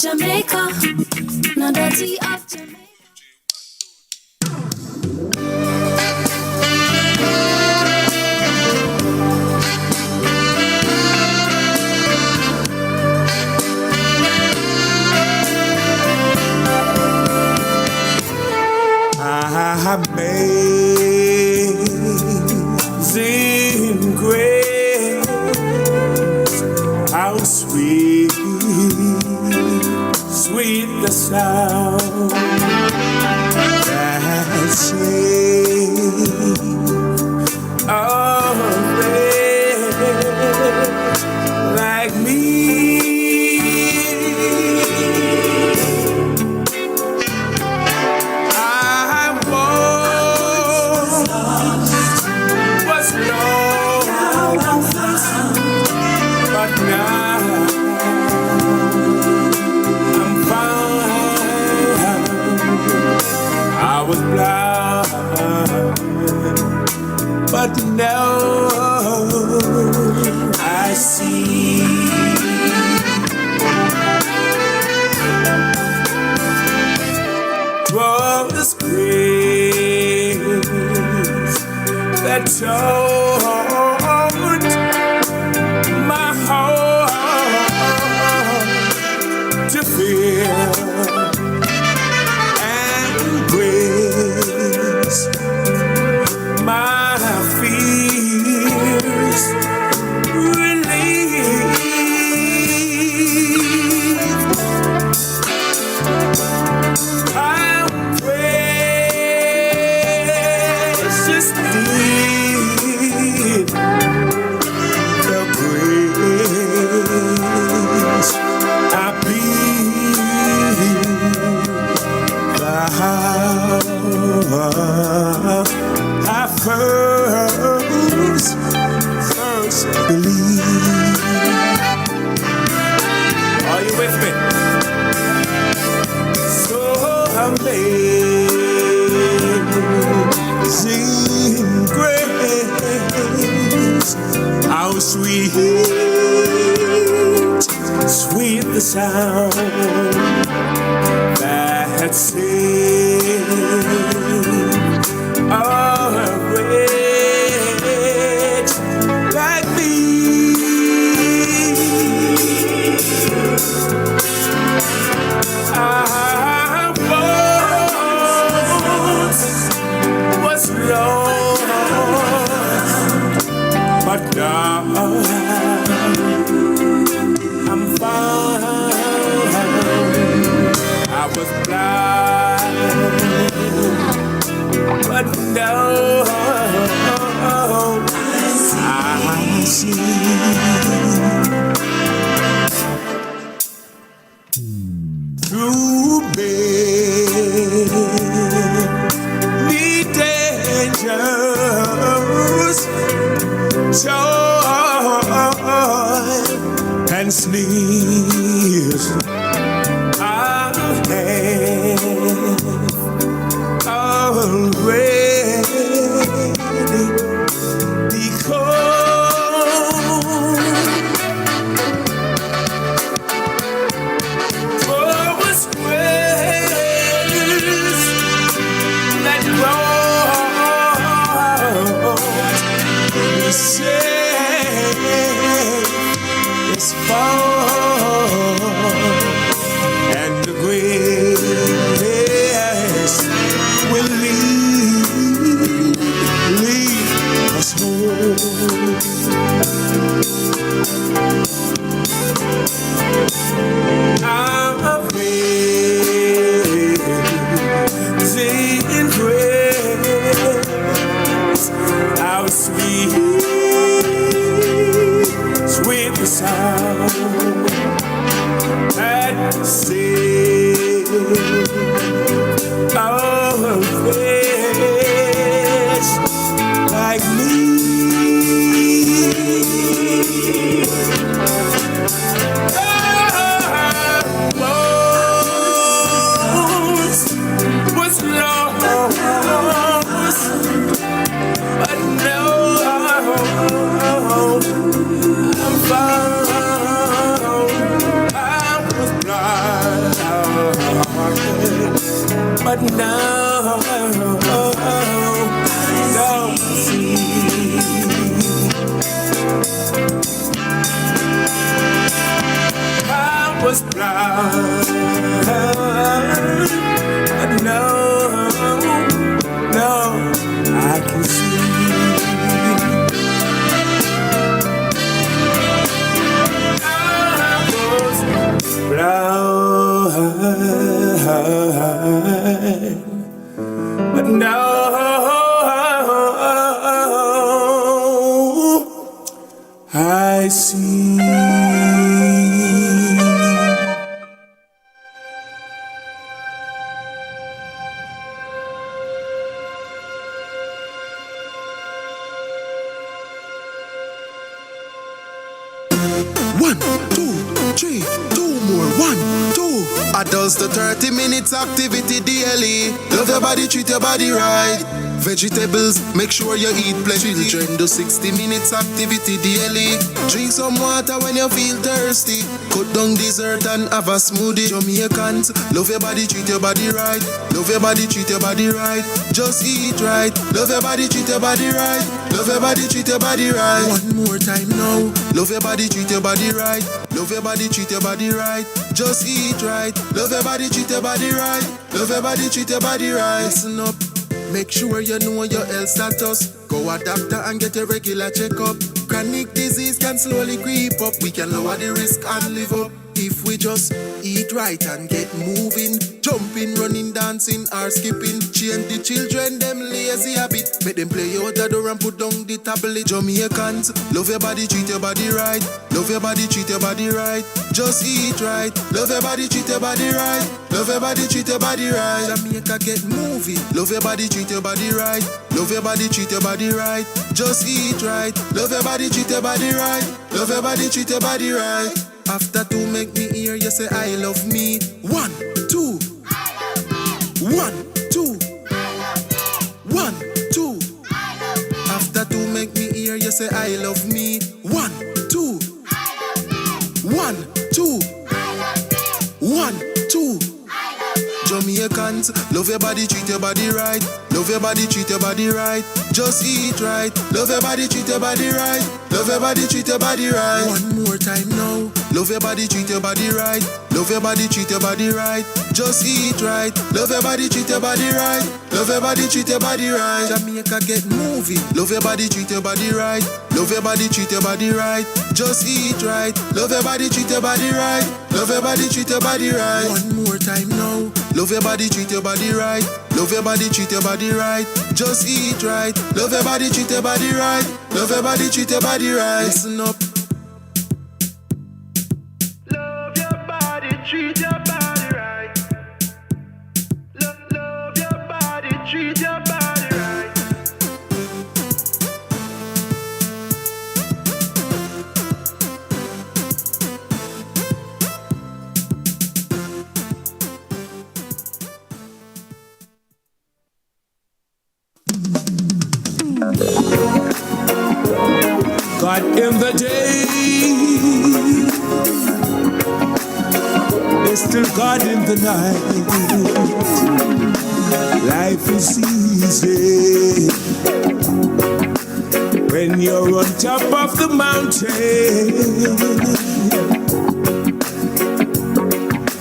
Jamaica, no dirty of Jamaica. Amazing grace, how sweet, sweet the sound that saved a wretch like me. But now I see was grace that taught my heart to fear, and grace my fears relieved. How precious did the grace I breathe, the I first believe. Are you with me? So amazing grace, how sweet, sweet the sound that saved a wretch like me. I was lost, but now I'm found. I was blind, but now I see. Through many dangers, joy and sneers, I've had already because was grace that brought me safe this far, and the grace will lead us home. Amazing grace, how sweet, sweet the sound that saved a wretch like me. Was lost, but now I'm found. I was blind, but now don't see. I was blind, but now I can see. But now I see. One, two, three, two more. 1, 2. Adults to 30 minutes activity daily. Love your body, treat your body right. Vegetables, make sure you eat plenty. Children do 60 minutes activity daily. Drink some water when you feel thirsty. Cut down dessert and have a smoothie. Jamaicans, love your body, treat your body right. Love your body, treat your body right. Just eat right. Love your body, treat your body right. Love your body, treat your body right. One more time now. Love your body, treat your body right. Love your body, treat your body right. Just eat right. Love your body, treat your body right. Love your body, treat your body right. Listen up. Make sure you know your health status. Go a doctor and get a regular checkup. Chronic disease can slowly creep up. We can lower the risk and live up if we just eat right and get moving. Jumping, running, dancing or skipping. Change the children, them lazy habit. Make them play out the door and put down the tablet. Jamaicans, love your body, treat your body right. Love your body, treat your body right. Just eat right. Love your body, treat your body right. Love your body, treat your body right. Jamaica get moving. Love your body, treat your body right. Love your body, treat your body right. Just eat right. Love your body, treat your body right. Love your body, treat your body right. After 2, make me hear you say I love me. 1, 2. I love me. 1, 2. I love me. 1, 2. I love me. After 2, make me hear you say I love me. 1, 2. I love me. 1, 2. I love me. 1, 2. Jamaicans, love your body, treat your body right. Love your body, treat your body right. Just eat right. Love your body, treat your body right. Love your body, treat your body right. One more time now. Love your body, treat your body right. Love your body, treat your body right. Just eat right. Love your body, treat your body right. Love your body, treat your body right. Jamaica get moving. Love your body, treat your body right. Love your body, treat your body right. Just eat right. Love your body, treat your body right. Love your body, treat your body right. One more time now. Love your body, treat your body right. Love your body, treat your body right. Just eat right. Love your body, treat your body right. Love your body, treat your body right. Listen up. Love your body, treat your body right. Love your body, treat your body right. God in the day is still God in the night. Life is easy when you're on top of the mountain.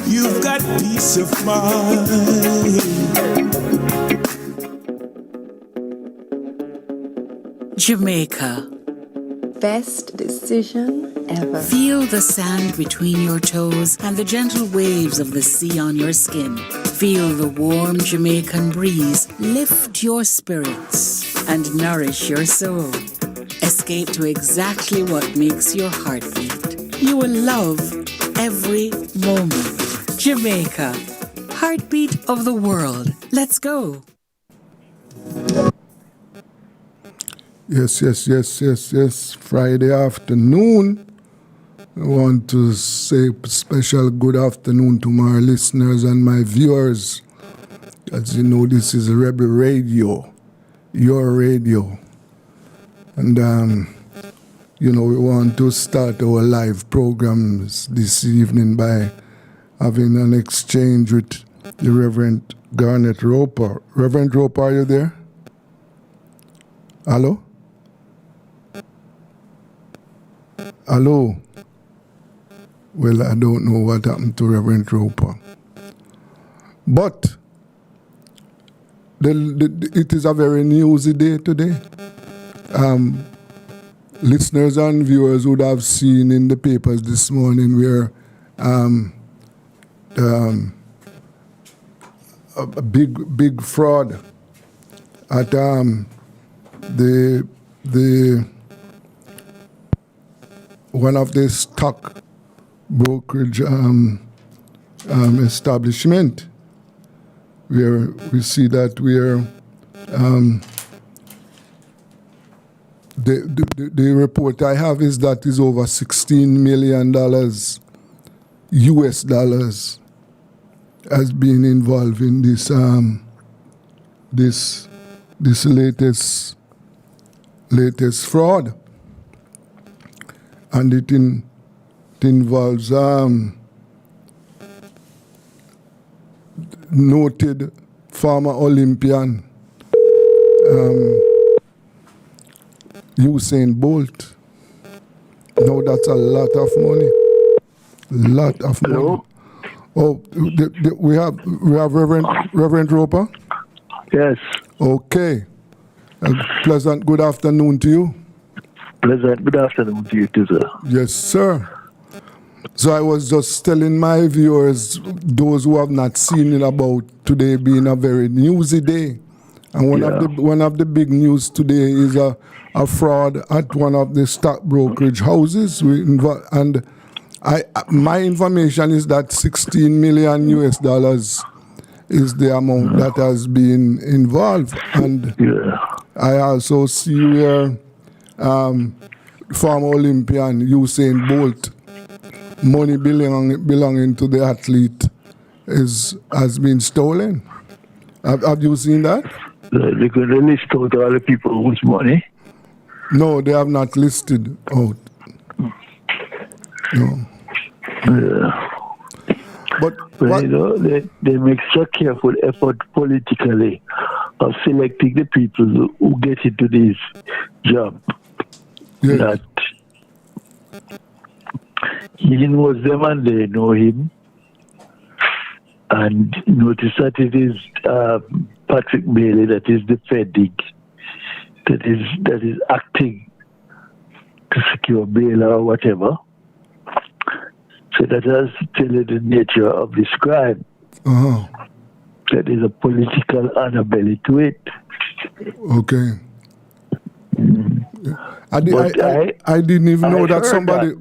You've got peace of mind. Jamaica. Best decision ever. Feel the sand between your toes and the gentle waves of the sea on your skin. Feel the warm Jamaican breeze lift your spirits and nourish your soul. Escape to exactly what makes your heart beat. You will love every moment. Jamaica, heartbeat of the world. Let's go. Yes. Friday afternoon. I want to say special good afternoon to my listeners and my viewers. As you know, this is Rebel Radio, your radio. And, we want to start our live programs this evening by having an exchange with the Reverend Garnet Roper. Reverend Roper, are you there? Hello? Hello? Well, I don't know what happened to Reverend Roper. But it is a very newsy day today. Listeners and viewers would have seen in the papers this morning where a big fraud at the one of the stock brokerage establishment, where we see that the report I have is that is over $16 million US dollars has been involved in this this latest fraud, and it involves noted former Olympian Usain Bolt. Now that's a lot of money. Lot of money. Hello? Oh, we have Reverend Roper? Yes. Okay. Pleasant good afternoon to you. Pleasant good afternoon to you too, sir. Yes, sir. So I was just telling my viewers, those who have not seen it, about today being a very newsy day. And one of the big news today is a fraud at one of the stock brokerage houses. And my information is that 16 million US dollars is the amount that has been involved. And I also see where former Olympian Usain Bolt, money belonging to the athlete has been stolen. Have you seen that? They could list out all the people whose money. No, they have not listed out. No. Yeah. But you know, they make so careful effort politically of selecting the people who get into this job. Yes. That he knows them and they know him. And notice that it is Patrick Bailey that is defending, that is acting to secure bail or whatever. So that has to tell you the nature of this crime. Uh-huh. There is a political underbelly to it. Okay. I didn't even know that somebody.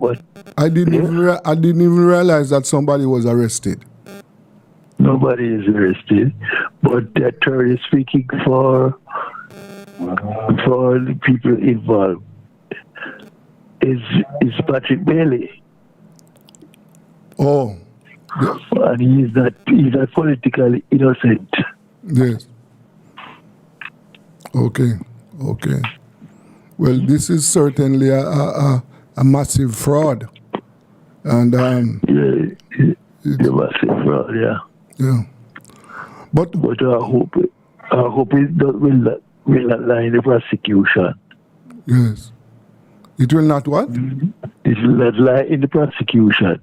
I didn't even realize that somebody was arrested. Nobody is arrested, but the attorney is speaking for the people involved. Is Patrick Bailey? Oh. And he's not politically innocent. Yes. Okay. Well, this is certainly a massive fraud, and it's a massive fraud, yeah. Yeah. But I hope it will not lie in the prosecution. Yes. It will not what? It will not lie in the prosecution.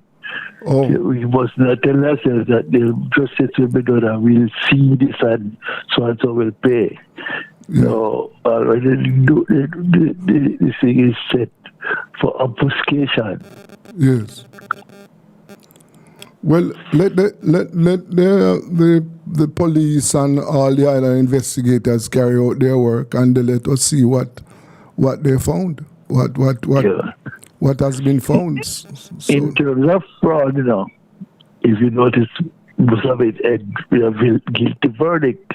Oh. We must not tell ourselves that the justice will be done and we'll see this and so will pay. Yeah. No, already the thing is set for obfuscation. Yes. Well, let the police and all the other investigators carry out their work, and they let us see what they found. What has been found. So, in terms of fraud, if you notice, most of it we have a guilty verdict,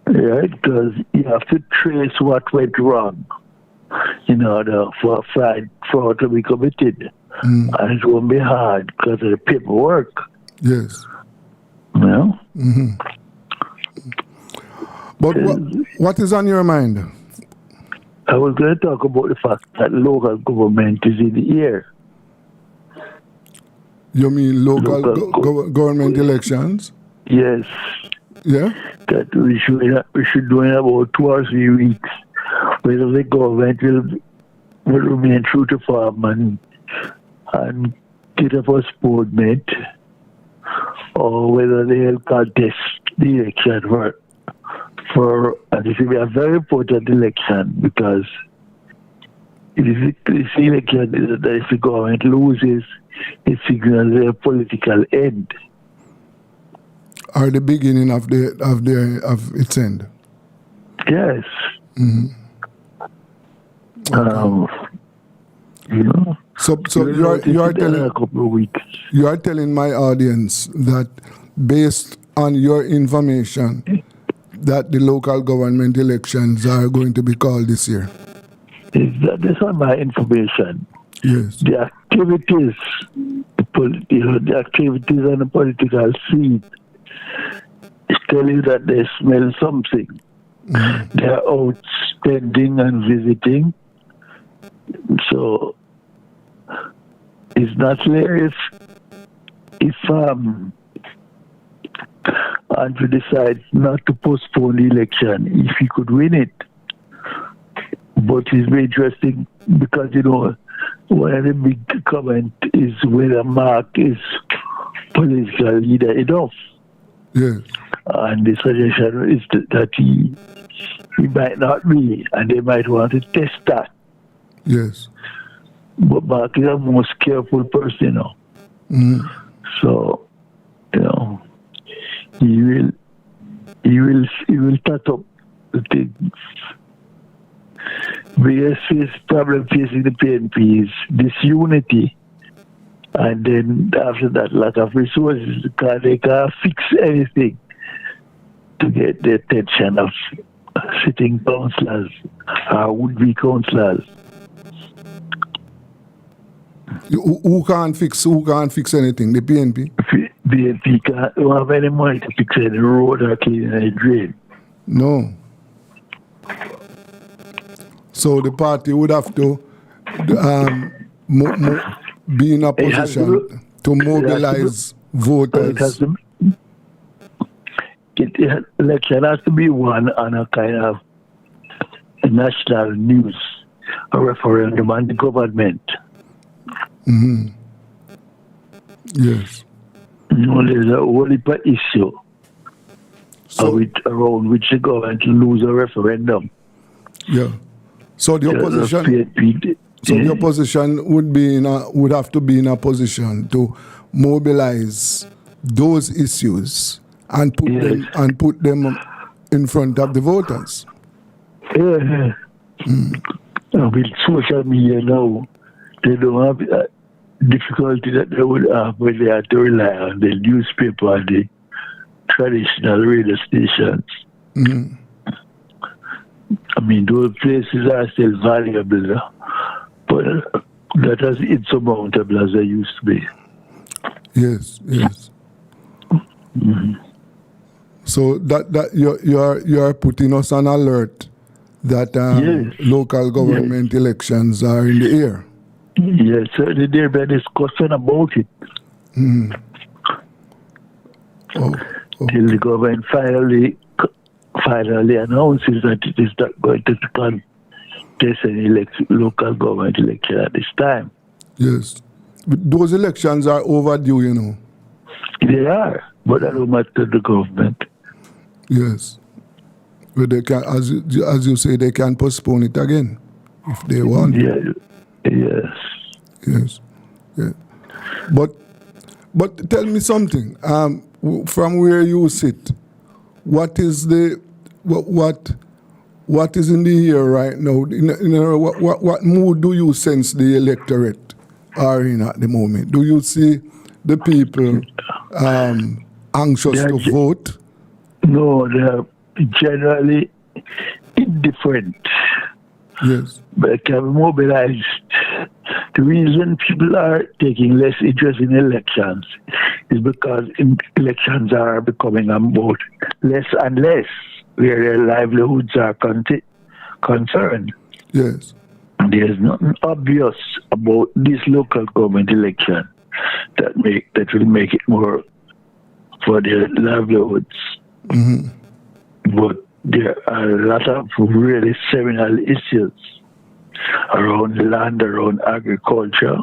right? Because you have to trace what went wrong in order for fraud to be committed. And it won't be hard because of the paperwork. Yes. Yeah. Mm-hmm. But what is on your mind? I was going to talk about the fact that local government is in the air. You mean local government elections? Yes, Yeah? that we should do in about 2 or 3 weeks. Whether the government will remain true to form and get a postponement, or whether they'll contest the election for and this will be a very important election, because this election is that if the government loses, it signals their political end. Or the beginning of its end. Yes. You know. So you are telling a couple of weeks. you are telling my audience that based on your information that the local government elections are going to be called this year. That's not my information. Yes. The activities, the activities on the political scene tell you that they smell something. They are out spending and visiting. So it's not clear if Andrew decides not to postpone the election, if he could win it. But it's very interesting because, you know, one of the big comments is whether Mark is political leader enough. Yes. And the suggestion is that he might not be, and they might want to test that. Yes. But Mark is a most careful person, you know. So, you know, he will start up the things. Biggest problem facing the PNP is disunity, and then after that, lack of resources, because they can't fix anything to get the attention of sitting councillors or would-be councillors. Who can't fix anything? The PNP? PNP can't have any money to fix any road or clean any drain. No. So the party would have to be in a position to mobilize voters. Election has to be won on a kind of national news, a referendum on the government. Yes. You know, there's a whole heap of issue around which the government lose a referendum. Yeah. So the opposition. The opposition would have to be in a position to mobilize those issues and put them in front of the voters. Yeah. With social media now, they don't have difficulty that they would have when they had to rely on the newspaper and the traditional radio stations. I mean, those places are still valuable, but not as insurmountable as they used to be. Yes. So that you are putting us on alert that local government elections are in the air. Yes, certainly there be a discussion about it. Till the government finally announces that it is not going to contest any local government election at this time. Yes. Those elections are overdue, you know. They are, but that don't matter to the government. Yes. But they can, as you say, they can postpone it again if they want. Yes. Yeah. But tell me something. From where you sit, what is what is in the air right now? What mood do you sense the electorate are in at the moment? Do you see the people anxious to vote? No, they're generally indifferent. Yes. But they can be mobilized. The reason people are taking less interest in elections is because elections are becoming about less and less where their livelihoods are concerned. Yes. There's nothing obvious about this local government election that will make it more for their livelihoods. But there are a lot of really seminal issues around land, around agriculture,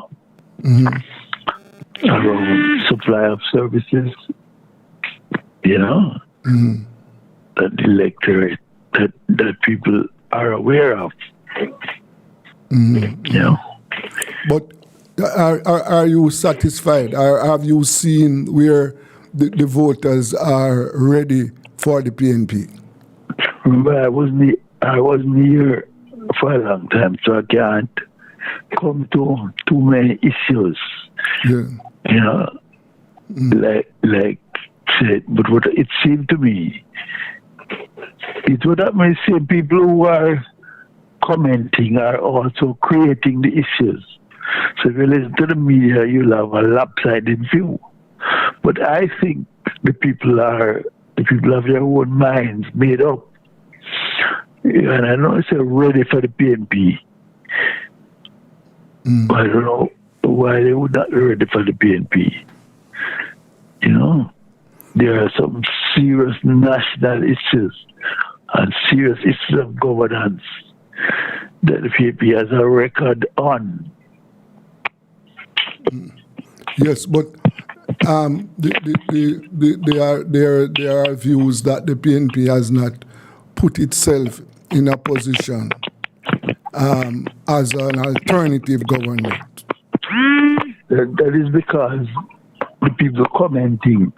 around supply of services, that the electorate, that people are aware of. But are you satisfied? Have you seen where the voters are ready for the PNP? Remember, I wasn't here for a long time, so I can't come to too many issues. Like said, but what it seemed to me, it's what I may say, people who are commenting are also creating the issues. So if you listen to the media, you'll have a lopsided view. But I think the people have their own minds made up. And I know they're ready for the PNP. I don't know why they would not be ready for the PNP. There are some serious national issues and serious issues of governance that the PNP has a record on. Yes, but there are views that the PNP has not put itself in a position as an alternative government. That is because the people commenting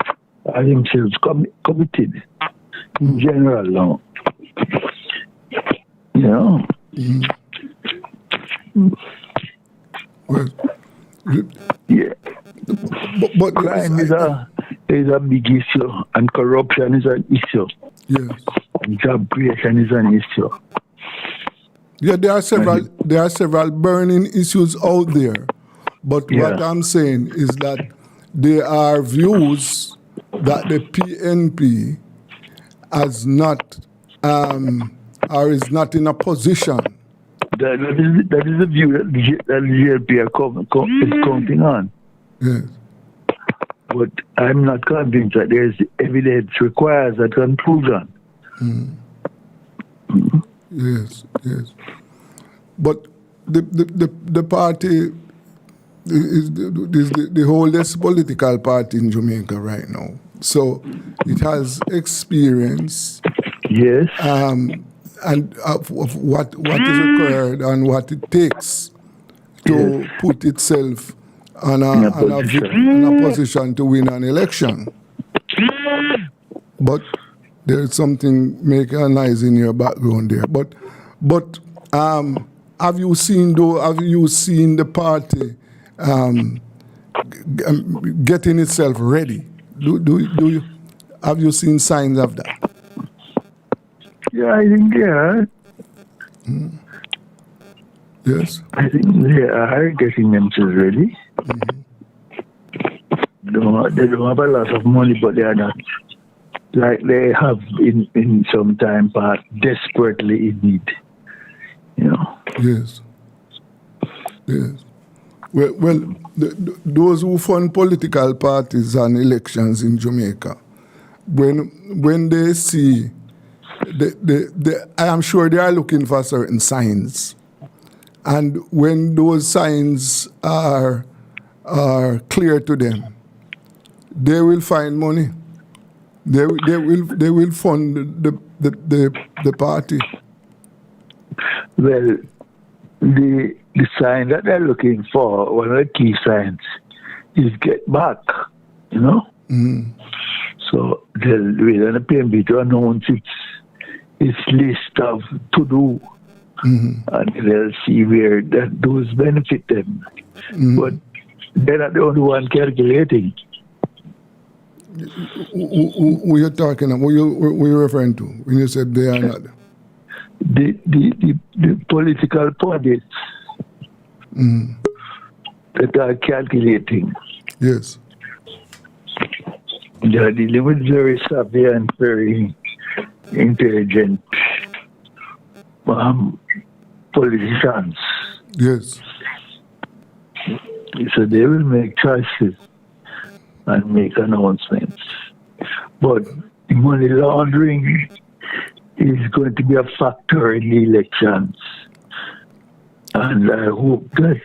are themselves committed in general now. Well, yeah. But crime is a big issue, and corruption is an issue. Yes. And job creation is an issue. Yeah, there are several burning issues out there. But what I'm saying is that there are views that the PNP has not or is not in a position. That is the view that the GLP is counting on. Yes. But I'm not convinced that there's evidence requires a conclusion. Yes. But the party is the oldest political party in Jamaica right now. So it has experience. Yes. And of what is required and what it takes to put itself in a position to win an election. But there's something making a noise in your background there. But have you seen the party getting itself ready? Have you seen signs of that? Yeah, I think they are. Yes. I think they are getting themselves ready. They don't have a lot of money, but they are not like they have in some time past, desperately in need. Yes. Well, those who fund political parties and elections in Jamaica, when they see, I am sure they are looking for certain signs, and when those signs are clear to them, they will find money. They will fund the party. Well, the sign that they're looking for, one of the key signs, is get back. So they'll wait on the PNB to announce its list of to do, and they'll see where those benefit them. But they're not the only one calculating. Who you're talking about? Who you referring to when you said they are not? The political pundits that are calculating. Yes. They are dealing with very savvy and very intelligent politicians. Yes. So they will make choices and make announcements. But money laundering is going to be a factor in the elections. And I hope that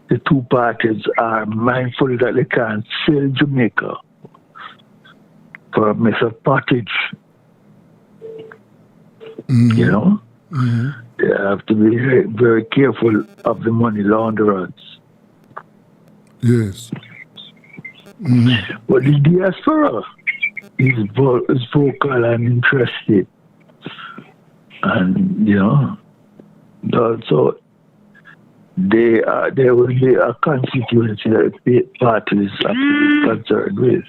the two parties are mindful that they can't sell Jamaica for a mess of pottage. You know? They have to be very, very careful of the money launderers. Yes. But the diaspora is vocal and interested. And, you know, also there will be a constituency that the party is actually concerned with.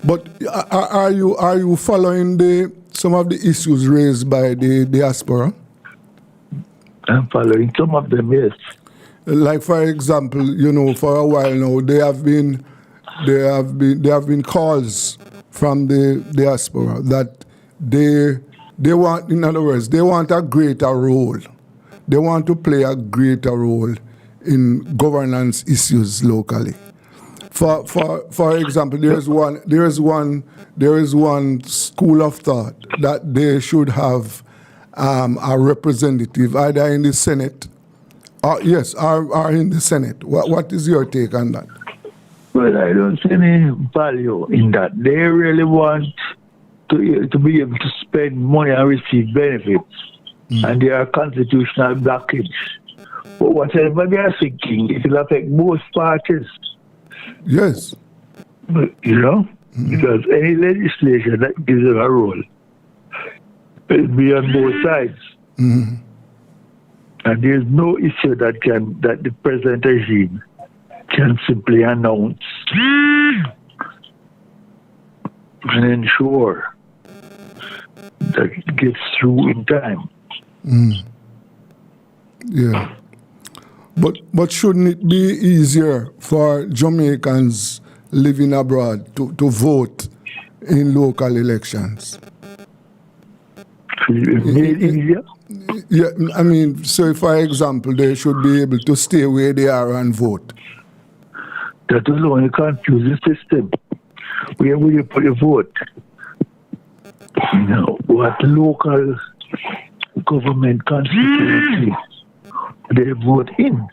But are you following some of the issues raised by the diaspora? I'm following some of them, yes. Like, for example, you know, for a while now, there have been calls from the diaspora that they want, in other words, they want a greater role. They want to play a greater role in governance issues locally. For example, there is one school of thought that they should have a representative either in the Senate, or in the Senate. What is your take on that? Well, I don't see any value in that. They really want to be able to spend money and receive benefits, and they are constitutional blockage. But whatever they are thinking, it will affect most parties. Yes. But, you know, because any legislation that gives them a role will be on both sides. And there's no issue that the present regime can simply announce and ensure that it gets through in time. Yeah. But shouldn't it be easier for Jamaicans living abroad to vote in local elections? Made easier? Yeah, I mean, so for example, they should be able to stay where they are and vote. That will only confuse the system. Where will you put your vote? You know, what local government constituency they vote in?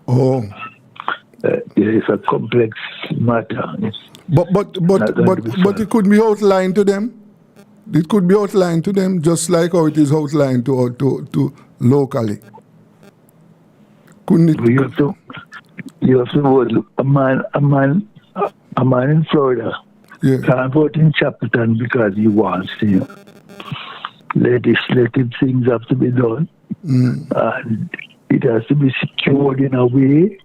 Oh. It's a complex matter. But it could be outlined to them. It could be outlined to them just like how it is outlined to locally. Couldn't it? You have to vote. A man in Florida can't vote in Chapelton because he wants to. Legislative things have to be done, and it has to be secured in a way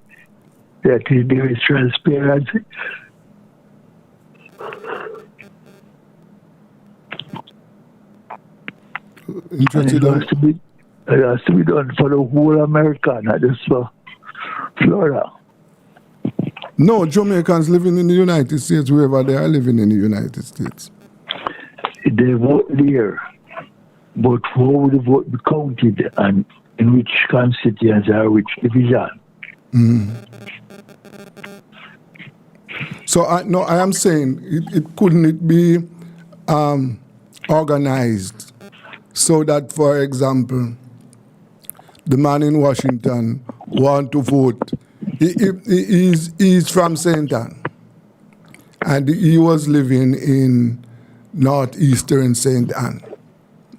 that there is transparency. Interesting. It has to be done for the whole America, not just for Florida. No, Jamaicans living in the United States, wherever they are living in the United States. They vote there, but how would the vote be counted and in which constituency or which division? So I am saying couldn't it be organized so that, for example, the man in Washington want to vote. He's from St. Ann, and he was living in northeastern St. Ann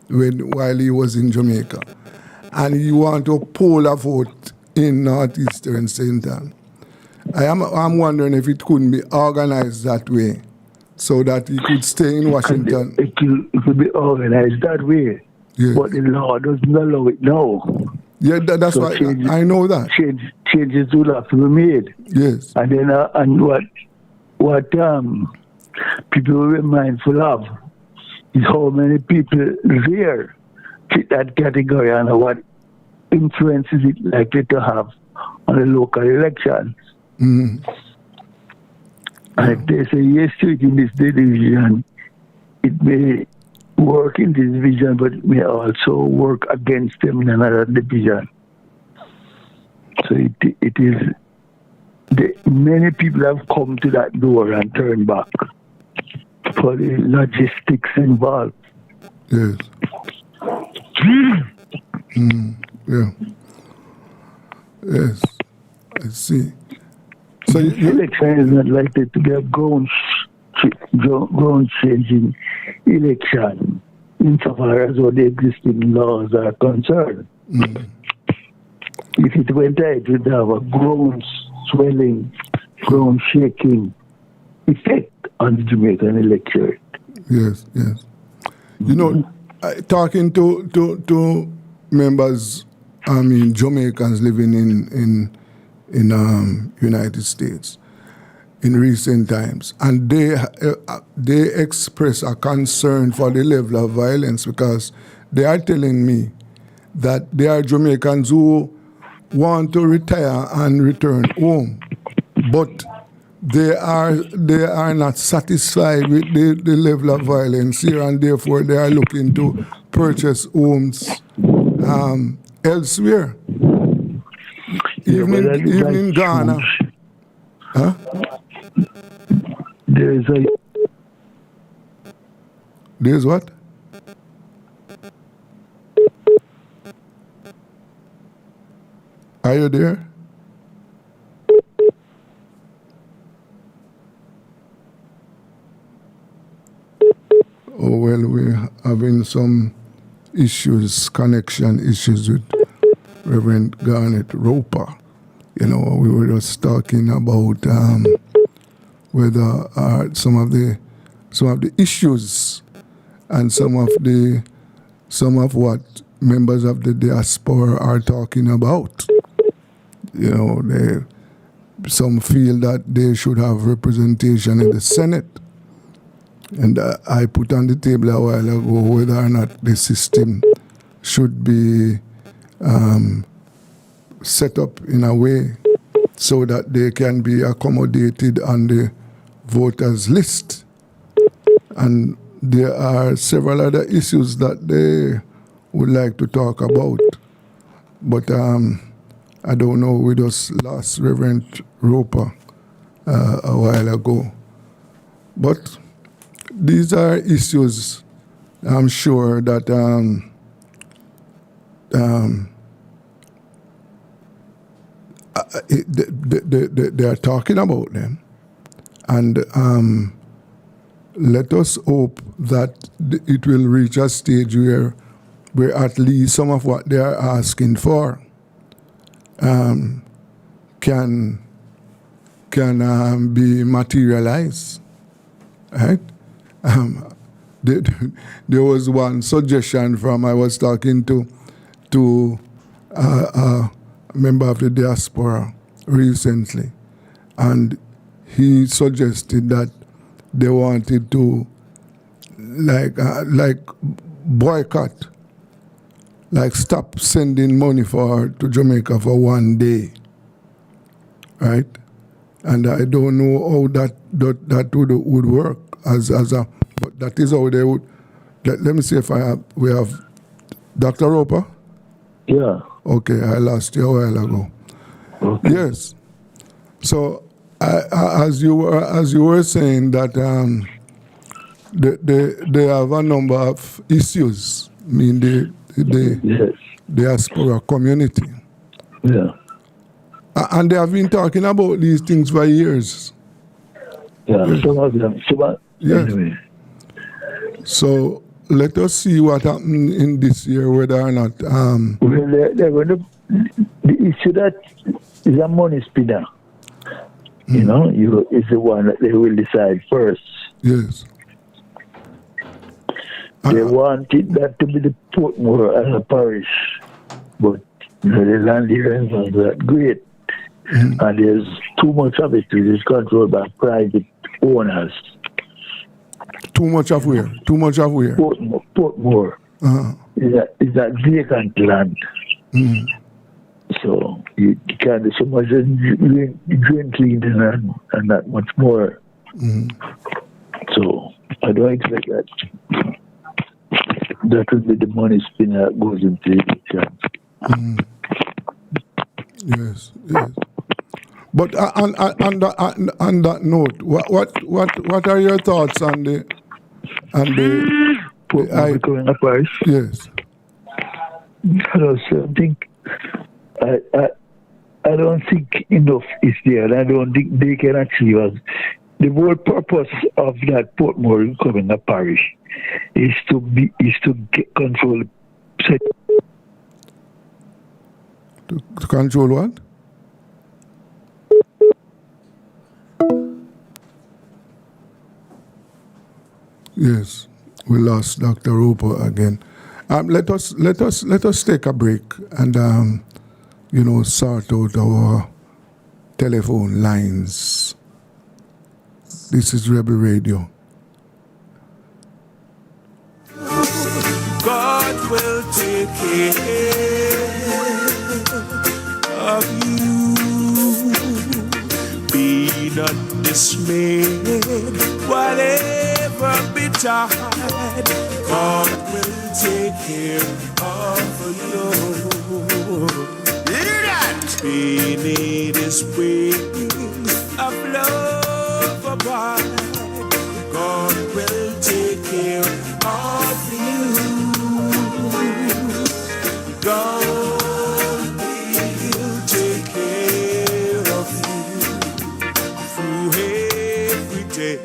while he was in Jamaica, and he want to poll a vote in northeastern St. Ann. I'm wondering if it couldn't be organized that way, so that he could stay in Washington. It could be organized that way, yes. But the law doesn't allow it now. Yeah, that's so why I know that. Changes will have to be made. Yes. And then and what people will be mindful of is how many people there fit that category and what influence is it likely to have on the local elections. And if they say yes to it in this division, it may work in this division, but it may also work against them in another division. So it is Many people have come to that door and turned back for the logistics involved. Yes. Yeah. Yes. I see. So you Election is not likely to be a ground changing election insofar as all the existing laws are concerned. If it went ahead, it would have a ground swelling, ground shaking effect on the Jamaican electorate. Yes, yes. You know, talking to members, I mean Jamaicans living in United States in recent times, and they express a concern for the level of violence because they are telling me that there are Jamaicans who want to retire and return home, but they are not satisfied with the level of violence here, and therefore they are looking to purchase homes elsewhere. Even in Ghana. Huh? There's what? Are you there? Oh, well, we're having some connection issues with Reverend Garnet Roper. You know, we were just talking about whether some of the issues and some of what members of the diaspora are talking about. You know, some feel that they should have representation in the Senate. And I put on the table a while ago whether or not the system should be set up in a way so that they can be accommodated on the voters list. And there are several other issues that they would like to talk about. But I don't know, we just lost Reverend Roper a while ago. But these are issues I'm sure that they are talking about them. And let us hope that it will reach a stage where at least some of what they are asking for can be materialized, right? There was one suggestion I was talking to a member of the diaspora recently, and he suggested that they wanted to like boycott, like stop sending money to Jamaica for one day, right? And I don't know how that would work but that is how they would. Let me see if we have Dr. Roper. Yeah. Okay, I lost you a while ago. Okay. Yes. So as you were saying that they have a number of issues. I mean the diaspora community. Yeah. And they have been talking about these things for years. Yeah, some of them. Yes. Anyway. So let us see what happens in this year, whether or not. Well, the issue that is a money spinner. You know, is the one that they will decide first. Yes. They wanted that to be the Portmore as a parish, but the land here is not that great. And there's too much of it. It is controlled by private owners. Too much of where? Portmore. Is that vacant land. So you can't do so much drain cleaning and not much more. So I don't expect that. That will be the money spinner that goes into the election. Yes. But on that note, what are your thoughts on the Becoming a parish. yes? I think I don't think enough is there, and I don't think they can achieve us. The whole purpose of that Portmore becoming a parish is to get control. To control what? Yes, we lost Dr. Roper again. Let us take a break and sort out our telephone lines. This is Rebel Radio. God will take care of you. Be not dismayed, whatever betide. God will take care of you. Hear that? Beneath His wings of love abide. God will take care of you. God will take care of you through every day,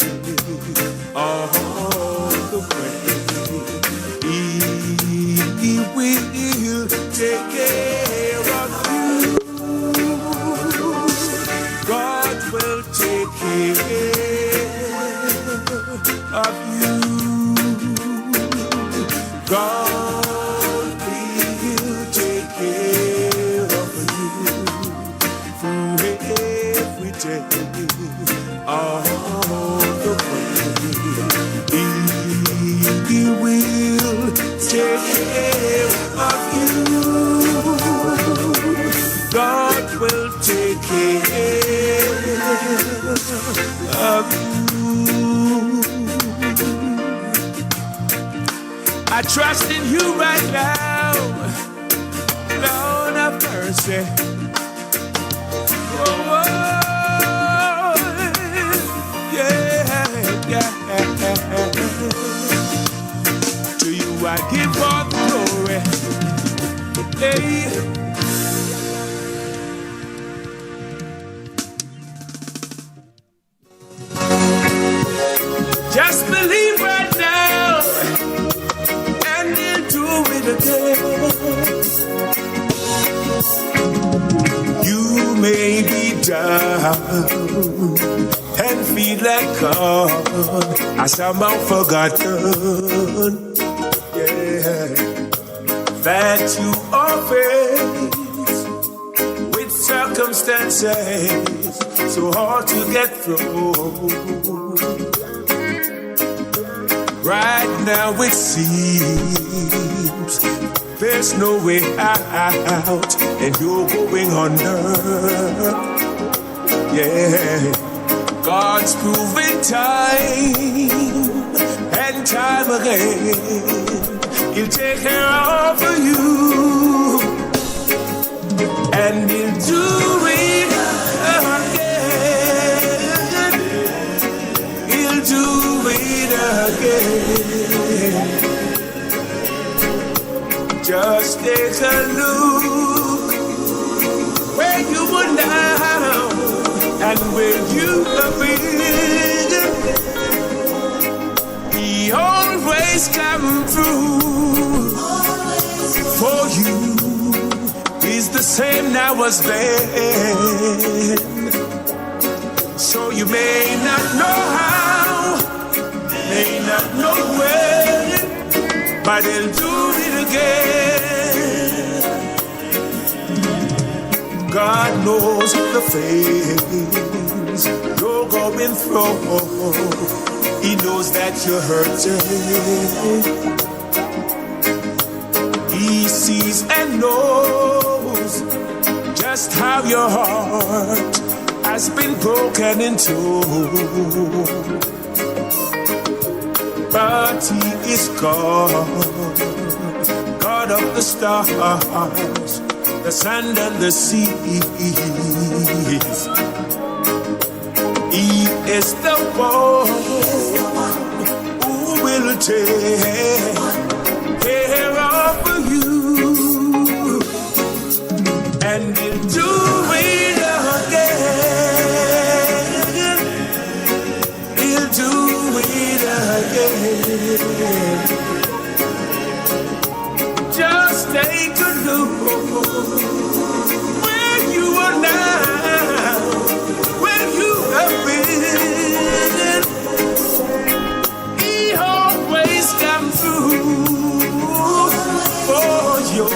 all the way. He will take care of you. God will take care of you. God will take care of you through every day, all the way. He will take care of you. God will take care of you. I trust in you right now, Lord have mercy. Oh, yeah. To you I give all the glory. Hey. Just believe right now, and He'll do it again. You may be down and feel like God has somehow forgotten, yeah, that you are faced with circumstances so hard to get through. Right now it seems there's no way out and you're going under. Yeah, God's proven time and time again, He'll take care of you and He'll do it again. He'll do it again. Just take a look where you were now and where you have been. He always come through for you. He's the same now as then. So you may not know how, may not know when, but He'll do it again. God knows the things you're going through. He knows that you're hurting. He sees and knows just how your heart has been broken into. But He is God, God of the stars, the sand and the seas. He is the one who will take care of you, and he'll do it again. He'll do it again. Just take a look where you are now, where you have been. He always comes through for you.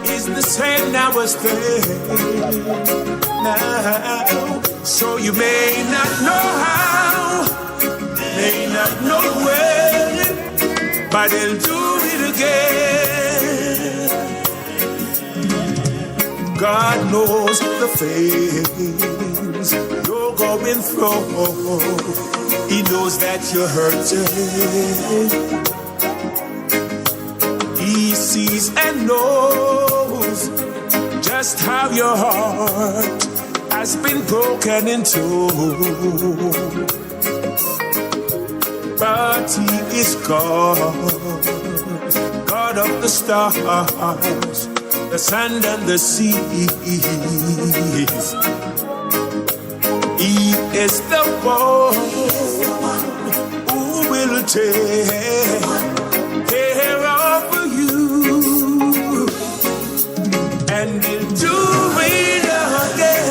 He's the same now as then. Now, so you may not know how, may not know when, but he'll do it again. God knows the things you're going through. He knows that you're hurting. He sees and knows just how your heart has been broken into. But he is God, God of the stars, the sand and the seas. He is the one who will take care of you, and he'll do it again.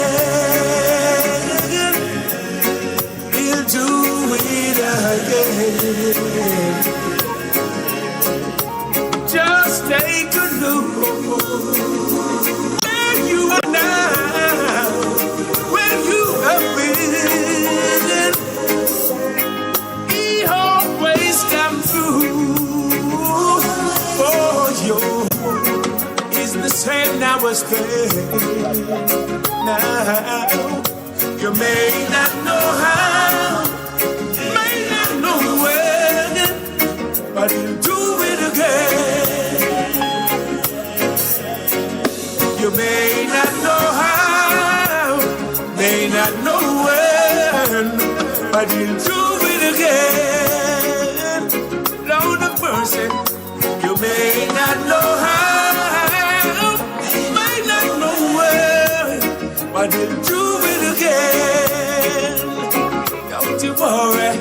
He'll do it again. Just take a look where you are now, where you have been. He always comes through for you. He's the same now as then. Now, you may not know how, may not know when, but he'll do it again. You may not know how, may not know when, but he'll do it again. Lord of mercy, you may not know how, may not know when, but he'll do it again. Don't you worry,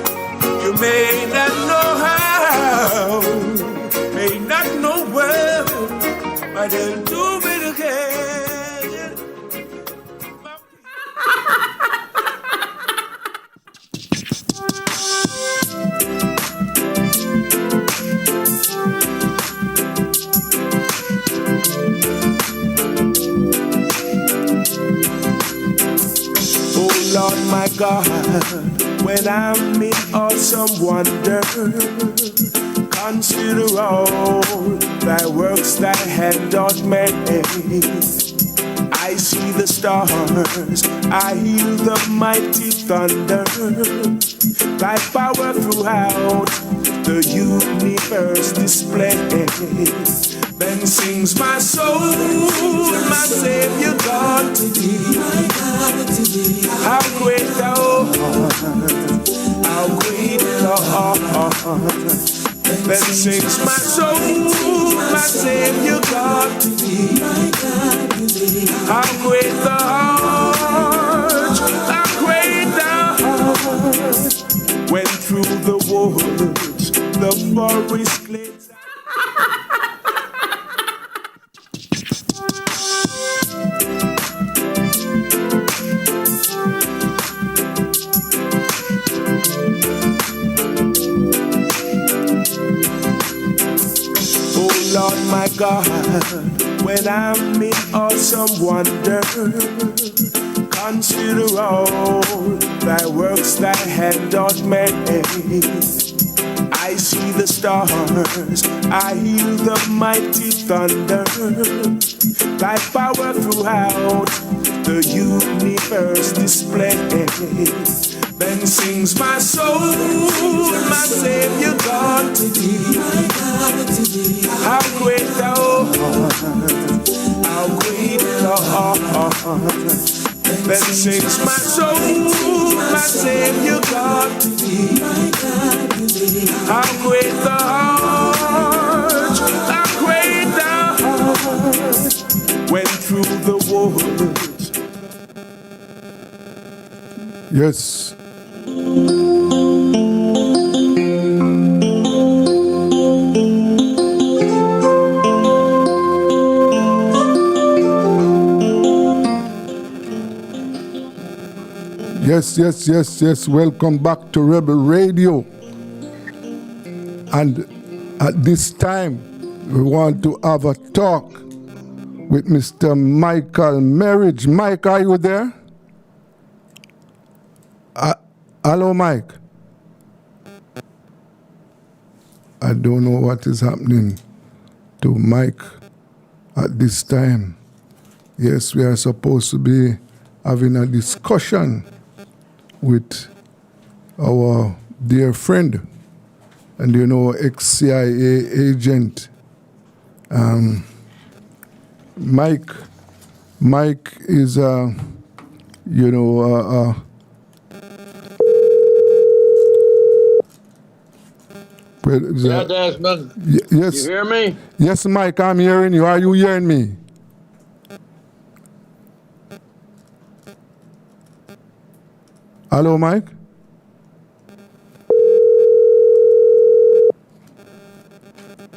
you may not know how, may not know when, but he'll do it again. Oh Lord my God, when I'm in awesome wonder, consider all thy works thy hand doth make. I see the stars, I hear the mighty thunder, thy power throughout the universe displays. Then sings my soul, my Savior God to thee. How great thou art, how great thou art. Then sings my soul, my Savior God to thee. How great thou art, how great thou art. Went through the woods, the forest glades. Lord my God, when I'm in awesome wonder, consider all thy works thy hand doth make. I see the stars, I hear the mighty thunder, thy power throughout the universe displays. Then sings my soul, my Savior God to thee. How great thou art, how that saves my soul, my Savior God. How great the heart, how great the heart, went through the waters. Yes. Yes. Welcome back to Rebel Radio. And at this time, we want to have a talk with Mr. Michael Marriage. Mike, are you there? Hello, Mike. I don't know what is happening to Mike at this time. Yes, we are supposed to be having a discussion with our dear friend and, you know, ex-CIA agent. Mike is, Yeah, Desmond. Yes. You hear me? Yes, Mike, I'm hearing you. Are you hearing me? Hello, Mike?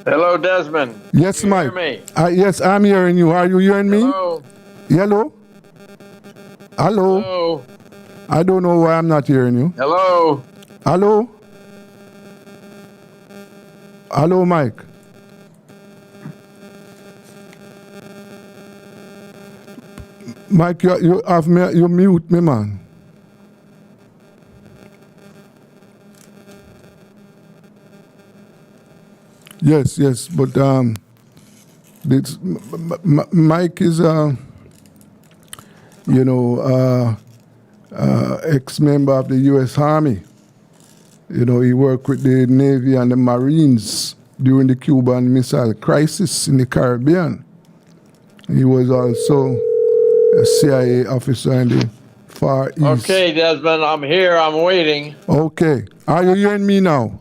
Hello, Desmond. Yes, you Mike. Hear me? Yes, I'm hearing you. Are you hearing me? Hello. Hello? Hello? Hello. I don't know why I'm not hearing you. Hello. Hello? Hello, Mike. Mike, you mute me, man. Yes, but Mike is ex-member of the U.S. Army. You know, he worked with the Navy and the Marines during the Cuban Missile Crisis in the Caribbean. He was also a CIA officer in the Far East. Okay, Desmond, I'm here. I'm waiting. Okay. Are you hearing me now?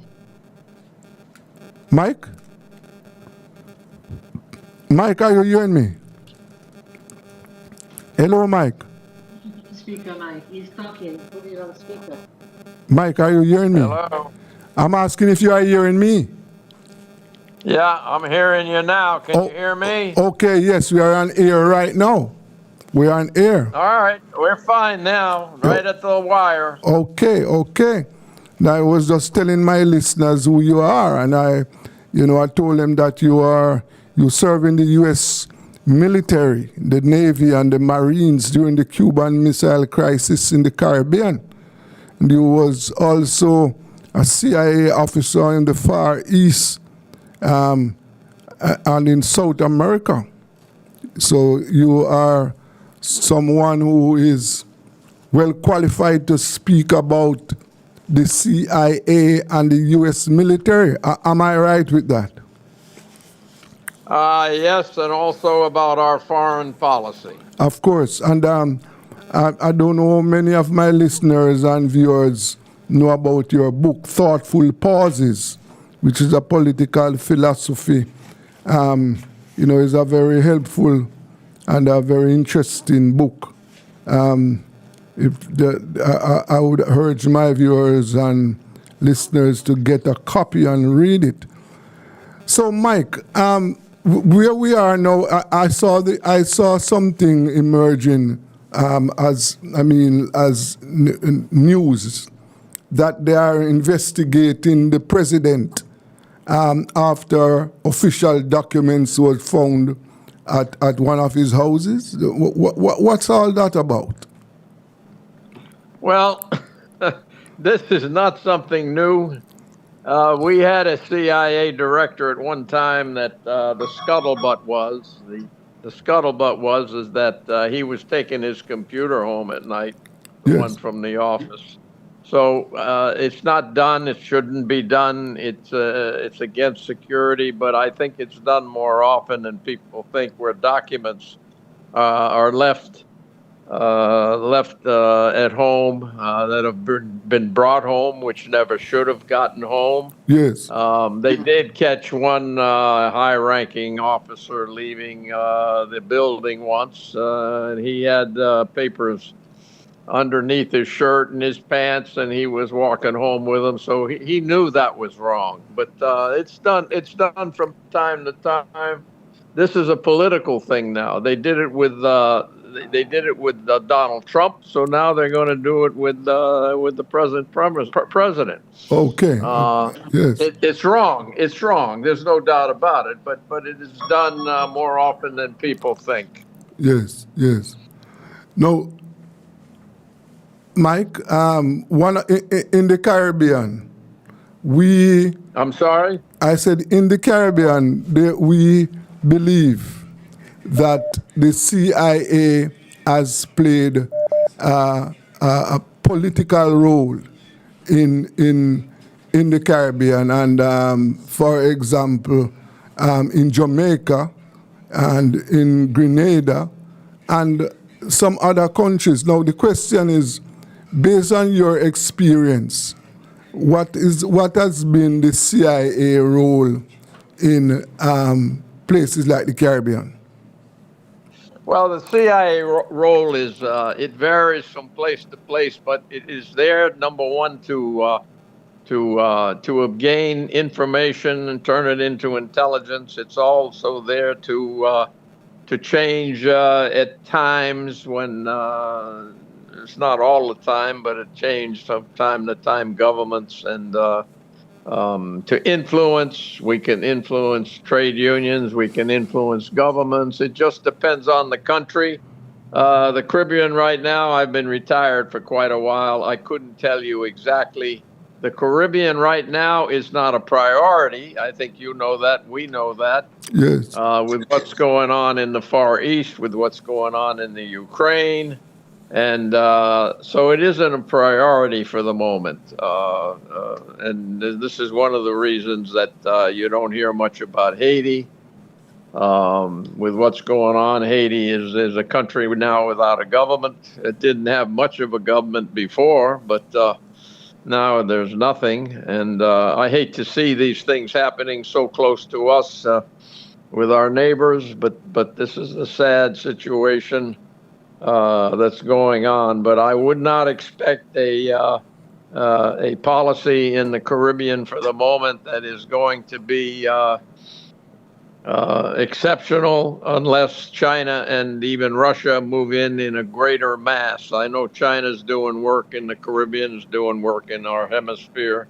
Mike? Mike, are you hearing me? Hello, Mike. Speaker, Mike. He's talking. Put it on speaker. Mike, are you hearing me? Hello. I'm asking if you are hearing me. Yeah, I'm hearing you now. Can you hear me? Okay, yes, we are on air right now. We are on air. All right, we're fine now, right at the wire. Okay. Now, I was just telling my listeners who you are, and I told them that you serve in the U.S. military, the Navy and the Marines during the Cuban Missile Crisis in the Caribbean. And you was also a CIA officer in the Far East and in South America. So you are someone who is well qualified to speak about the CIA and the U.S. military. Am I right with that? Yes, and also about our foreign policy. Of course. And I don't know how many of my listeners and viewers know about your book, Thoughtful Pauses, which is a political philosophy. It's a very helpful and a very interesting book. I would urge my viewers and listeners to get a copy and read it. So, Mike, where we are now, I saw something emerging as news that they are investigating the president after official documents were found at one of his houses. What's all that about? Well, this is not something new. We had a CIA director at one time that the scuttlebutt was that he was taking his computer home at night, the one from the office. So it's not done. It shouldn't be done. It's against security, but I think it's done more often than people think, where documents are left left at home that have been brought home, which never should have gotten home. Yes. They did catch one high-ranking officer leaving the building once, and he had papers underneath his shirt and his pants, and he was walking home with them. So he knew that was wrong. But it's done. It's done from time to time. This is a political thing now. They did it with Donald Trump. So now they're going to do it with the president. Okay. Yes. It's wrong. It's wrong. There's no doubt about it. But it is done more often than people think. Yes. Yes. No. Mike, one in the Caribbean, I'm sorry? I said in the Caribbean, we believe that the CIA has played a political role in the Caribbean, and for example, in Jamaica and in Grenada and some other countries. Now the question is, based on your experience, what has been the CIA role in places like the Caribbean? Well, the CIA role is it varies from place to place, but it is there, number one, to gain information and turn it into intelligence. It's also there to change at times when. It's not all the time, but it changed from time to time governments and to influence. We can influence trade unions. We can influence governments. It just depends on the country. The Caribbean right now, I've been retired for quite a while. I couldn't tell you exactly. The Caribbean right now is not a priority. I think you know that. We know that. Yes. With what's going on in the Far East, with what's going on in the Ukraine. And so it isn't a priority for the moment. And this is one of the reasons that you don't hear much about Haiti. With what's going on, Haiti is a country now without a government. It didn't have much of a government before, but now there's nothing. And I hate to see these things happening so close to us with our neighbors, but this is a sad situation. That's going on, but I would not expect a policy in the Caribbean for the moment that is going to be exceptional unless China and even Russia move in a greater mass. I know China's doing work in the Caribbean, is doing work in our hemisphere,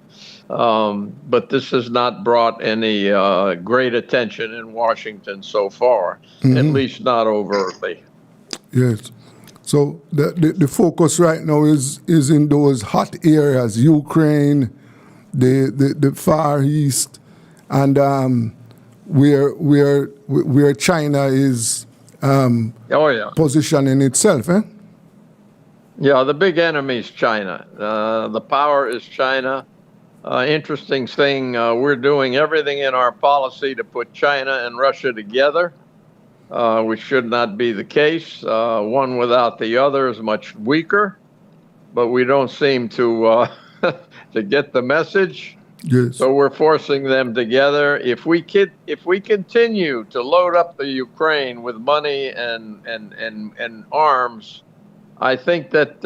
but this has not brought any great attention in Washington so far, at least not overtly. Yes. So the focus right now is in those hot areas, Ukraine, the Far East, and where China is positioning itself. Yeah, the big enemy is China. The power is China. Interesting thing, we're doing everything in our policy to put China and Russia together. Which should not be the case. One without the other is much weaker, but we don't seem to get the message. Yes. So we're forcing them together. If we continue to load up the Ukraine with money and arms, I think that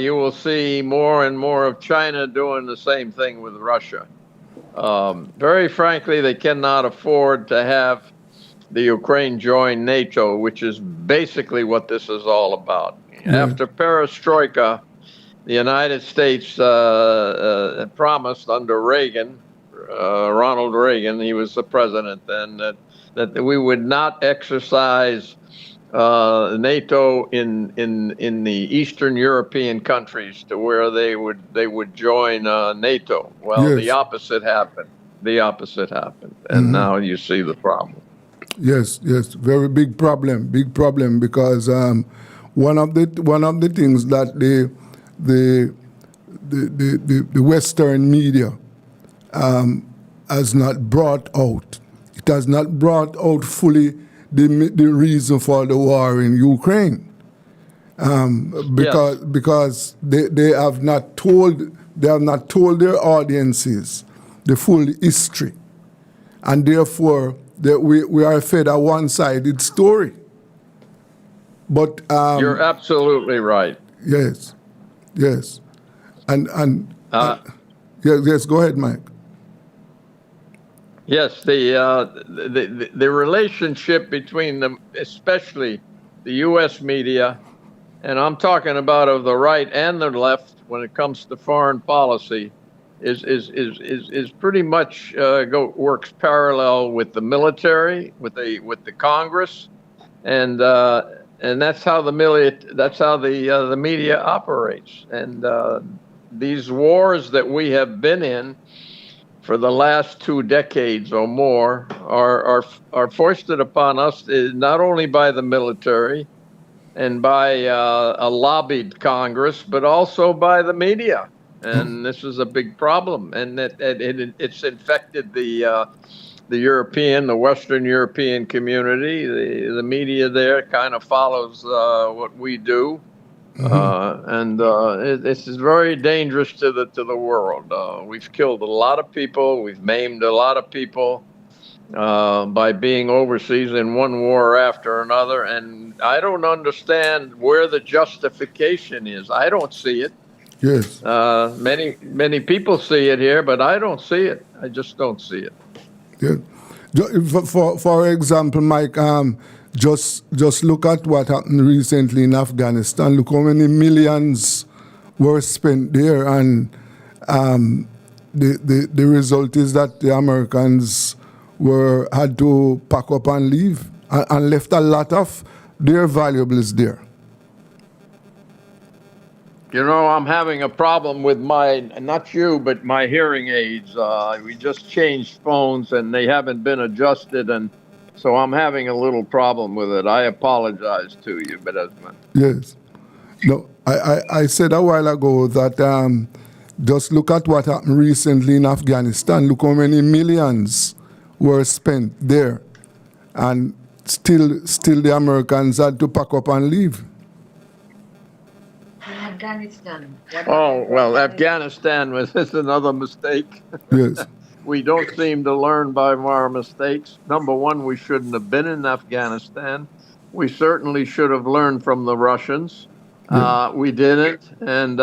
you will see more and more of China doing the same thing with Russia. Very frankly, they cannot afford to have the Ukraine join NATO, which is basically what this is all about. After perestroika, the United States promised under Reagan, Ronald Reagan, he was the president then, that we would not exercise NATO in the Eastern European countries to where they would join NATO. Well, yes. The opposite happened. And now you see the problem. Yes, very big problem, because one of the things that the Western media has not brought out, it has not brought out fully the reason for the war in Ukraine, Because they have not told their audiences the full history, and therefore we are fed a one-sided story. But You're absolutely right. yes, and yes. Go ahead, Mike. Yes, the relationship between them, especially the U.S. media, and I'm talking about of the right and the left when it comes to foreign policy, is pretty much works parallel with the military, with the Congress, and that's how the media operates. And these wars that we have been in for the last 2 decades or more are foisted upon us not only by the military and by a lobbied Congress, but also by the media. And this is a big problem, and it's infected the European, the Western European community. The media there kind of follows what we do. And this is very dangerous to the world. We've killed a lot of people. We've maimed a lot of people by being overseas in one war after another. And I don't understand where the justification is. I don't see it. Yes. Many people see it here, but I don't see it. I just don't see it. Yeah. For example, Mike, just look at what happened recently in Afghanistan. Look how many millions were spent there, and the result is that the Americans had to pack up and leave, and left a lot of their valuables there. You know, I'm having a problem with not you, but my hearing aids. We just changed phones and they haven't been adjusted, and so I'm having a little problem with it. I apologize to you, Bedesman. Yes. No, I said a while ago that just look at what happened recently in Afghanistan. Look how many millions were spent there, and still the Americans had to pack up and leave. Afghanistan. Oh, well, Afghanistan is another mistake. Yes. We don't seem to learn by our mistakes. Number one, we shouldn't have been in Afghanistan. We certainly should have learned from the Russians. Yeah. We didn't, and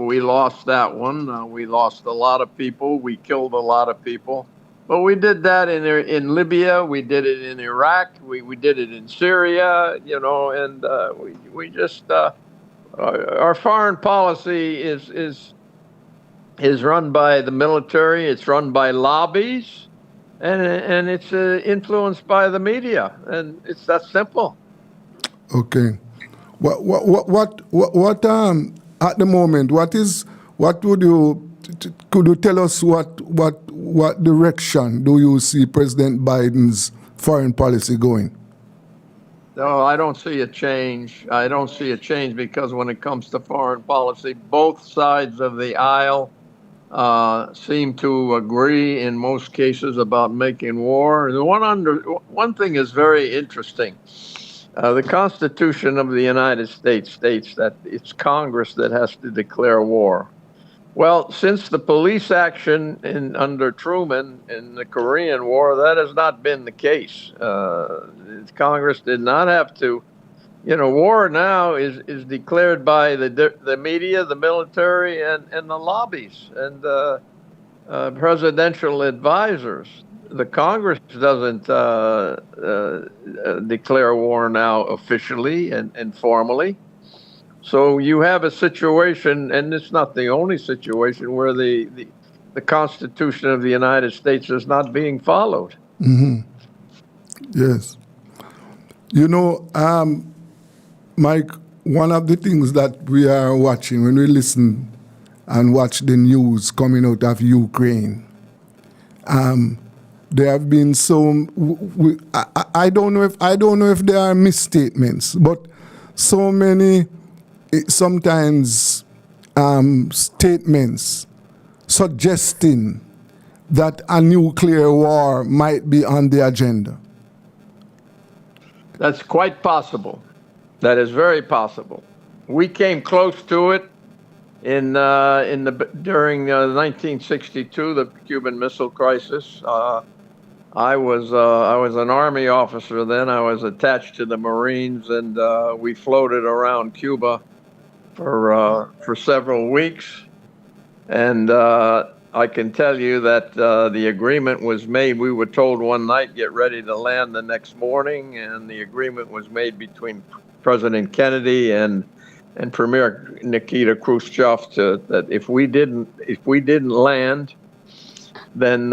we lost that one. We lost a lot of people. We killed a lot of people. But we did that in Libya. We did it in Iraq. We did it in Syria, and we just... Our foreign policy is run by the military. It's run by lobbies, and it's influenced by the media, and it's that simple. Okay, what at the moment? Could you tell us what direction do you see President Biden's foreign policy going? No, I don't see a change. I don't see a change because when it comes to foreign policy, both sides of the aisle seem to agree in most cases about making war. One thing is very interesting. The Constitution of the United States states that it's Congress that has to declare war. Well, since the police action under Truman in the Korean War, that has not been the case. Congress did not have to. War now is declared by the media, the military, and the lobbies and presidential advisors. The Congress doesn't declare war now officially and formally. So you have a situation, and it's not the only situation, where the Constitution of the United States is not being followed. Mm-hmm. Yes. Mike, one of the things that we are watching when we listen and watch the news coming out of Ukraine, there have been I don't know if there are misstatements, but so many sometimes statements suggesting that a nuclear war might be on the agenda. That's quite possible. That is very possible. We came close to it during 1962, the Cuban Missile Crisis. I was an Army officer then. I was attached to the Marines, and we floated around Cuba for several weeks. And I can tell you that the agreement was made. We were told one night, get ready to land the next morning, and the agreement was made between President Kennedy and Premier Nikita Khrushchev that if we didn't land, then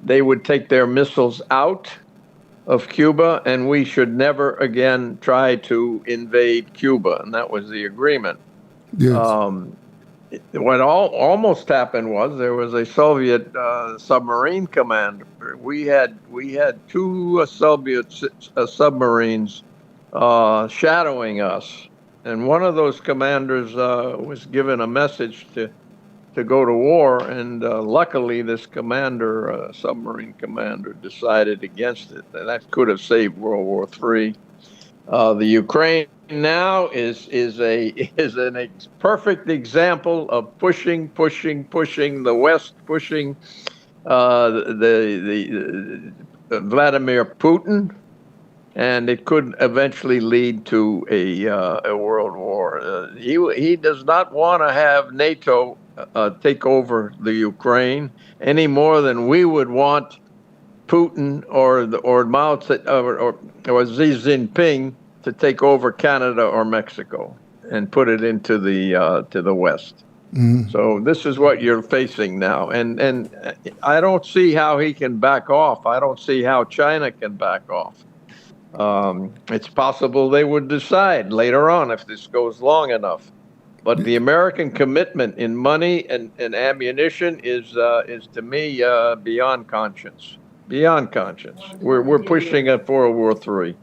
they would take their missiles out of Cuba, and we should never again try to invade Cuba. And that was the agreement. Yes. What almost happened was there was a Soviet submarine commander. We had two Soviet submarines shadowing us, and one of those commanders was given a message to go to war, and luckily this submarine commander, decided against it. And that could have saved World War III. The Ukraine now is a perfect example of pushing the West, pushing the Vladimir Putin, and it could eventually lead to a world war. He does not want to have NATO take over the Ukraine any more than we would want Putin or Mao or Xi Jinping to take over Canada or Mexico and put it into the West. Mm. So this is what you're facing now, and I don't see how he can back off. I don't see how China can back off. It's possible they would decide later on if this goes long enough. But the American commitment in money and ammunition is to me beyond conscience. Beyond conscience. We're pushing it for World War III.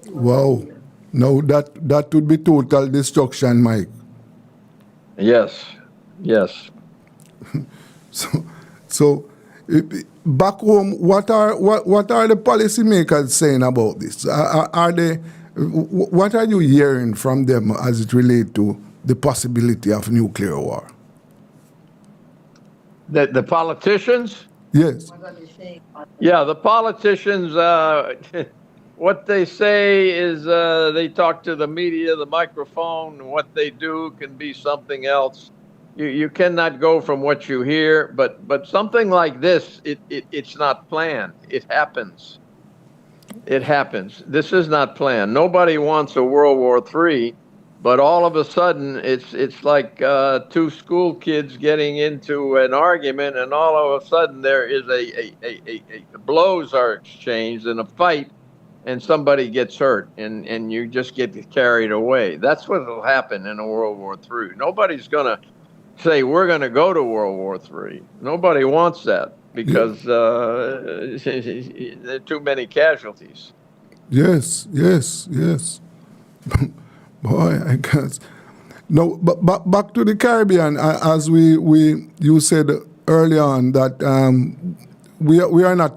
Wow. No, that would be total destruction, Mike. Yes. So back home, what are the policymakers saying about this? What are you hearing from them as it relates to the possibility of nuclear war? The politicians? Yes. Yeah, the politicians, what they say is they talk to the media, the microphone. What they do can be something else. You cannot go from what you hear, but something like this, it's not planned. It happens. It happens. This is not planned. Nobody wants a World War III, but all of a sudden it's like two school kids getting into an argument, and all of a sudden there is blows are exchanged in a fight, and somebody gets hurt, and you just get carried away. That's what will happen in a World War III. Nobody's going to say we're going to go to World War III. Nobody wants that because there are too many casualties. Yes. Boy, I guess. No, but back to the Caribbean, as you said early on that we are not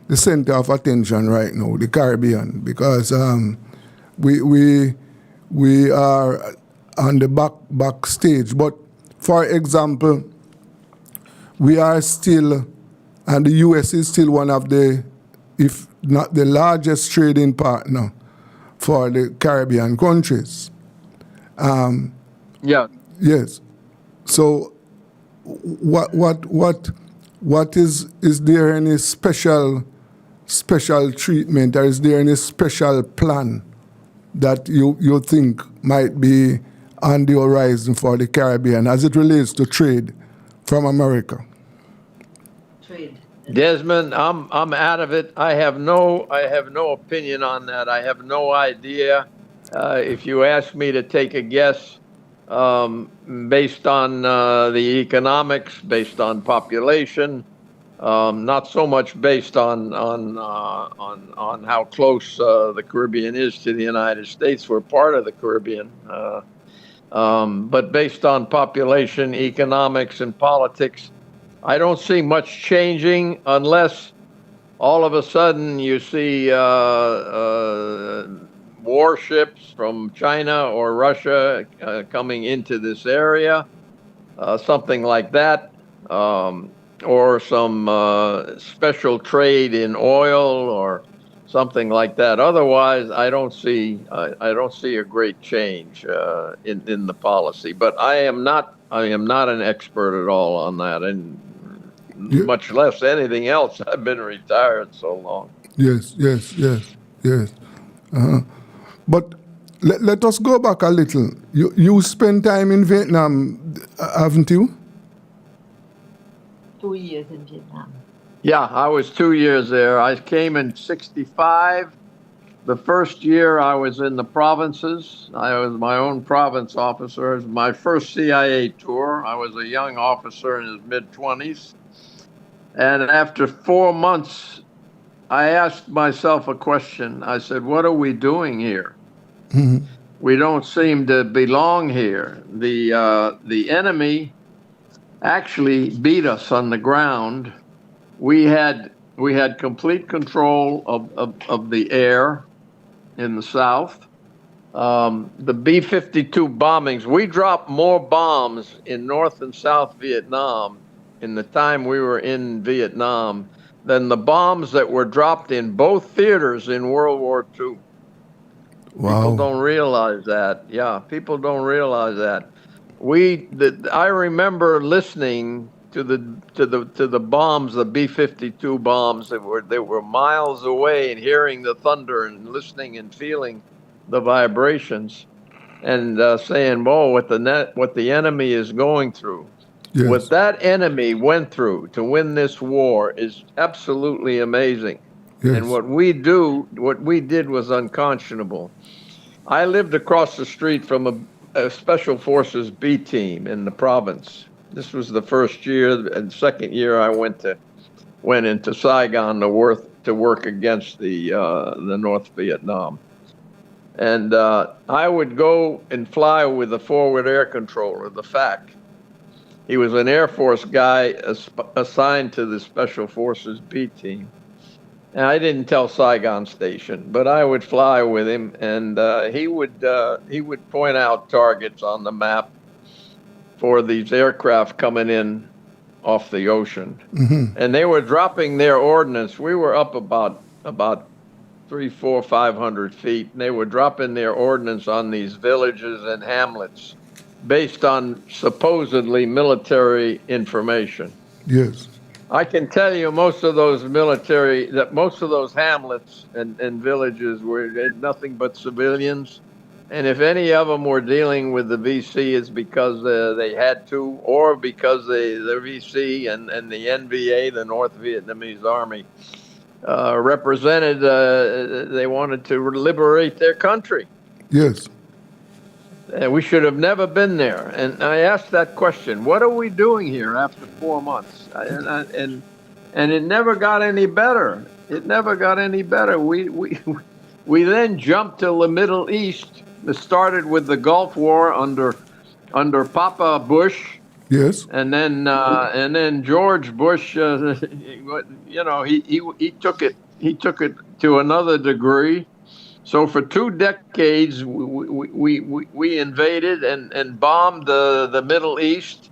the center of attention right now, the Caribbean, because we are on the back stage. But for example, we are still, and the U.S. is still one of the, if not the largest trading partner for the Caribbean countries. Yeah. Yes. So, what is there any special treatment, or is there any special plan that you think might be on the horizon for the Caribbean as it relates to trade from America? Trade. Desmond, I'm out of it. I have no opinion on that. I have no idea. If you ask me to take a guess, based on the economics, based on population, not so much based on how close the Caribbean is to the United States. We're part of the Caribbean, but based on population, economics, and politics, I don't see much changing unless all of a sudden you see warships from China or Russia coming into this area, something like that, or some special trade in oil or something like that. Otherwise, I don't see a great change in the policy. But I am not an expert at all on that, and much less anything else. I've been retired so long. Yes. But let us go back a little. You spent time in Vietnam, haven't you? 2 years in Vietnam. Yeah, I was 2 years there. I came in '65. The first year I was in the provinces. I was my own province officer. It was my first CIA tour. I was a young officer in his mid-20s. And after 4 months, I asked myself a question. I said, what are we doing here? Mm-hmm. We don't seem to belong here. The enemy actually beat us on the ground. We had complete control of the air in the south. The B-52 bombings, we dropped more bombs in North and South Vietnam in the time we were in Vietnam than the bombs that were dropped in both theaters in World War II. Wow. People don't realize that. Yeah, people don't realize that. I remember listening to the bombs, the B-52 bombs that were miles away, and hearing the thunder and listening and feeling the vibrations, and saying, "Whoa, what the enemy is going through." Yes. What that enemy went through to win this war is absolutely amazing. Yes. And what we did was unconscionable. I lived across the street from a Special Forces B team in the province. This was the first year, and second year I went into Saigon to work against the North Vietnam. And I would go and fly with the forward air controller, the FAC. He was an Air Force guy assigned to the Special Forces B team. And I didn't tell Saigon Station, but I would fly with him, and he would point out targets on the map for these aircraft coming in off the ocean. Mm-hmm. And they were dropping their ordnance. We were up about 300, 400, 500 feet, and they were dropping their ordnance on these villages and hamlets based on supposedly military information. Yes. I can tell you most of those hamlets and villages were nothing but civilians. And if any of them were dealing with the VC, it's because they had to, or because the VC and the NVA, the North Vietnamese Army, represented, they wanted to liberate their country. Yes. We should have never been there. And I asked that question, what are we doing here after 4 months? And it never got any better. It never got any better. We then jumped to the Middle East. It started with the Gulf War under Papa Bush. Yes. And then George Bush, he took it to another degree. So for 2 decades, we invaded and bombed the Middle East.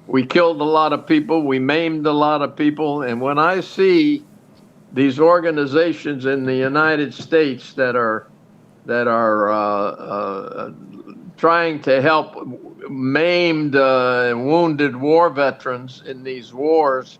We killed a lot of people. We maimed a lot of people. And when I see these organizations in the United States that are trying to help maimed and wounded war veterans in these wars,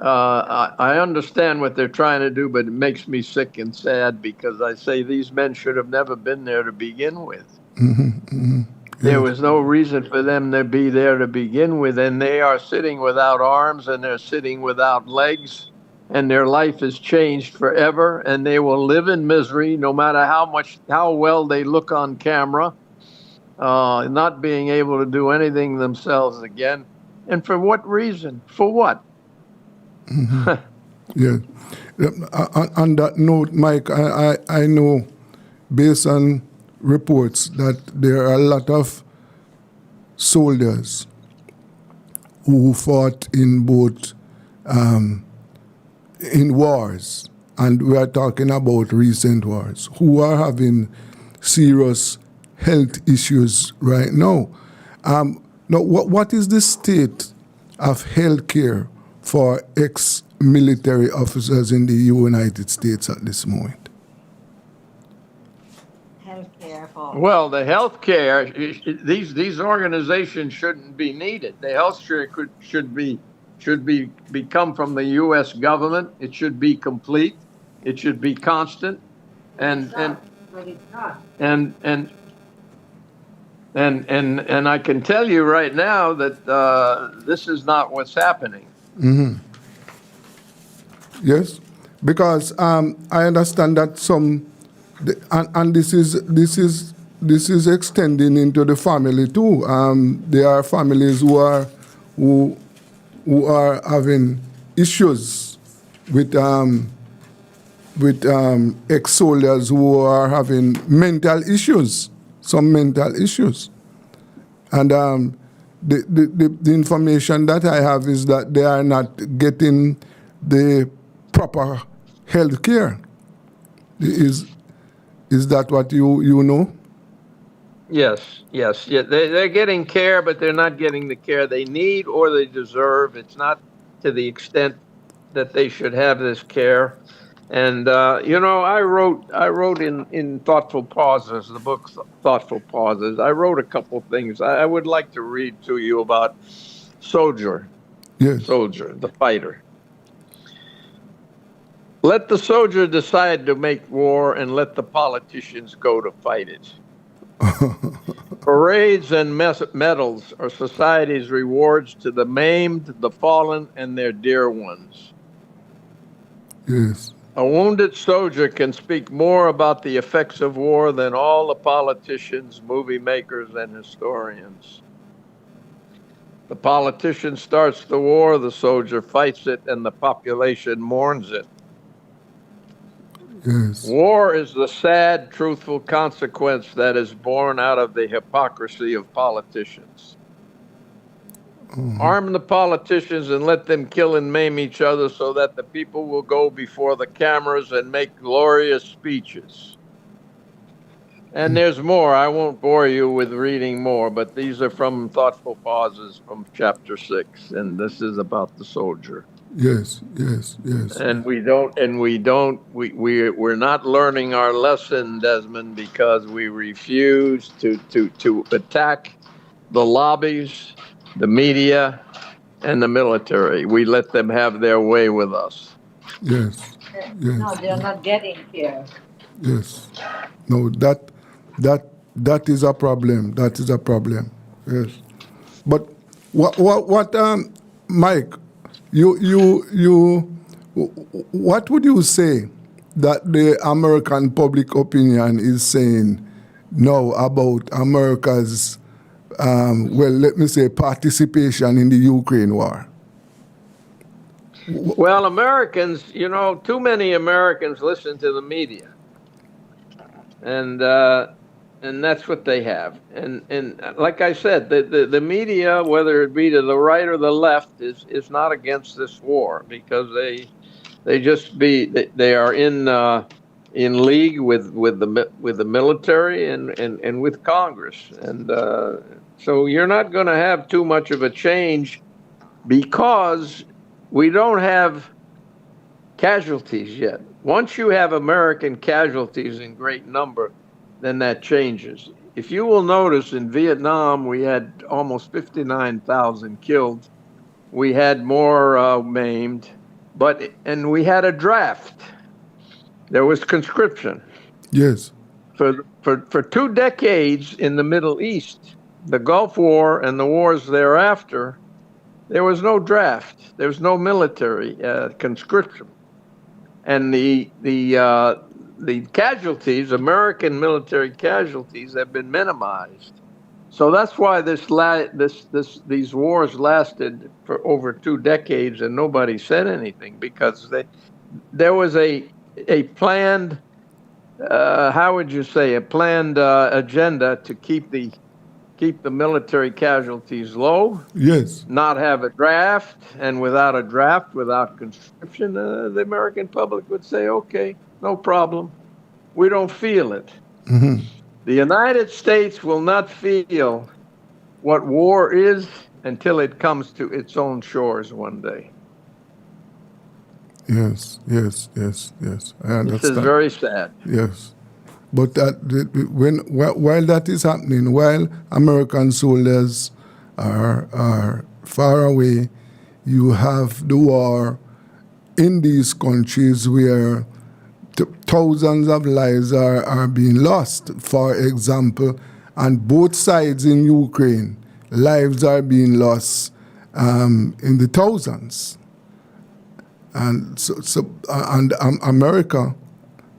I understand what they're trying to do, but it makes me sick and sad, because I say these men should have never been there to begin with. Mm-hmm. Mm-hmm. There was no reason for them to be there to begin with, and they are sitting without arms, and they're sitting without legs, and their life is changed forever, and they will live in misery no matter how well they look on camera, not being able to do anything themselves again. And for what reason? For what? Mm-hmm. Yeah. On that note, Mike, I know, based on reports, that there are a lot of soldiers who fought in both in wars, and we are talking about recent wars, who are having serious health issues right now. Now, what is the state of health care for ex-military officers in the United States at this moment? Healthcare for. Well, the health care, these organizations shouldn't be needed. The health care should come from the U.S. government. It should be complete. It should be constant, and But it's not. and I can tell you right now that this is not what's happening. Mm-hmm. Yes, because I understand that and this is extending into the family too. There are families who are having issues with ex-soldiers who are having mental issues, some mental issues, and the information that I have is that they are not getting the proper health care. Is that what you know? Yes. They're getting care, but they're not getting the care they need or they deserve. It's not to the extent that they should have this care. And I wrote in Thoughtful Pauses, the book Thoughtful Pauses. I wrote a couple things. I would like to read to you about Soldier. Yes. Soldier, the fighter. Let the soldier decide to make war and let the politicians go to fight it. Parades and medals are society's rewards to the maimed, the fallen, and their dear ones. Yes. A wounded soldier can speak more about the effects of war than all the politicians, movie makers, and historians. The politician starts the war, the soldier fights it, and the population mourns it. Yes. War is the sad, truthful consequence that is born out of the hypocrisy of politicians. Arm the politicians and let them kill and maim each other so that the people will go before the cameras and make glorious speeches. And there's more. I won't bore you with reading more, but these are from Thoughtful Pauses from chapter 6, and this is about the soldier. Yes. And we're not learning our lesson, Desmond, because we refuse to attack the lobbies, the media, and the military. We let them have their way with us. Yes. No, they're not getting care. Yes. No, that is a problem. That is a problem. Yes. But what Mike, what would you say that the American public opinion is saying now about America's, let me say, participation in the Ukraine war? Well, Americans, too many Americans listen to the media, and that's what they have. And like I said, the media, whether it be to the right or the left, is not against this war because they are in league with the military and with Congress, and so you're not going to have too much of a change because we don't have casualties yet. Once you have American casualties in great number, then that changes. If you will notice, in Vietnam, we had almost 59,000 killed. We had more maimed, and we had a draft. There was conscription. Yes. For 2 decades in the Middle East, the Gulf War and the wars thereafter, there was no draft. There was no military conscription, and the casualties, American military casualties, have been minimized. So that's why these wars lasted for over 2 decades, and nobody said anything because there was a planned, how would you say, a planned agenda to keep the military casualties low. Yes. Not have a draft, and without a draft, without conscription, the American public would say, okay, no problem. We don't feel it. Mm-hmm. The United States will not feel what war is until it comes to its own shores one day. Yes, yes, yes, yes. I This is understand. very sad. Yes. But while that is happening, while American soldiers are far away, you have the war in these countries where thousands of lives are being lost, for example, and both sides in Ukraine, lives are being lost in the thousands. And America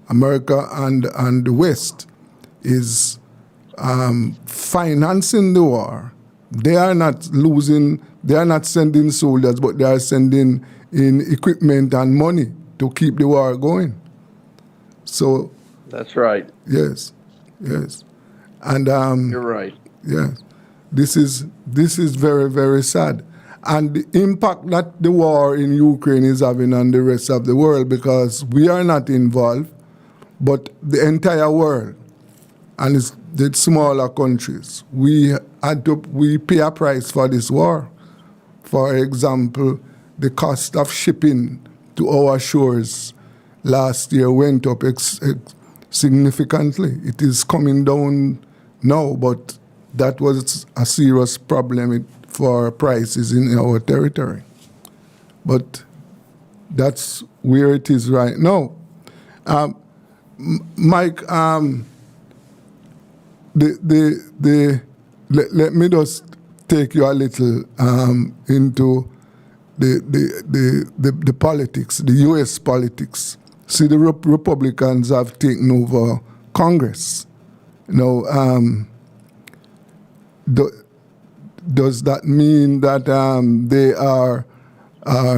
and the West is financing the war. They are not sending soldiers, but they are sending in equipment and money to keep the war going. So that's right. Yes, yes, and you're right. Yes, this is very, very sad, and the impact that the war in Ukraine is having on the rest of the world, because we are not involved, but the entire world, and it's the smaller countries, we pay a price for this war. For example, the cost of shipping to our shores last year went up significantly. It is coming down now, but that was a serious problem for prices in our territory. But that's where it is right now. Mike, let me just take you a little into the politics, the U.S. politics. See, the Republicans have taken over Congress. Does that mean that they are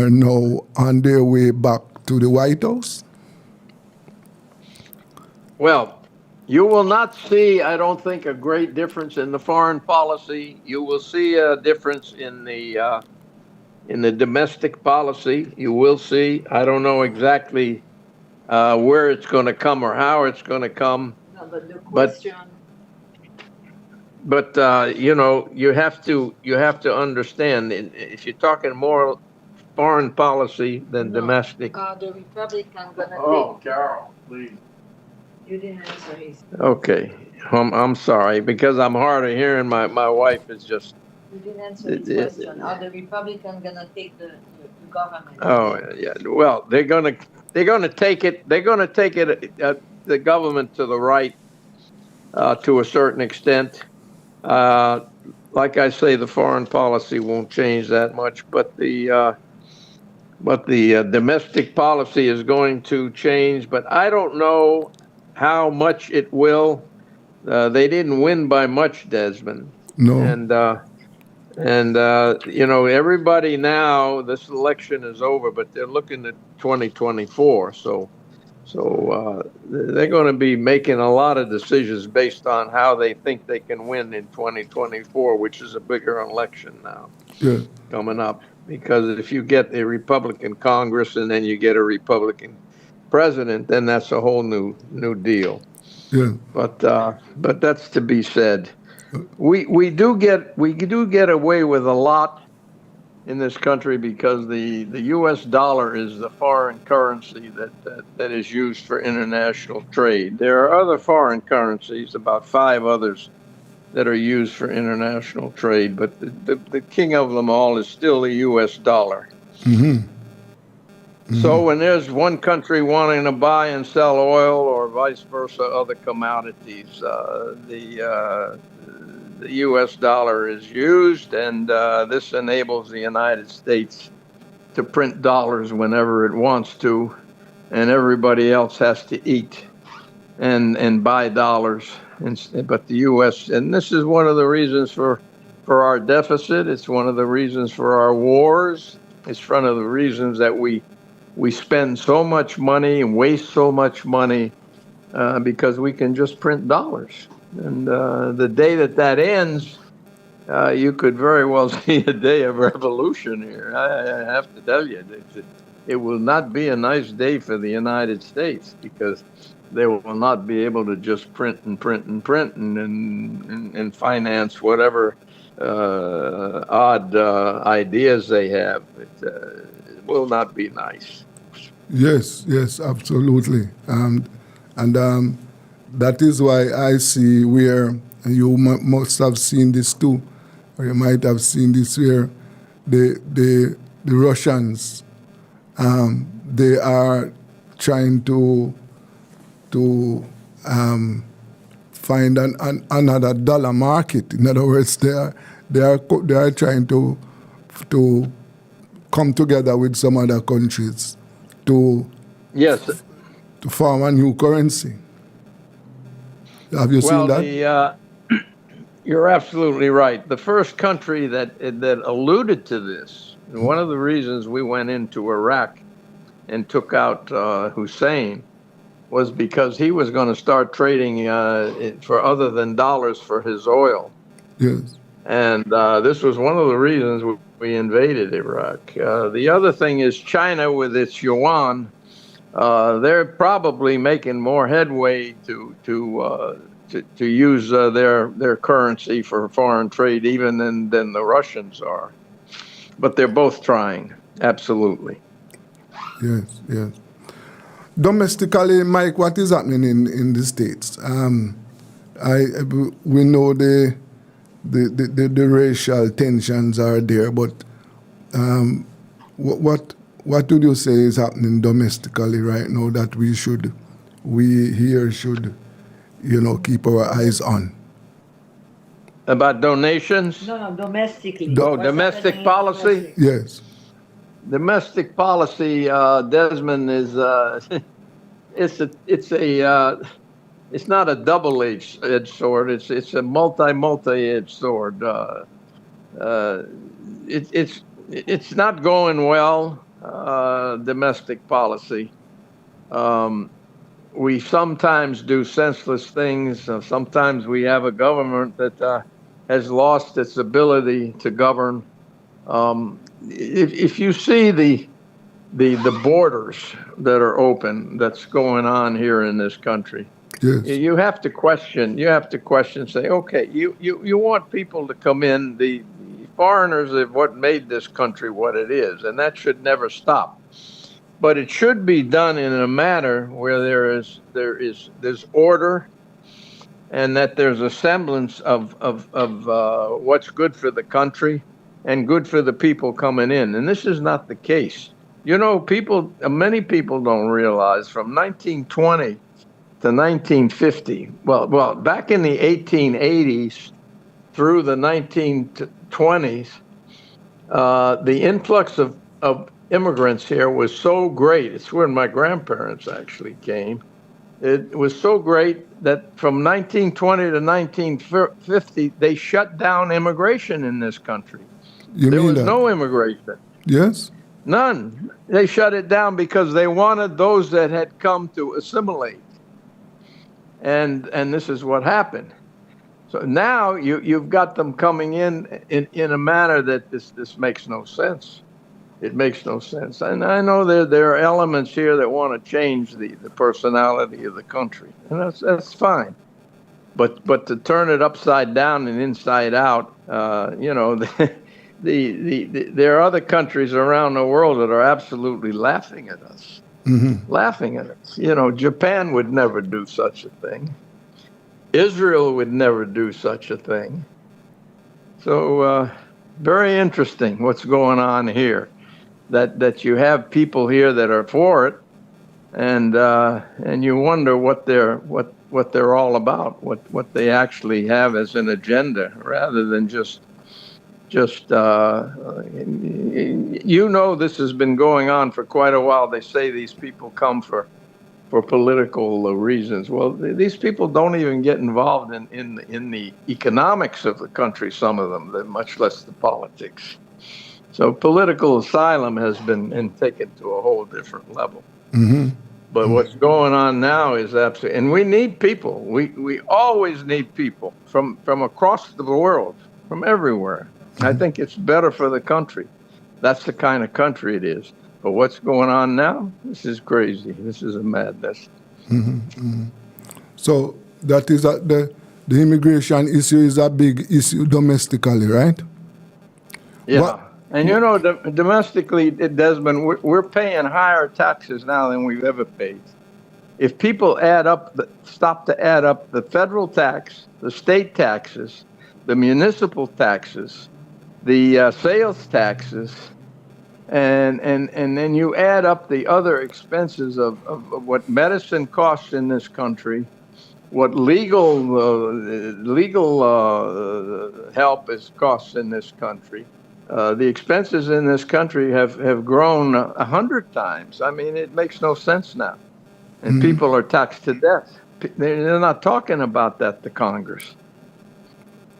now on their way back to the White House? Well, you will not see, I don't think, a great difference in the foreign policy. You will see a difference in the domestic policy. You will see. I don't know exactly where it's going to come or how it's going to come. No, but the question. But you have to understand, if you're talking more foreign policy than domestic. The Republican gonna take. Oh, Carol, please. You didn't answer his. Okay, I'm sorry, because I'm hard of hearing. My wife is just. You didn't answer his question. Are the Republicans gonna take the government? Oh yeah. Well, they're gonna take it. They're gonna take it. The government to the right, to a certain extent. Like I say, the foreign policy won't change that much, but the domestic policy is going to change. But I don't know how much it will. They didn't win by much, Desmond. No. And everybody now, this election is over, but they're looking at 2024. So they're going to be making a lot of decisions based on how they think they can win in 2024, which is a bigger election now coming up. Because if you get a Republican Congress and then you get a Republican president, then that's a whole new deal. Yeah. But that's to be said. We do get away with a lot in this country because the U.S. dollar is the foreign currency that is used for international trade. There are other foreign currencies, about 5 others, that are used for international trade, but the king of them all is still the U.S. dollar. Mm-hmm. Mm-hmm. So when there's one country wanting to buy and sell oil or vice versa, other commodities, the U.S. dollar is used, and this enables the United States to print dollars whenever it wants to, and everybody else has to eat and buy dollars. But the U.S., and this is one of the reasons for our deficit. It's one of the reasons for our wars. It's one of the reasons that we spend so much money and waste so much money because we can just print dollars. And the day that ends, you could very well see a day of revolution here. I have to tell you, it will not be a nice day for the United States because they will not be able to just print and print and print and finance whatever odd ideas they have. It will not be nice. Yes, yes, absolutely. And that is why I see where, and you must have seen this too, or you might have seen this where the Russians, they are trying to find another dollar market. In other words, they are trying to come together with some other countries to form a new currency. Have you seen that? You're absolutely right. The first country that alluded to this, and one of the reasons we went into Iraq and took out Hussein, was because he was going to start trading for other than dollars for his oil. Yes. And this was one of the reasons we invaded Iraq. The other thing is China with its yuan. They're probably making more headway to use their currency for foreign trade even than the Russians are. But they're both trying, absolutely. Yes, yes. Domestically, Mike, what is happening in the States? We know the racial tensions are there, but what do you say is happening domestically right now that we here should keep our eyes on? About donations? No, domestically. Domestic policy? Yes. Domestic policy, Desmond, is it's not a double-edged sword. It's a multi-edged sword. It's not going well. Domestic policy. We sometimes do senseless things. Sometimes we have a government that has lost its ability to govern. If you see the borders that are open, that's going on here in this country, yes, you have to question. You have to question. Say, okay, you want people to come in. The foreigners are what made this country what it is, and that should never stop. But it should be done in a manner where there's order, and that there's a semblance of what's good for the country and good for the people coming in. And this is not the case. Many people don't realize from 1920 to 1950, well, back in the 1880s through the 1920s, the influx of immigrants here was so great. It's when my grandparents actually came. It was so great that from 1920 to 1950, they shut down immigration in this country. There was no immigration. Yes. None. They shut it down because they wanted those that had come to assimilate. And this is what happened. So now you've got them coming in a manner that this makes no sense. It makes no sense. And I know there are elements here that want to change the personality of the country. And that's fine. But to turn it upside down and inside out, there are other countries around the world that are absolutely laughing at us. Mm-hmm. Laughing at us. Japan would never do such a thing. Israel would never do such a thing. So very interesting what's going on here. That you have people here that are for it, and you wonder what they're all about, what they actually have as an agenda, rather than just this has been going on for quite a while. They say these people come for political reasons. Well, these people don't even get involved in the economics of the country, some of them, much less the politics. So political asylum has been taken to a whole different level. Mm-hmm. But what's going on now is absolutely, and we need people. We always need people from across the world, from everywhere. Mm-hmm. I think it's better for the country. That's the kind of country it is. But what's going on now? This is crazy. This is a madness. So that is the immigration issue is a big issue domestically, right? Yeah. What- And you know, domestically, Desmond, we're paying higher taxes now than we've ever paid. If people stop to add up the federal tax, the state taxes, the municipal taxes, the sales taxes, and then you add up the other expenses of what medicine costs in this country, what legal help is costs in this country. The expenses in this country have grown 100 times. I mean, it makes no sense now. And people are taxed to death. They're not talking about that to Congress.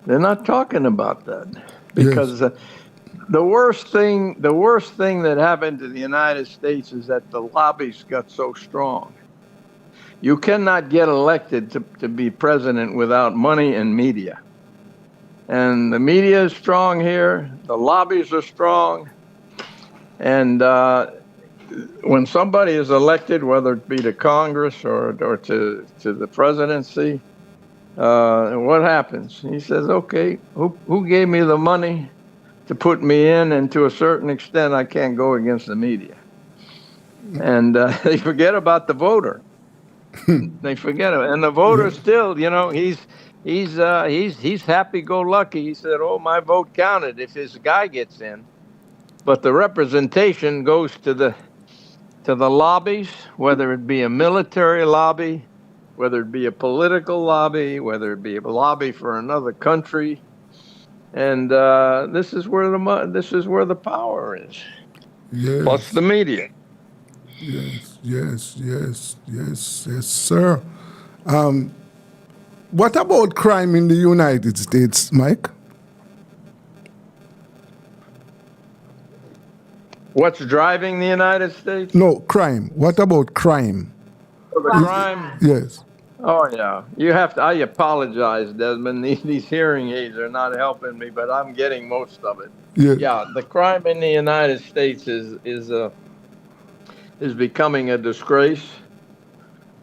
They're not talking about that because the worst thing that happened to the United States is that the lobbies got so strong. You cannot get elected to be president without money and media. And the media is strong here. The lobbies are strong. And when somebody is elected, whether it be to Congress or to the presidency, what happens? He says, okay, who gave me the money to put me in? And to a certain extent, I can't go against the media. And they forget about the voter. They forget it. And the voter still, you know, he's happy-go-lucky. He said, oh, my vote counted if his guy gets in. But the representation goes to the lobbies, whether it be a military lobby, whether it be a political lobby, whether it be a lobby for another country, and this is where the power is. Yes. Plus the media. Yes, sir. What about crime in the United States, Mike? What's driving the United States? No, crime. What about crime? The crime? Yes. Oh, yeah. I apologize, Desmond. These hearing aids are not helping me, but I'm getting most of it. Yeah, the crime in the United States is becoming a disgrace.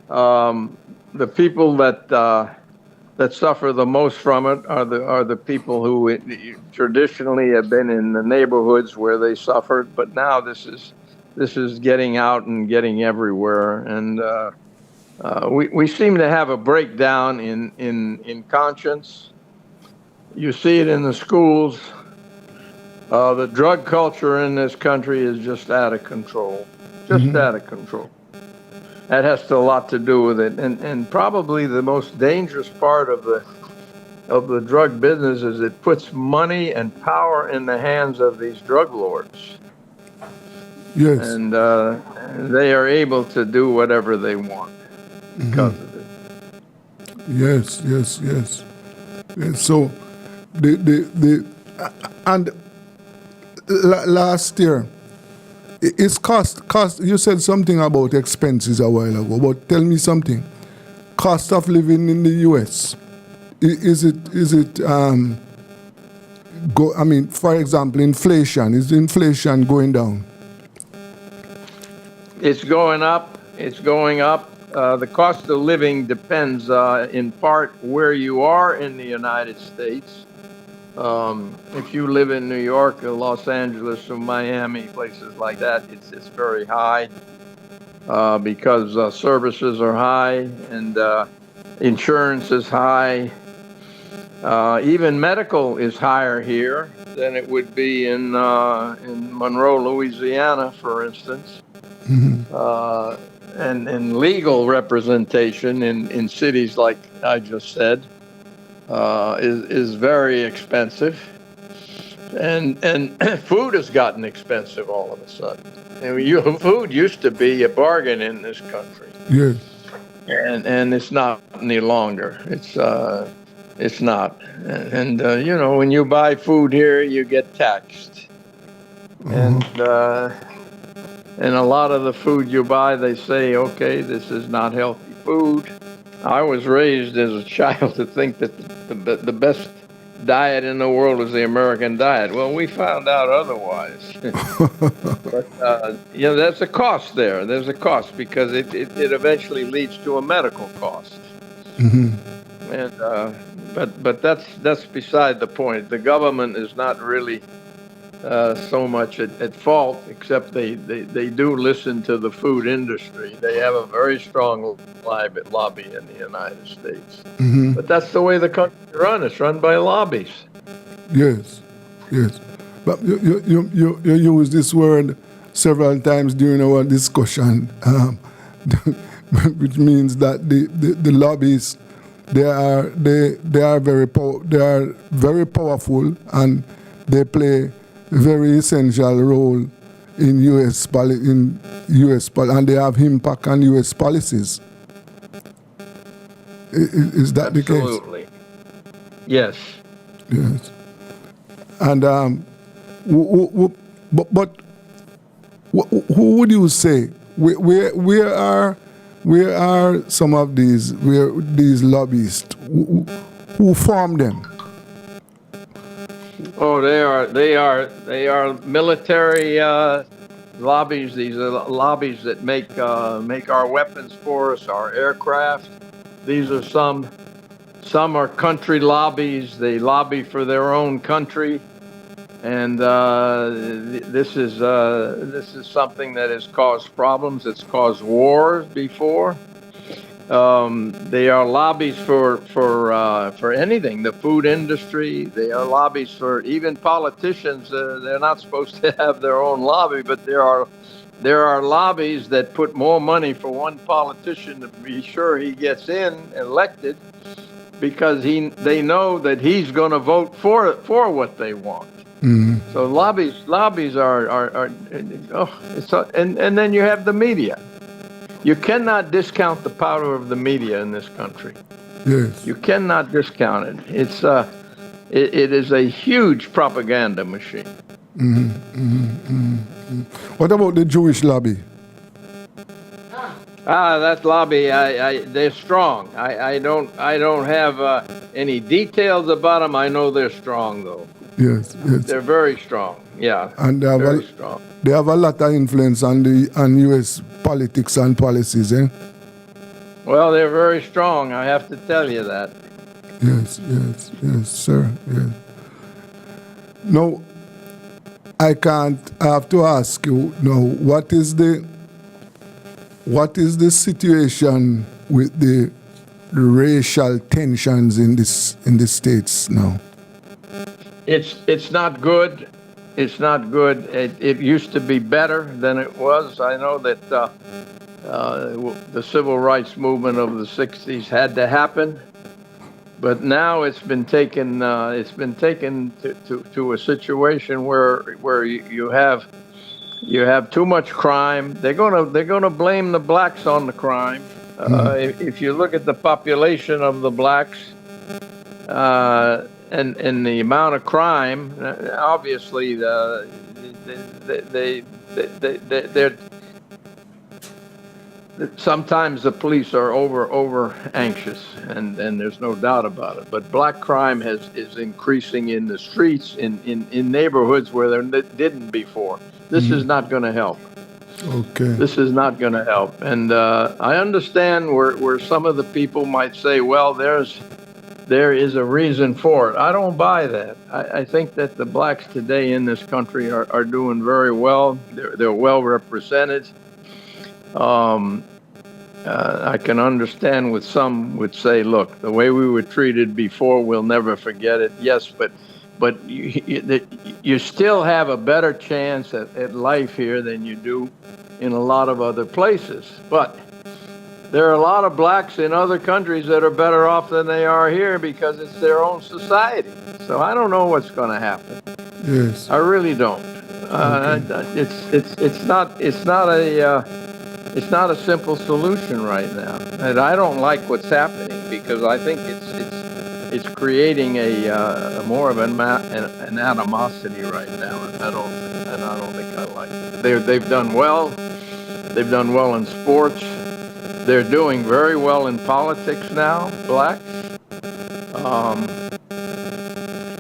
The people that suffer the most from it are the people who traditionally have been in the neighborhoods where they suffered, but now this is getting out and getting everywhere, and we seem to have a breakdown in conscience. You see it in the schools. The drug culture in this country is just out of control. Out of control. That has a lot to do with it, and probably the most dangerous part of the drug business is it puts money and power in the hands of these drug lords. Yes. And they are able to do whatever they want because of it. Yes. So last year. It's cost. You said something about expenses a while ago, but tell me something. Cost of living in the U.S. Is it? For example, inflation. Is inflation going down? It's going up. It's going up. The cost of living depends in part where you are in the United States. If you live in New York or Los Angeles or Miami, places like that, it's very high because services are high and insurance is high. Even medical is higher here than it would be in Monroe, Louisiana, for instance. And legal representation in cities like I just said is very expensive, and food has gotten expensive all of a sudden. And food used to be a bargain in this country. Yes. And it's not any longer. It's not. And when you buy food here, you get taxed. And a lot of the food you buy, they say, okay, this is not healthy food. I was raised as a child to think that the best diet in the world is the American diet. Well, we found out otherwise. But, that's a cost there. There's a cost because it eventually leads to a medical cost. And but that's beside the point. The government is not really so much at fault, except they do listen to the food industry. They have a very strong lobby in the United States. But that's the way the country is run. It's run by lobbies. Yes, yes. But you use this word several times during our discussion, which means that the lobbies they are very powerful, and they play a very essential role in U.S. and they have impact on U.S. policies. Is that the case? Absolutely. Yes. Yes. And but who would you say where are some of these lobbyists who form them? Oh, they are military lobbies. These are lobbies that make our weapons for us, our aircraft. These are some are country lobbies. They lobby for their own country, and this is something that has caused problems. It's caused wars before. They are lobbies for anything, the food industry. They are lobbies for even politicians. They're not supposed to have their own lobby, but there are lobbies that put more money for one politician to be sure he gets elected, because they know that he's going to vote for what they want. So lobbies are and then you have the media. You cannot discount the power of the media in this country. Yes. You cannot discount it. It is a huge propaganda machine. What about the Jewish lobby? That lobby, they're strong. I don't have any details about them. I know they're strong, though. Yes. They're very strong. Yeah, and very strong. They have a lot of influence on U.S. politics and policies, eh? Well, they're very strong. I have to tell you that. Yes, sir. Yes. Now, I have to ask you now, what is the situation with the racial tensions in the States now? It's not good. It's not good. It used to be better than it was. I know that the civil rights movement of the '60s had to happen, but now it's been taken to a situation where you have too much crime. They're gonna blame the blacks on the crime. If you look at the population of the blacks, and the amount of crime, obviously they're sometimes the police are over anxious, and there's no doubt about it. But black crime is increasing in the streets in neighborhoods where there didn't before. This is not going to help. Okay. This is not going to help, and I understand where some of the people might say, well, there is a reason for it. I don't buy that. I think that the blacks today in this country are doing very well. They're well represented. I can understand what some would say, look, the way we were treated before, we'll never forget it. Yes, but you still have a better chance at life here than you do in a lot of other places. But there are a lot of blacks in other countries that are better off than they are here because it's their own society. So I don't know what's going to happen. Yes. I really don't. It's not a simple solution right now, and I don't like what's happening because I think it's creating a more of an animosity right now, and I don't think I like it. They've done well. They've done well in sports. They're doing very well in politics now, blacks.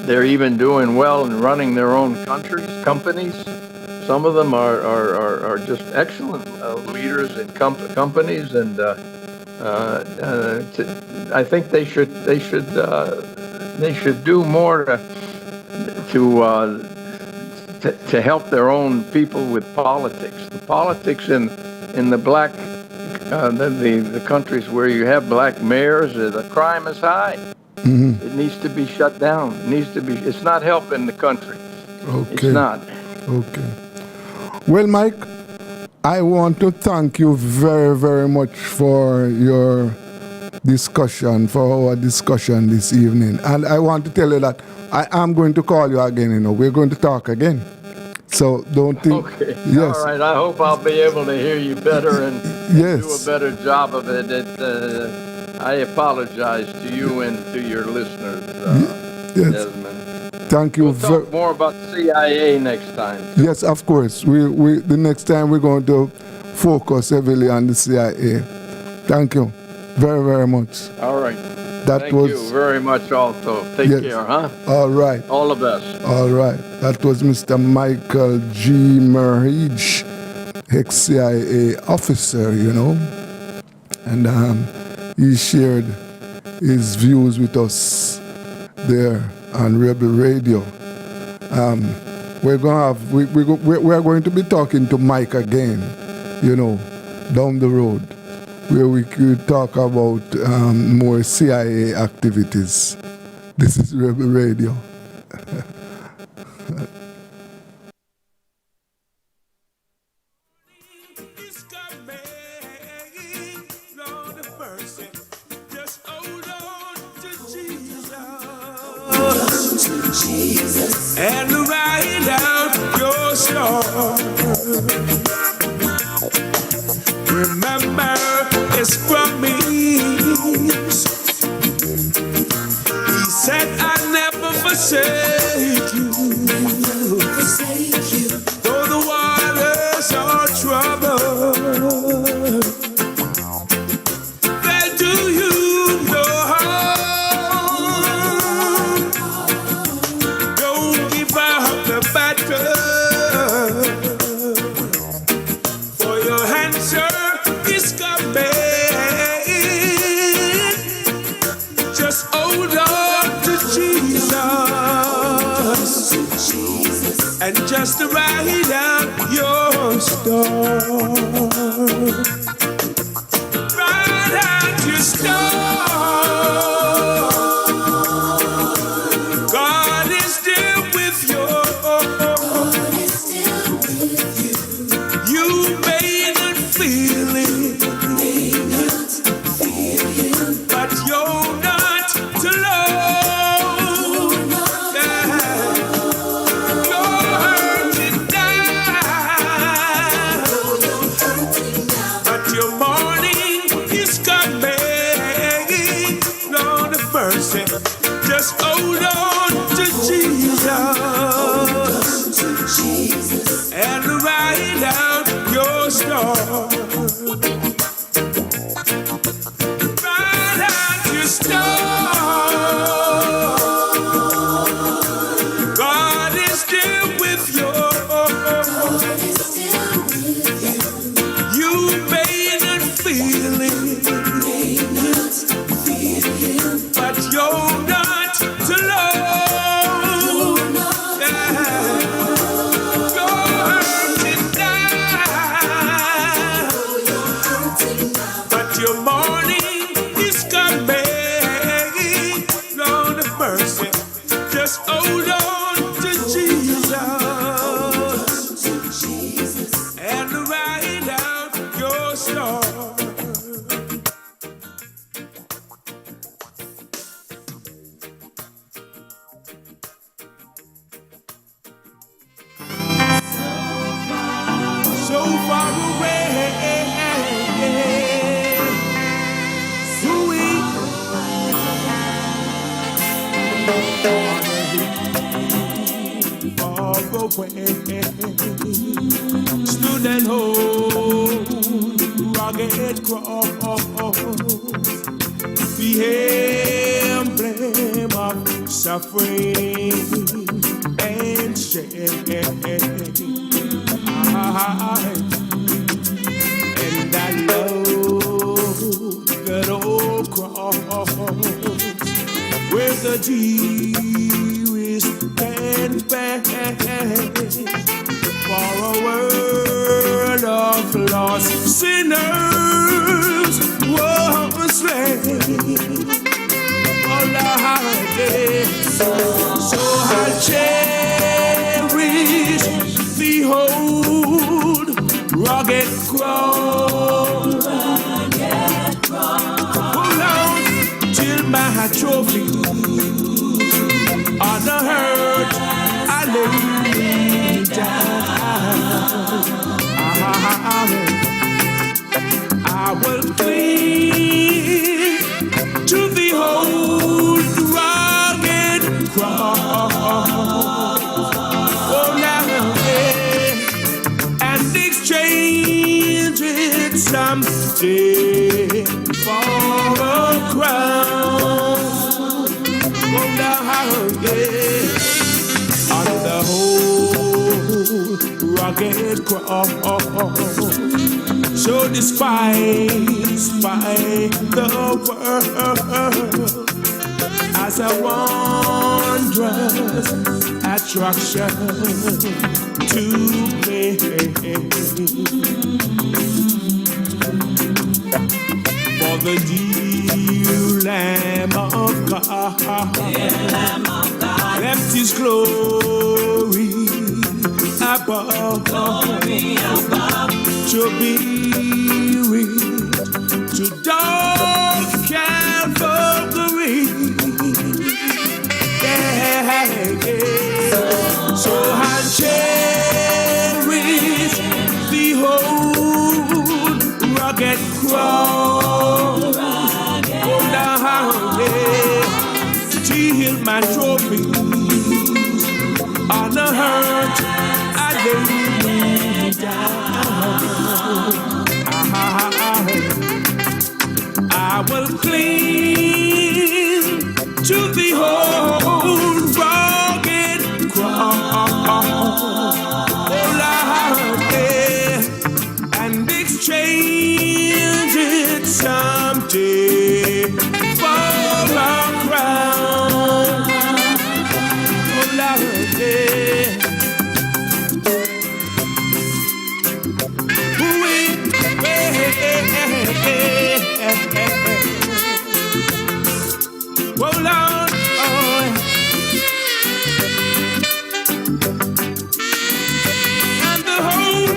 they're even doing well in running their own companies. Some of them are just excellent leaders in companies, and I think they should do more to help their own people with politics. The politics in the black the countries where you have black mayors, the crime is high. Mm-hmm. It needs to be shut down. It needs to be. It's not helping the country. Okay. It's not. Okay. Well, Mike, I want to thank you very, very much for your discussion, for our discussion this evening. And I want to tell you that I am going to call you again, We're going to talk again. So don't think... Okay. Yes. All right. I hope I'll be able to hear you better and yes. do a better job of it. I apologize to you and to your listeners, yes. Desmond. Thank you. We'll talk more about CIA next time. Yes, of course. We the next time we're going to focus heavily on the CIA. Thank you very, very much. All right. Thank you very much also. Take care, huh? All right. All the best. All right. That was Mr. Michael G. Merhige, ex-CIA officer, And he shared his views with us there on Rebel Radio. We're going to be talking to Mike again, down the road, where we could talk about more CIA activities. This is Rebel Radio. Jesus. And write out your story. Remember, it's from me. He said, I'll never forsake you. Though the waters are troubled, then do you know? For your answer is coming. Just hold on to Jesus and just write out your story. Write out your story. God is still with you. You may not feel it, but you're not alone. You're hurting now, but your morning is coming. Lord of mercy, just hold on to Jesus and write out your story. Write out your story. God is still with you. You may not feel it, but you're not alone. Your morning is coming, Lord of mercy. Just hold on to Jesus and write out your story. So far away. Student home, rugged cross, the emblem of suffering and shame. And I love that old cross where the dearest can pass for a world of lost sinners was slain. Oh Lord, so I cherish the old rugged cross. Hold on till my trophy on the hurt I lay down. I will cling to the old rugged cross. Oh, now, and exchange it someday for a crown. Oh, now, on the whole rugged cross. So despised by the world as a wondrous attraction to me. For the dear Lamb of God, left His glory above, to be to dark Calvary. Yeah. So I cherish the old rugged cross. Oh, now, till my trophies on the hurt I lay down. I will cling to the old rugged cross, oh Lord, and exchange it someday for a crown, oh Lord, oh Lord, and the whole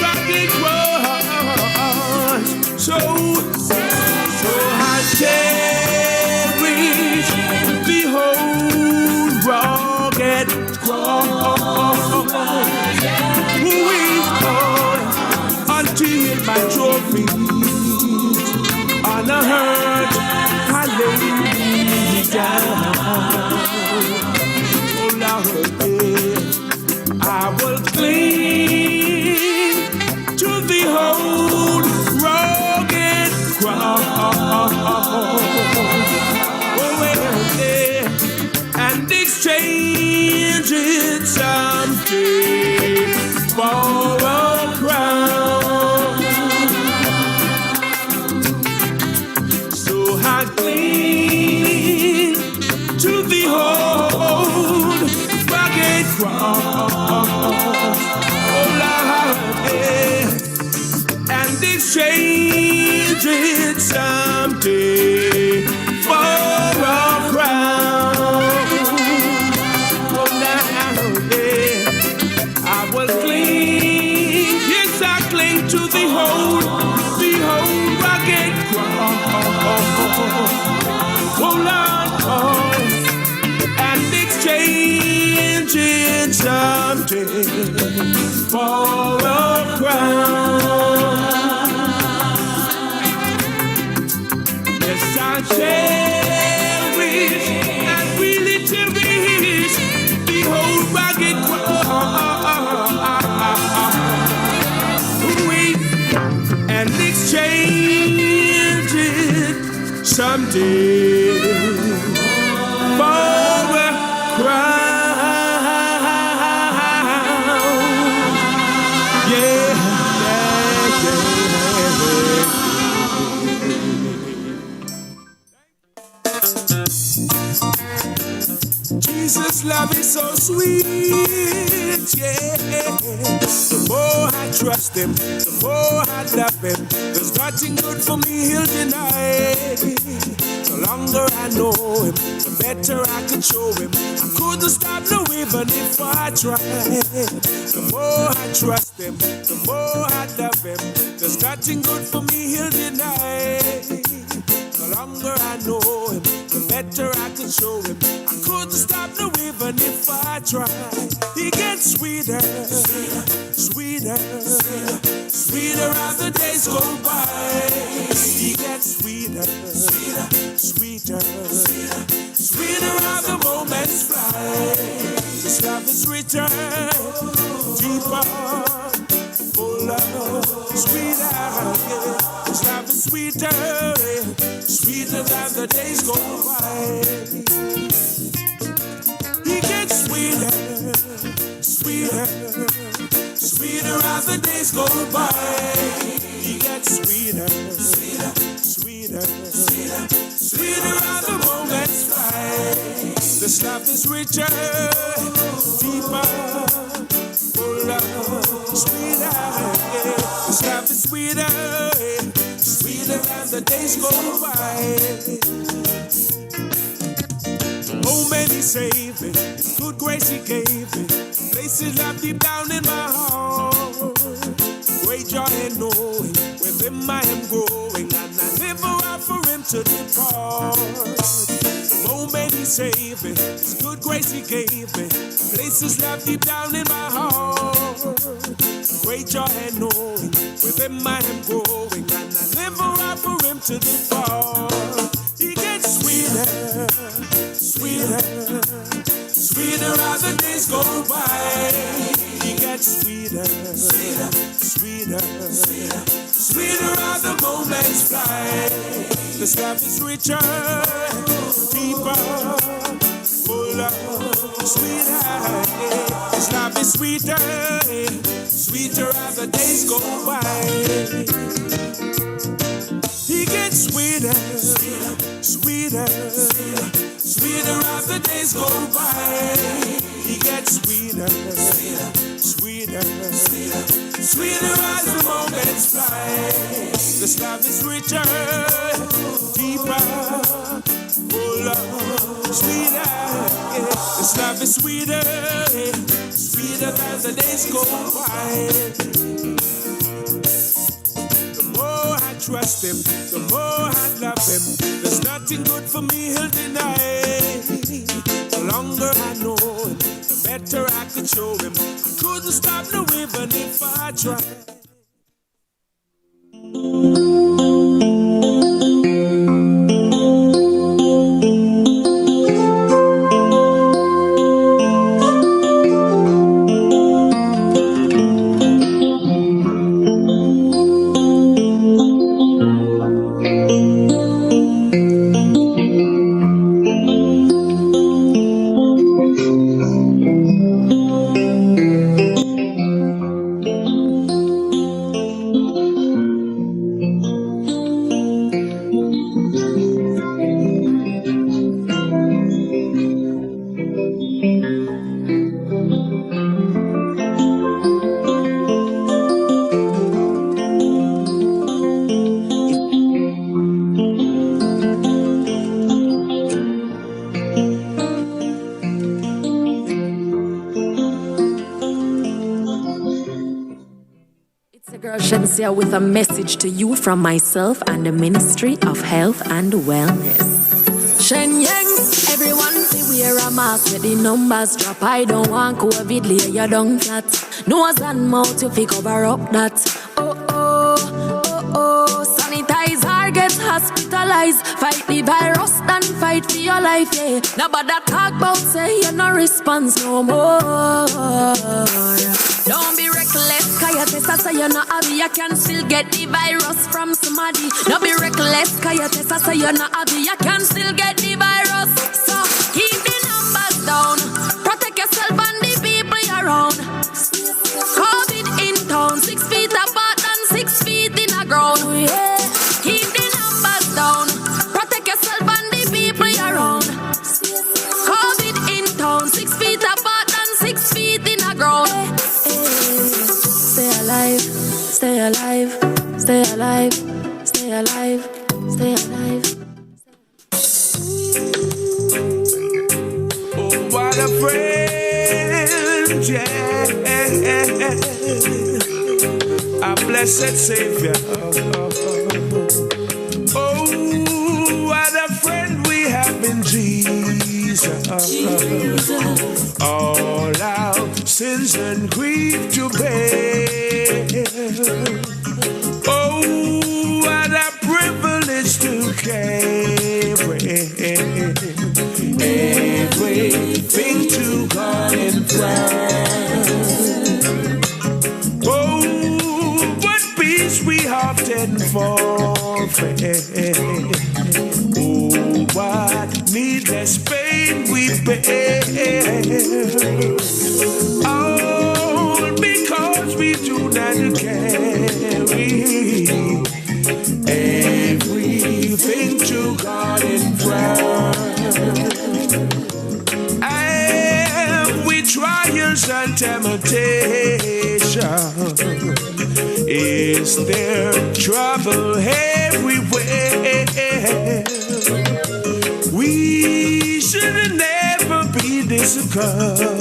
rugged cross. So I cherish the whole rugged cross. Until my trophies on the hurt I lay down. Oh Lord, I will cling to the old rugged cross. Oh, and exchange it someday for a crown. So I cling to the old rugged cross. Oh Lord, and exchange it someday for a crown. Oh Lord, I will cling, yes I cling to the whole rugged cross. Oh Lord, and exchange it someday for a crown. Yes, I cherish and really cherish the whole rugged cross. And exchange it someday for sweet, yeah. The more I trust him, the more I love him. There's nothing good for me he'll deny. The longer I know him, the better I can show him. I couldn't stop no even if I tried. The more I trust him, the more I love him. There's nothing good for me he'll deny. The longer I know him, the better I can show him. I couldn't stop no even if I tried. He gets sweeter, sweeter, sweeter as the days go by. He gets sweeter, sweeter, sweeter as the moments fly. This love is richer, deeper, fuller, sweeter. This love is sweeter, sweeter than the days go by. He gets sweeter, sweeter, sweeter as the days go by. He gets sweeter, sweeter, sweeter, sweeter, sweeter as the moments fly. This love is richer, deeper, fuller, sweeter. This love is sweeter, sweeter as the days go by. Oh, many saved me, good grace he gave me. Places love deep down in my heart. Great joy in knowing with him I am growing, and I never out for him to depart. Oh, many saved me, his good grace he gave me. Places love deep down in my heart. Great joy in knowing with him I am growing, and I never out for him to depart. He gets sweeter, sweeter, sweeter as the days go by. He gets sweeter, sweeter, sweeter, sweeter, sweeter as the moments fly. This love is richer, deeper, fuller, sweeter. This love is sweeter, sweeter as the days go by. He gets sweeter, sweeter, sweeter as the days go by. He gets sweeter, sweeter, sweeter as the moments fly. This love is richer, deeper, fuller, sweeter. This love is sweeter, sweeter as the days go by. Trust him, the more I love him. There's nothing good for me he'll deny. The longer I know him, the better I can show him. I couldn't stop no even if I tried. Shensia with a message to you from myself and the Ministry of Health and Wellness. Shen Yang, everyone say we're a mask where the numbers drop. I don't want COVID, lay your down flat. Nose and mouth, you fi cover up that. Oh, oh, oh, oh. Sanitizer, get hospitalized. Fight the virus, then fight for your life, yeah. Nobody talk about say you no response no more. Don't be reckless, cause you test us so you not have it. You can still get the virus from somebody. Don't be reckless, cause you test us so you not have it. You can still get the virus. So keep the numbers down. Protect yourself and the people around. COVID in town, 6 feet apart and 6 feet in the ground. Yeah. Keep the numbers down. Protect yourself and the people around. COVID in town, 6 feet apart and alive, stay alive, stay alive, stay alive. Oh, what a friend, yeah. A blessed Savior. Oh, what a friend we have in Jesus. All our sins and grief to bear. Oh, what a privilege to carry everything to God in prayer. Oh, what peace we often forfeit. Oh, what needless pain we bear. All because we do not carry everything to God in prayer. And with trials and temptation, is there trouble everywhere? We should never be discouraged.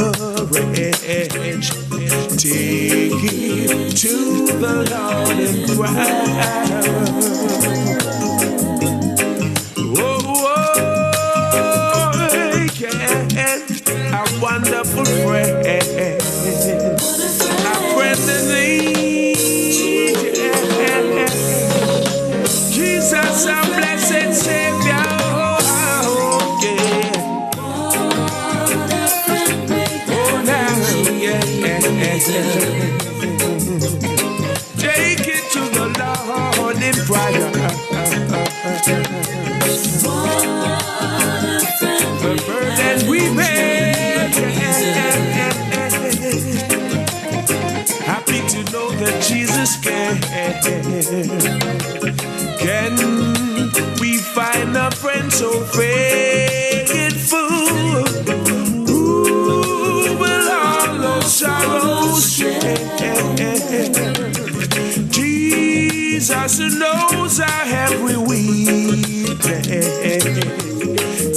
Take it to the Lord in prayer. A wonderful friend, a friend in need. Jesus, our blessed Savior. Oh, yeah. Oh, now, yeah. Take it to the Lord in prayer. The burden we bear. Happy to know that Jesus can. Can we find a friend so faithful, who will all our sorrows share? Jesus knows our every weakness.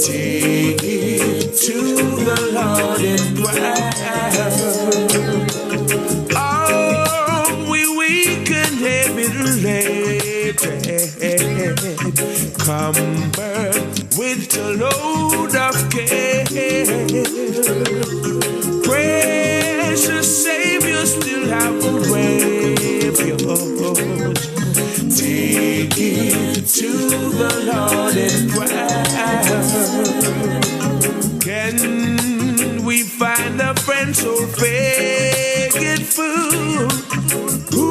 Take it to the Lord in prayer. Oh, we weak and heavy laden, cumbered with a load of care. Precious Savior, still have a refuge. Take it to the Lord in prayer. Can we find a friend so faithful, who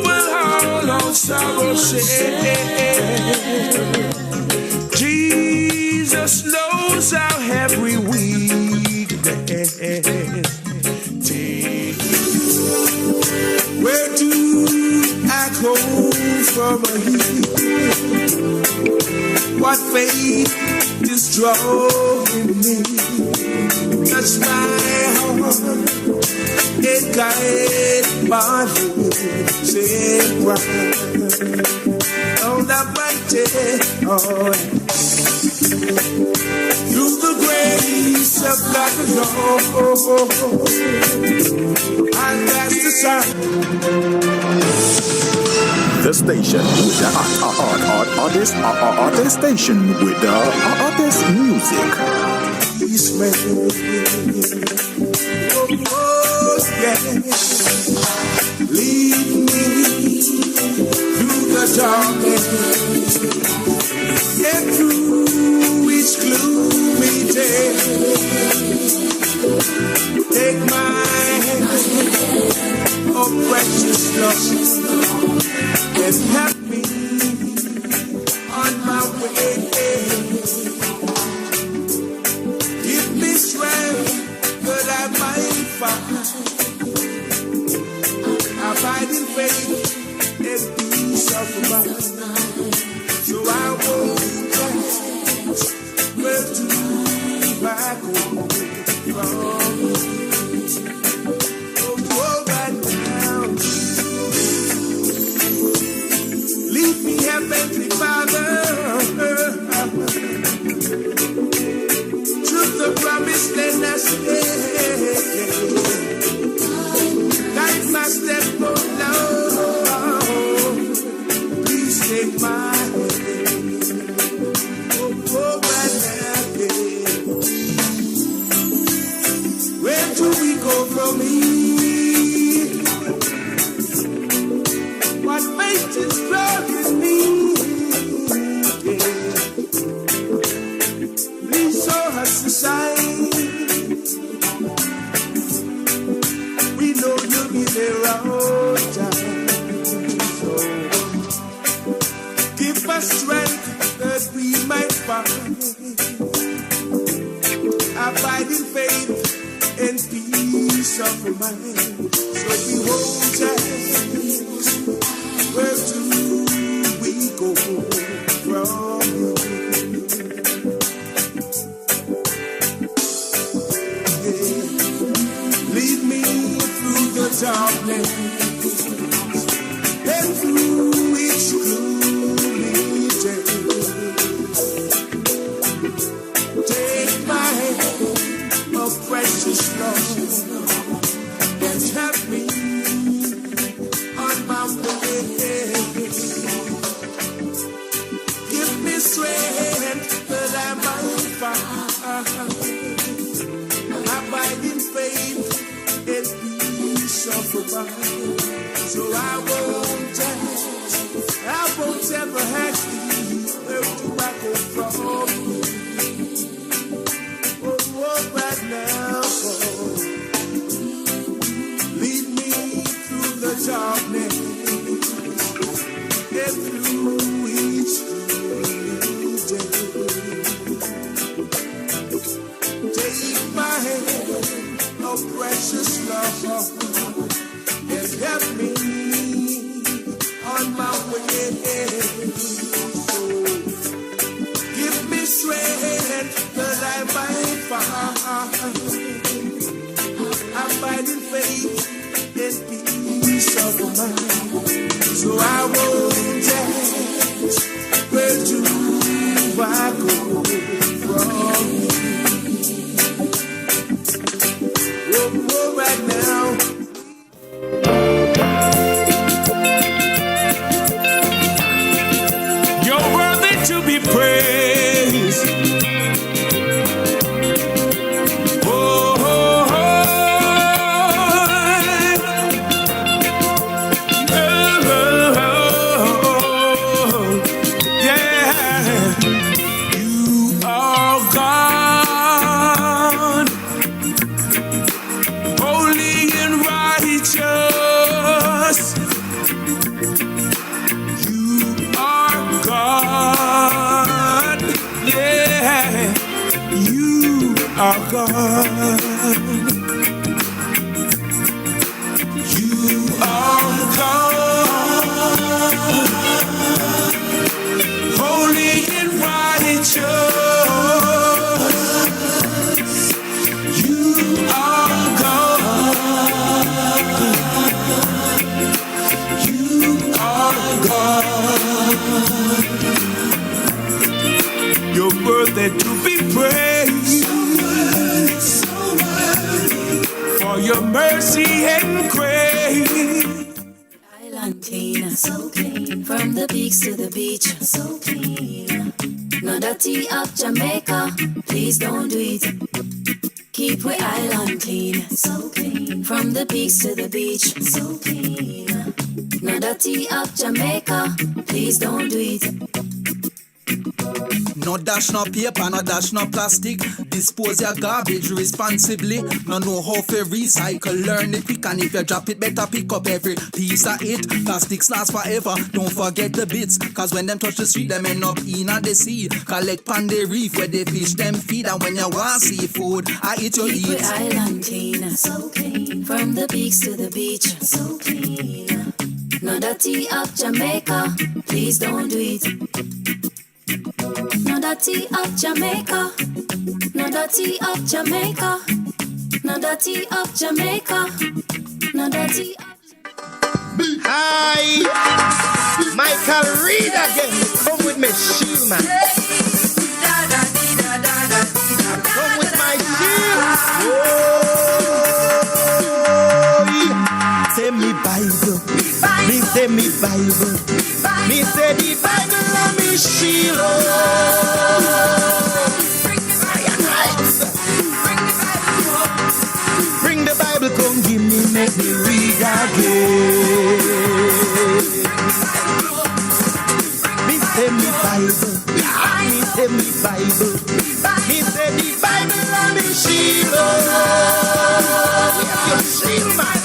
will all our sorrow share? Jesus knows our every weakness. Take it. Where do I go from here? What faith is strong in me? Touch my heart, it guides my feet. Say right on the mighty heart. Through the grace of God alone, I cast the sun. The station with the artist station with the artist music. Oh, yeah. Lead me through the darkness and through each gloomy day. Take my hand, oh precious Lord, and help me on my way. Give me strength that I might find. Abide in faith and peace of mind. So I won't just where to back home from. Oh, right now. their own time. So give us strength that we might find abiding faith and peace of mind. So we hold tight. Where do we go from here? Yeah. Lead me through the darkness and through each gloomy day. Take my hand, oh precious Lord, and help me on my way. Give me strength that I might find abiding faith and peace of mind. So I won't ever ask thee where do I go from here. Oh, right now, oh. Lead me through the darkness and through each day. Take my hand, oh precious Lord, and help me on my way. So give me strength that I might find abiding faith and peace of mind. So I won't ask, where do I go from here? Oh, right now. You're worthy to be praised. Our God, you are God, holy and righteous. You are God, you are God. You're worthy to be praised. For your mercy and grace. Island clean, so clean. From the peaks to the beach, so clean. No dirty of Jamaica, please don't do it. Keep we island clean, so clean. From the peaks to the beach, so clean. No dirty of Jamaica, please don't do it. No dash, no paper, no dash, no plastic. Dispose your garbage responsibly. No know how to recycle, learn it quick. And if you drop it, better pick up every piece of it. Plastics last forever, don't forget the bits. Cause when them touch the street, them end up in the sea. Collect pan the reef where they fish them feed. And when you want seafood, I eat your Keep eat. we island clean, so clean. From the peaks to the beach, so clean. No dirty of Jamaica, please don't do it. No dirty of Jamaica, no dirty of Jamaica, no dirty of Jamaica, no dirty of Hi, Michael Reed again. Come with me, shield man. Come with my shield. Oh, say me Bible, me say me Bible, me say the Bible and me shield. Bring the Bible, come give me, make me read again. Me say me Bible, me say me Bible, me say the Bible and me shield. We have your shield, man.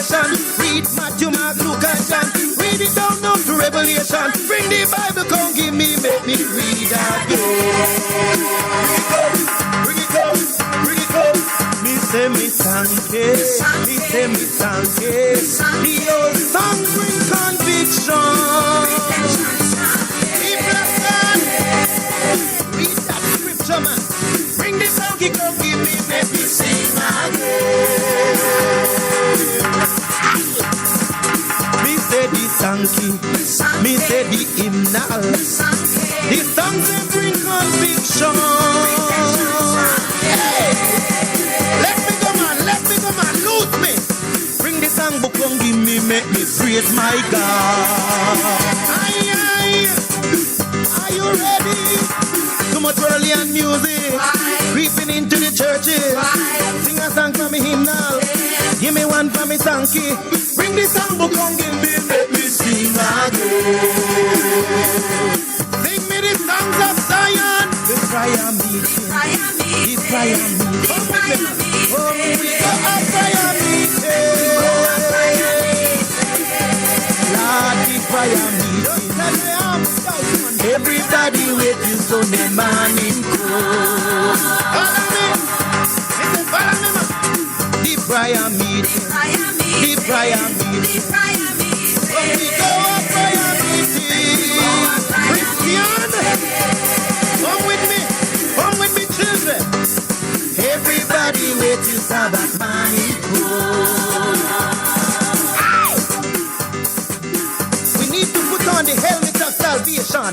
revelation. Read Matthew, Mark, Luke, and John. Read it down now to Revelation. Bring the Bible, come give me, make me read again. Bring it up, bring it up. Me say me thank you, me say me thank you. The old song bring conviction. Read that scripture, man. Bring the song, come give me, make me sing again. Me say the sankey, me say the hymnal. The songs they bring conviction. Hey, let me go man, lose me. Bring the songbook and give me, make me praise my God. Aye. Are you ready? Too much worldly and music, creeping into the churches. Sing a song for me hymnal. Give me one for me sankey. Bring the songbook and give me, make me sing again. Sing me the songs of Zion. The prayer meeting. The prayer meeting. Come with me. Oh, we go a prayer meeting. Lord, the prayer meeting. Everybody waiting Sunday morning cold. Follow me. Listen, follow me, man. The prayer meeting. The prayer meeting. When we go a prayer meeting. Christian, come with me, children. Everybody waiting Sabbath morning cold. We need to put on the helmet of salvation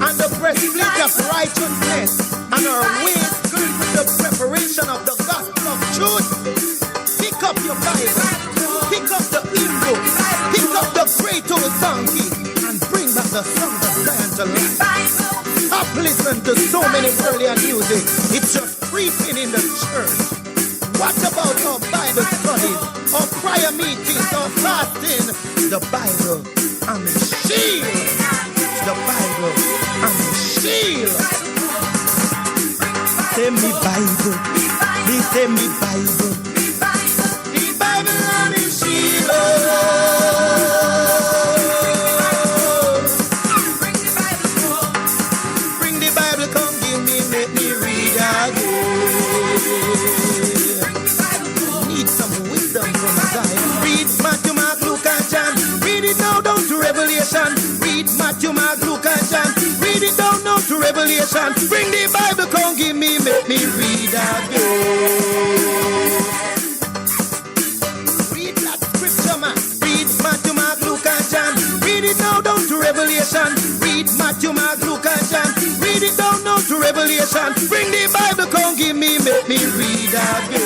and the breastplate of righteousness and our waist girded with the preparation of the gospel of truth. Pick up your Bible, pick up the hymn book, pick up the great old donkey and bring back the song of Zion to life. Stop listening to so many earlier music. It's just creeping in the church. What about our Bible studies, our prayer meetings, our fasting? The Bible and the shield. The Bible and the shield. Say me Bible. Me say me Bible. The Bible and the shield. Bring the Bible, come give me, make me read again. Need some wisdom from Zion. Read Matthew, Mark, Luke, and John. Read it now down to Revelation. Read Matthew, Mark, Luke, and John. Read it down now to Revelation. Bring the Bible, come give me, make me read again. Read that scripture, man. Read Matthew, Mark, Luke, and John. Read it now down to Revelation. Read Matthew, Mark, Luke, and John. Read it down now to Revelation. Bring the Bible, come give me, make me read again.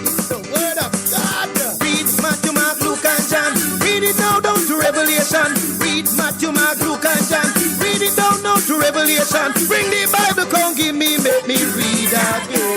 It's the word of God. Read Matthew, Mark, Luke, and John. Read it now down to Revelation. Read Matthew, Mark, Luke, and John. Read it down now to Revelation. Bring the Bible, come give me, make me read again.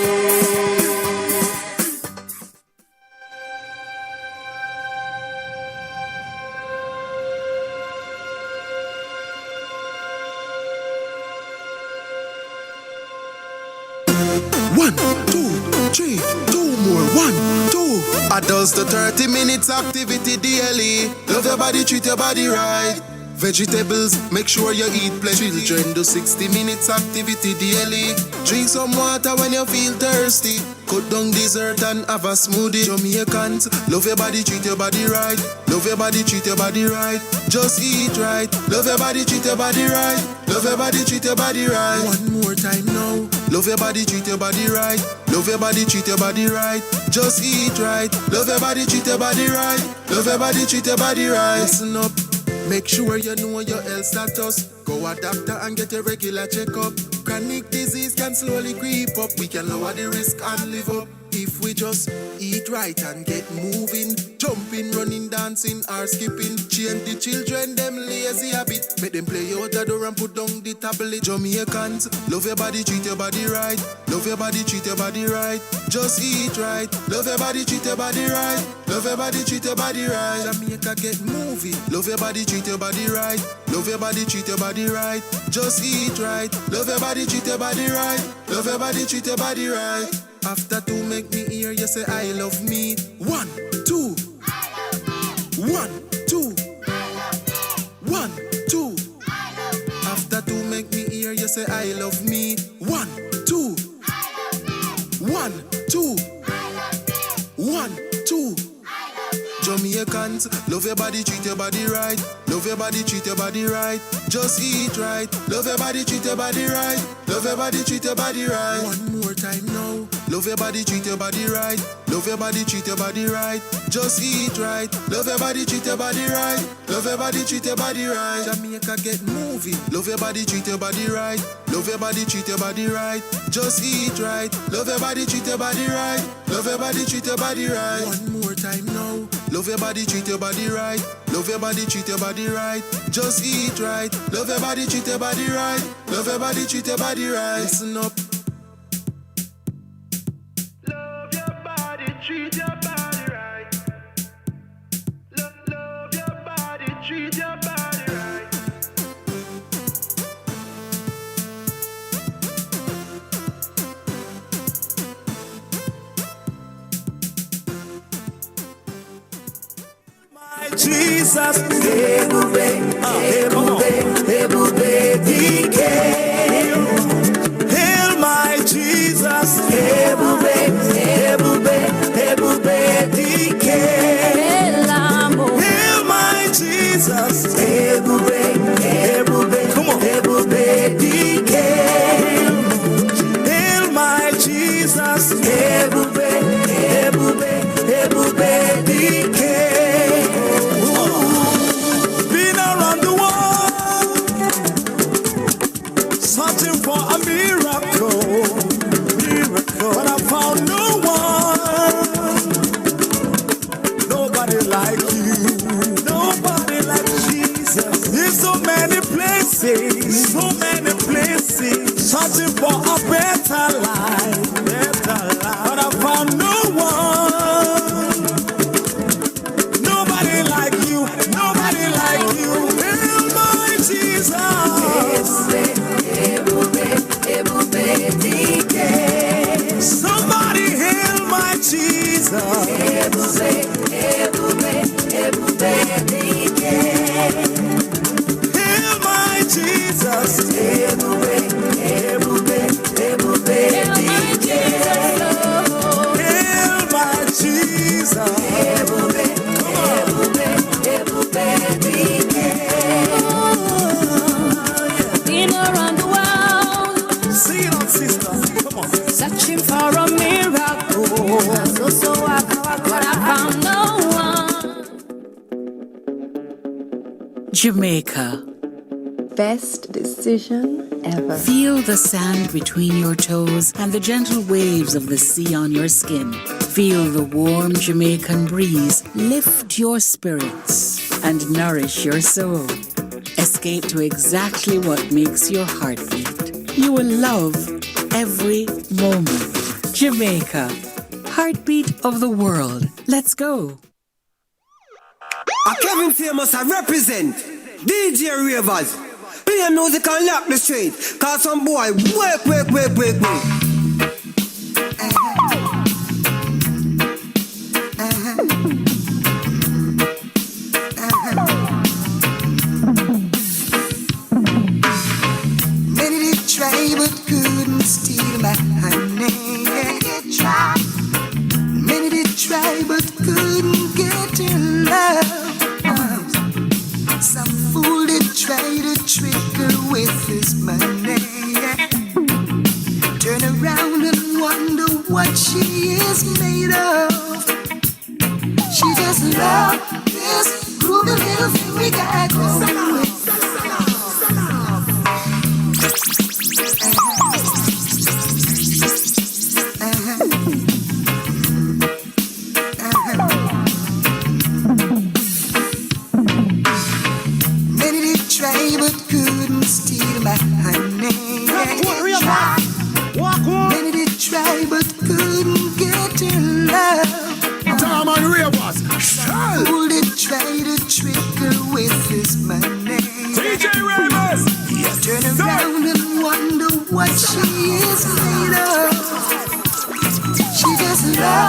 One, two, three, two more. 1, 2. Adults the 30 minutes activity daily. Love your body, treat your body right. Vegetables, make sure you eat plenty. Children do 60 minutes activity daily. Drink some water when you feel thirsty. Cut down dessert and have a smoothie. Jamaicans, love your body, treat your body right. Love your body, treat your body right. Just eat right. Love your body, treat your body right. Love your body, treat your body right. One more time now. Love your body, treat your body right. Love your body, treat your body right. Just eat right. Love your body, treat your body right. Love your body, treat your body right. Listen up. Make sure you know your health status. Go a doctor and get a regular checkup. Chronic disease can slowly creep up. We can lower the risk and live up if we just eat right and get moving. Jumping, running, dancing or skipping. Change the children, them lazy habit. Make them play out the door and put down the tablet. Jamaicans, love your body, treat your body right. Love your body, treat your body right. Just eat right. Love your body, treat your body right. Love your body, treat your body right. Jamaica get moving. Love your body, treat your body right. Love your body, treat your body right. Just eat right. Love your body, treat your body right. Love your body, treat your body right. After two, make me hear you say I love me. 1, 2. 1, 2. 1, 2. After two, make me hear you say I love me. 1, 2. 1, 2. 1, 2. Jamaicans, love your body, treat your body right. Love your body, treat your body right. Just eat right. Love your body, treat your body right. Love your body, treat your body right. One more time now. Love your body, treat your body right. Love your body, treat your body right. Just eat right. Love your body, treat your body right. Love your body, treat your body right. Jamaica get moving. Love your body, treat your body right. Love your body, treat your body right. Just eat right. Love your body, treat your body right. Love your body, treat your body right. One more time now. Love your body, treat your body right. Love your body, treat your body right. Just eat right. Love your body, treat your body right. Love your body, treat your body right. Listen up. Love your body, treat your body right. Love your body, treat your body right. Jesus, ebube, ebube, ebube, DK. Hail my Jesus, ebube, ebube, ebube, DK. Hail my Jesus, ebube, ebube, come on, ebube, DK. Hail my Jesus, ebube, ebube, ebube, DK. Searching for a miracle, but I found no one. Nobody like you, nobody like Jesus. There's so many places, searching for a better life, but I found no one. Nobody like you, nobody like you. Hail my Jesus. Somebody hail my Jesus. Hail my Jesus. Hail my Jesus. Been around the world, sing it on, sister. Come on. searching for a miracle. But I found no one. Jamaica. Best decision ever. Feel the sand between your toes and the gentle waves of the sea on your skin. Feel the warm Jamaican breeze lift your spirits and nourish your soul. Escape to exactly what makes your heart beat. You will love every moment. Jamaica, heartbeat of the world. Let's go. A Kevin Famous I represent DJ Ravers. Play music and lock the street. Cause some boy wake. Many did try but couldn't steal my honey. Many did try but couldn't get in love. Some fool did try to trick her with his money. Turn around and wonder what she is made of. She just loved this groovy little thing we got going with. Many did try but couldn't steal my honey. Many did try but couldn't get in love. Fool did try to trick her with his money.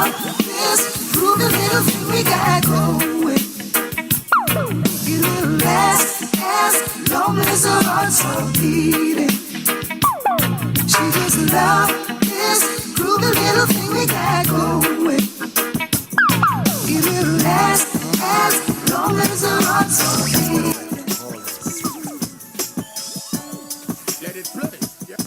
love this groovy little thing we got going. It will last as long as our hearts are beating. She just love this groovy little thing we got going. It will last as long as our hearts are beating. Let it play. Yeah.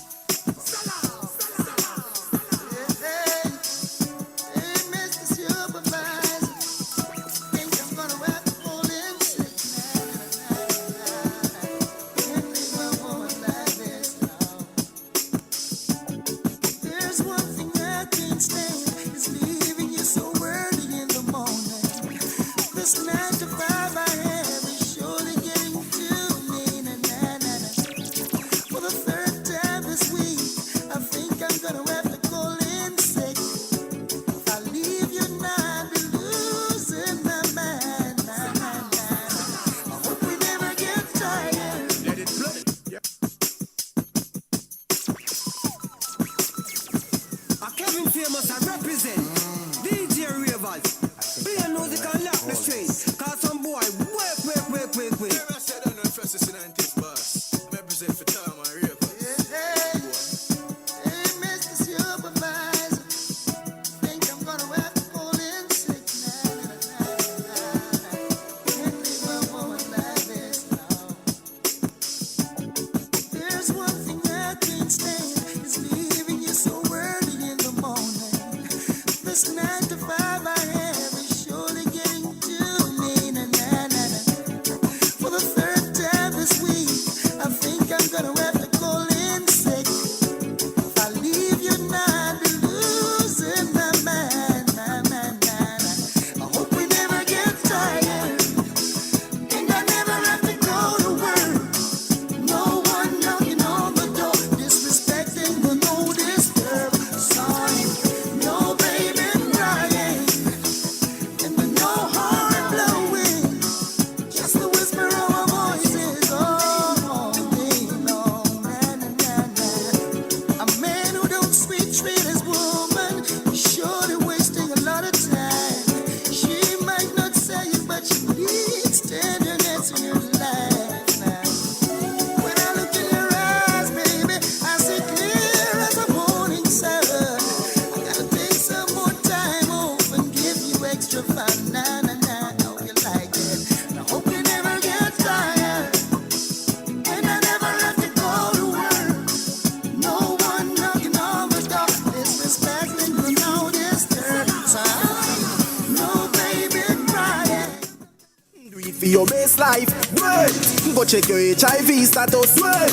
Your best life, wait. Go check your HIV status, wait.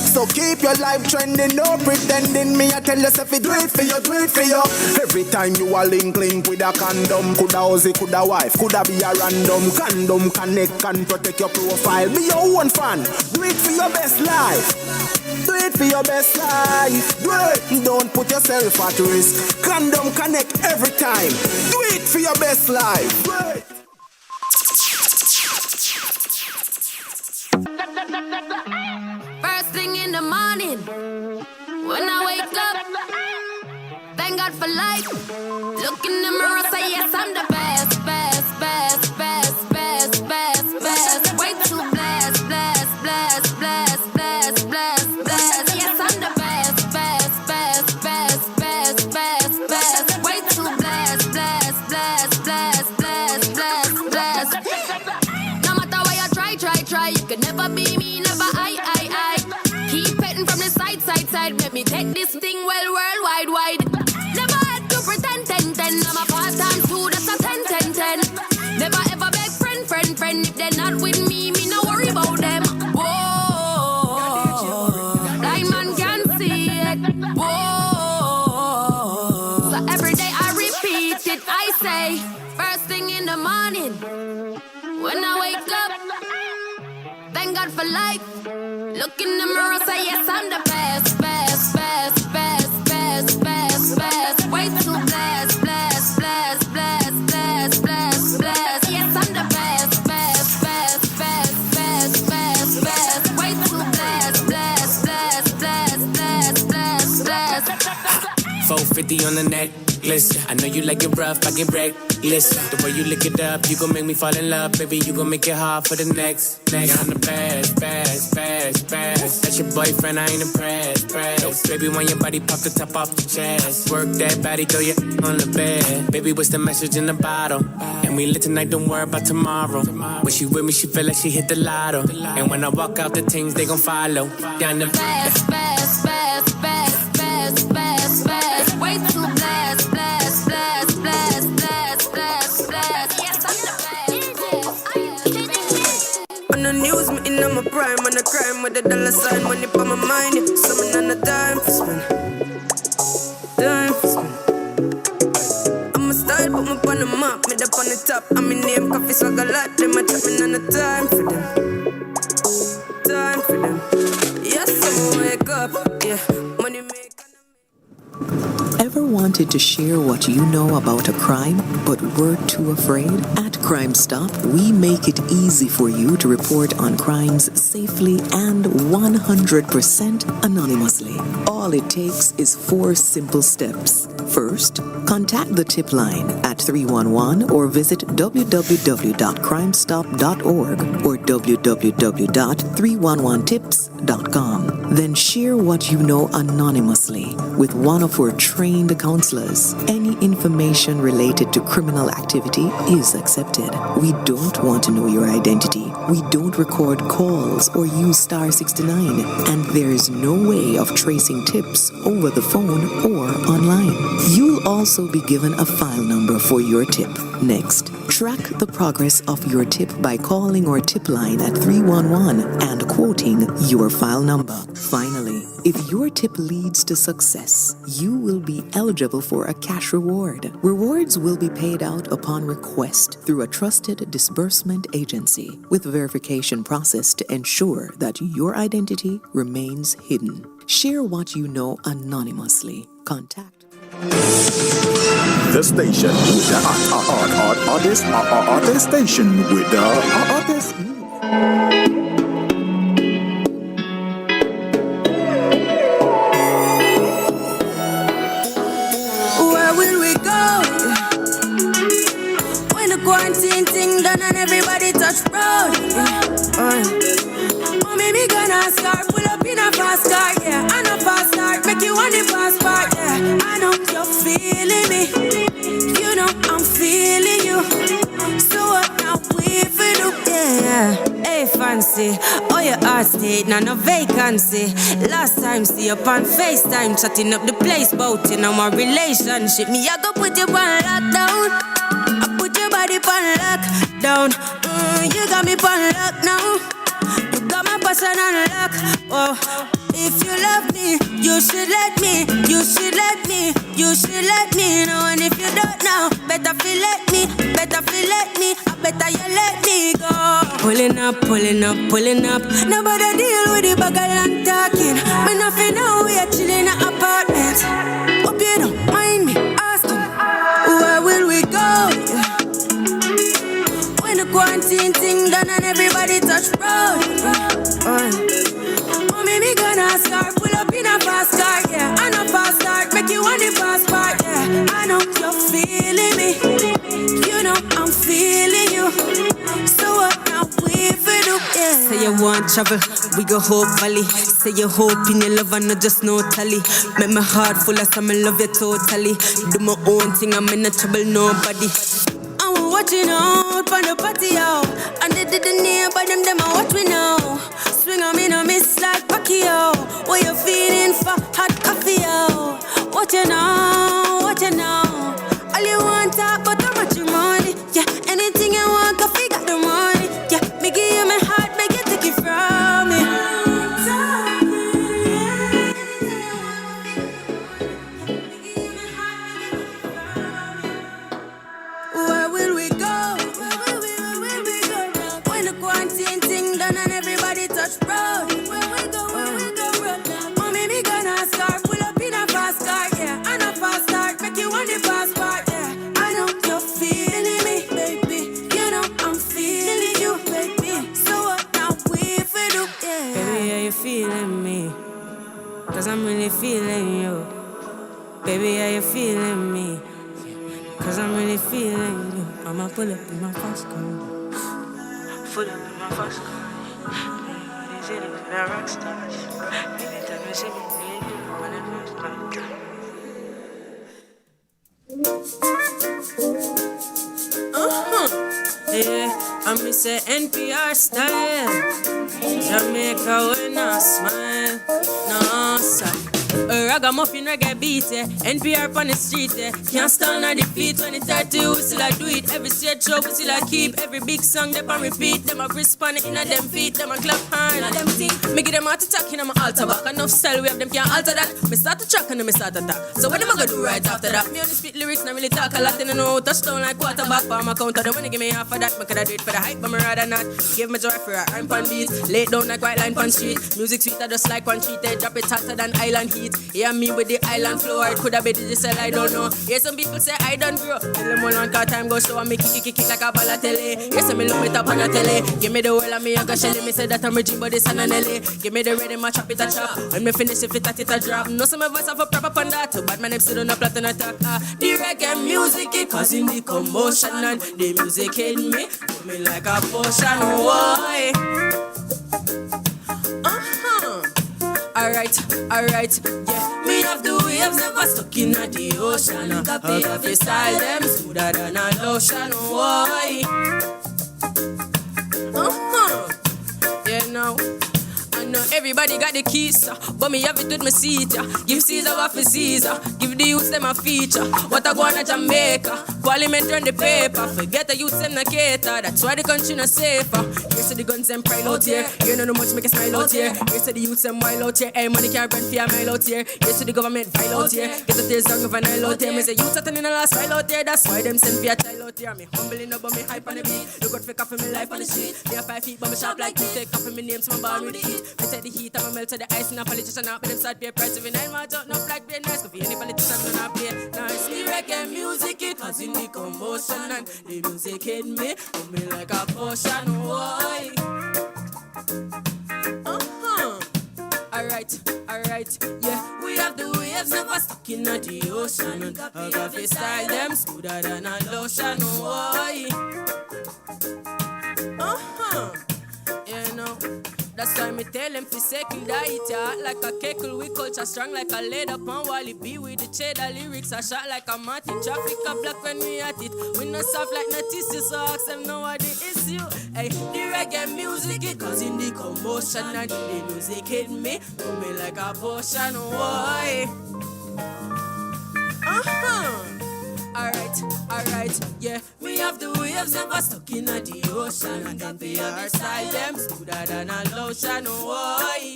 So keep your life trending, no pretending. Me I tell yourself it, do it for you, do it for you. Every time you are link with a condom, coulda Ozzy, coulda wife, coulda be a random. Condom connect and protect your profile. Be your own fan, do it for your best life. Do it for your best life. Do it. Don't put yourself at risk. Condom connect every time. Do it for your best life. Do it. First thing in the morning, when I wake up, thank God for life. Look in the mirror, say yes, I'm the best, best, best, best, best, best, best. Way too blessed, blessed, blessed, blessed, blessed, blessed, blessed. Yes, I'm the best, best, best, best, best, best, best. Way too blessed, blessed, blessed, blessed, blessed, blessed, blessed. No matter what you try, you can never be me, never I. Keep petting from the side, let me take this thing well, worldwide, wide. Never had to pretend, 10. I'm a part-time too, that's a 10. Never ever beg friend. If they're not with me, no worry about them. Whoa, blind man can see it. Whoa, so every day I repeat it. I say, first thing in the morning, when I wake up, thank God for life. Look in the mirror, say yes, I'm the best, best, best, best, best, best, best. Way too blessed, blessed, blessed, blessed, blessed, blessed, blessed. Yes, I'm the best, best, best, best, best, best, best. Way too blessed, blessed, blessed, blessed, blessed, blessed, blessed. 450 on the net. reckless. I know you like it rough, I get reckless. The way you lick it up, you gon' make me fall in love. Baby, you gon' make it hard for the next. I'm the best. That's your boyfriend, I ain't impressed. Baby, when your body pop the top off the chest. Work that body, throw your on the bed. Baby, what's the message in the bottle? And we lit tonight, don't worry about tomorrow. When she with me, she feel like she hit the lotto. And when I walk out, the things they gon' follow. Down the fast. Way too blast. On the news, me in my prime, on the crime with the dollar sign, money on my mind. Yeah. Summon on the time for spin. I'm a style, put me on the map, made up on the top. I'm in name, coffee, swag a lot. Them a chopping on the time for them. Yes, I'm wake up, yeah. Money make. Ever wanted to share what you know about a crime, but were too afraid? At Crime Stop, we make it easy for you to report on crimes safely and 100% anonymously. All it takes is 4 simple steps. First, contact the tip line at 311 or visit www.crimestop.org or www.311tips.com. Then share what you know anonymously with one of our trained counselors. Any information related to criminal activity is accepted. We don't want to know your identity. We don't record calls or use star 69, and there is no way of tracing tips over the phone or online. You'll also be given a file number for your tip. Next, track the progress of your tip by calling our tip line at 311 and quoting your file number. Finally, if your tip leads to success, you will be eligible for a cash reward. Rewards will be paid out upon request through a trusted disbursement agency with verification process to ensure that your identity remains hidden. Share what you know anonymously. Contact the station with the artist station with the artist. Where will we go when the quarantine thing done and everybody touch road? Mommy, me gonna start pull up in a fast car, yeah. And a fast start make you want the fast part, yeah. I know you're feeling me, you know I'm feeling you. So what now we for do, yeah. Hey fancy, oh your heart state, now no vacancy. Last time see up on FaceTime, chatting up the place bout in our relationship. Me I go put you on lockdown, I put your body on lockdown. You got me on lock now. Got my passion unlock. Oh, if you love me, you should let me. You should let me. You should let me know. And if you don't know, better feel let me. Better feel let me. I better you let me go. Pulling up. Nobody deal with the bagel and talking. Me nothing now. We are chilling in an apartment. Hope you don't mind me asking, where will we go? When the quarantine thing done and everybody touch road. Mommy, me gonna start pull up in a fast car, yeah. And a fast start make you want the fast part, yeah. I know you're feeling me, you know I'm feeling you. So what now we for do, yeah. Say you want travel, we go Hope Valley. Say you hope in your love and not just no tally. Make my heart full of some, I love you totally. Do my own thing, I'm in no trouble, nobody. Watching out on the patio, and they didn't hear by them I watch me now. Swing on me, no miss like Pacquiao. What you feeling for hot coffee, yo? What you know, all you want talk but how much money, yeah. Anything you want, coffee got the money, yeah. Me give you my heart, make you take it from me. Where will we go? When the quarantine thing done and everybody touch road. Where we go, Mommy, me gonna start pull up in a fast car, yeah. And a fast start make you want the fast part. really feeling you. I'ma pull up in my fast car. Pull up in my fast car. These idiots, they're rock stars. Anytime you see me, when it feels like yeah, I miss a NPR style. Jamaica when I smile. No, sir. A ragamuffin reggae beat, yeah. NPR on the street, yeah. Can't stand or defeat. 2030, we still a do it. Every stage show, we still a keep. Every big song, they on repeat. Them a respond in a them feet. Them a clap hand, in a them teeth. Me give them heart attack in a altar back. Enough style, we have them can't alter that. Me start to track and then me start attack. So what am I gonna do right after that? Me only spit lyrics, not really talk a lot. And I know touchdown like quarterback. For my counter, the money give me half of that. Me coulda do it for the hype, but me rather not. Give me joy for a rhyme pan beat. Lay it down like white line pan street. Music sweeter just like one treat. They drop it hotter than island heat. Yeah, me with the island flow, it coulda been digital, I don't know. Yeah, some people say I don't grow. Tell them all on car time go show and me kick like a ball at tele. Yes, me look it up on a tele. Give me the whole of me and go shelly. Me say that I'm rich, but this and an LA. Give me the rhythm, I chop it a chop. When me finish it, it a drop. No some of us have a proper on that. But my name still on a platinum attack. The reggae music, it causing the commotion. And the music hit me, put me like a potion. Why? Alright, yeah. Me have the waves never stuck in the ocean. I got the style them smoother than a lotion. Why? Yeah, now I know everybody got the keys, but me have it with my seat. Give Caesar what for Caesar. Give the youths them a feature. What I go on a Jamaica. Parliament run the paper. Forget the youths them na cater. That's why the country not safer. Here's to the guns them pride out here. You know much make a smile out here. Here's to the youths them wild out here. Hey, money can't run for a mile out here. Here's to the government file out here. Get the tears down of an aisle out here. Me say youths are turning the last file out here. That's why them send for a child out here. Me humbling up but me hype on the beat. Look out for coffee me life on the street. Me have 5 feet but me sharp like teeth. Take coffee me name so my bar with the heat. I take the heat, I'm a melt to the ice and a politician out. But them start pay price every 9 months out. No black beer nice. Could be any politician do not play nice. The reggae music it causing the commotion. And the music hit me, put me like a potion. Why? Alright, yeah. We have the waves never stuck in the ocean. I got the style them smoother than a lotion. Why? Yeah, no. That's why me tell them fi second diet, yeah. Like a keckle, we culture strong like a leather pan. Wally B with the cheddar lyrics, I shot like a Martin. Traffic a black when we at it. We not soft like no tissue, so ask them know what the issue. Hey, the reggae music, it causing the commotion. And the music hit me, put me like a potion. Why? Alright, yeah. We have the waves never stuck in the ocean. And then they are style them smoother than a lotion. Why?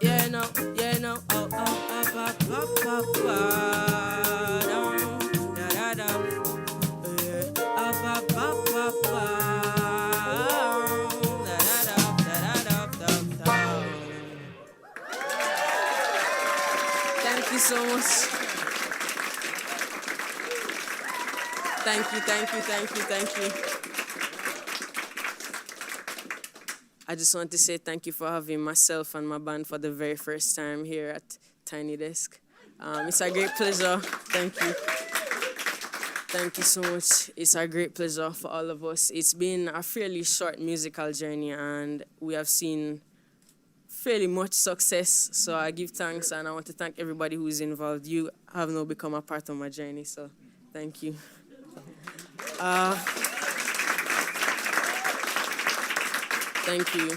Yeah, no. Thank you so much. Thank you. I just want to say thank you for having myself and my band for the very first time here at Tiny Desk. It's a great pleasure. Thank you. Thank you so much. It's a great pleasure for all of us. It's been a fairly short musical journey and we have seen fairly much success. So I give thanks and I want to thank everybody who's involved. You have now become a part of my journey, so thank you. Thank you.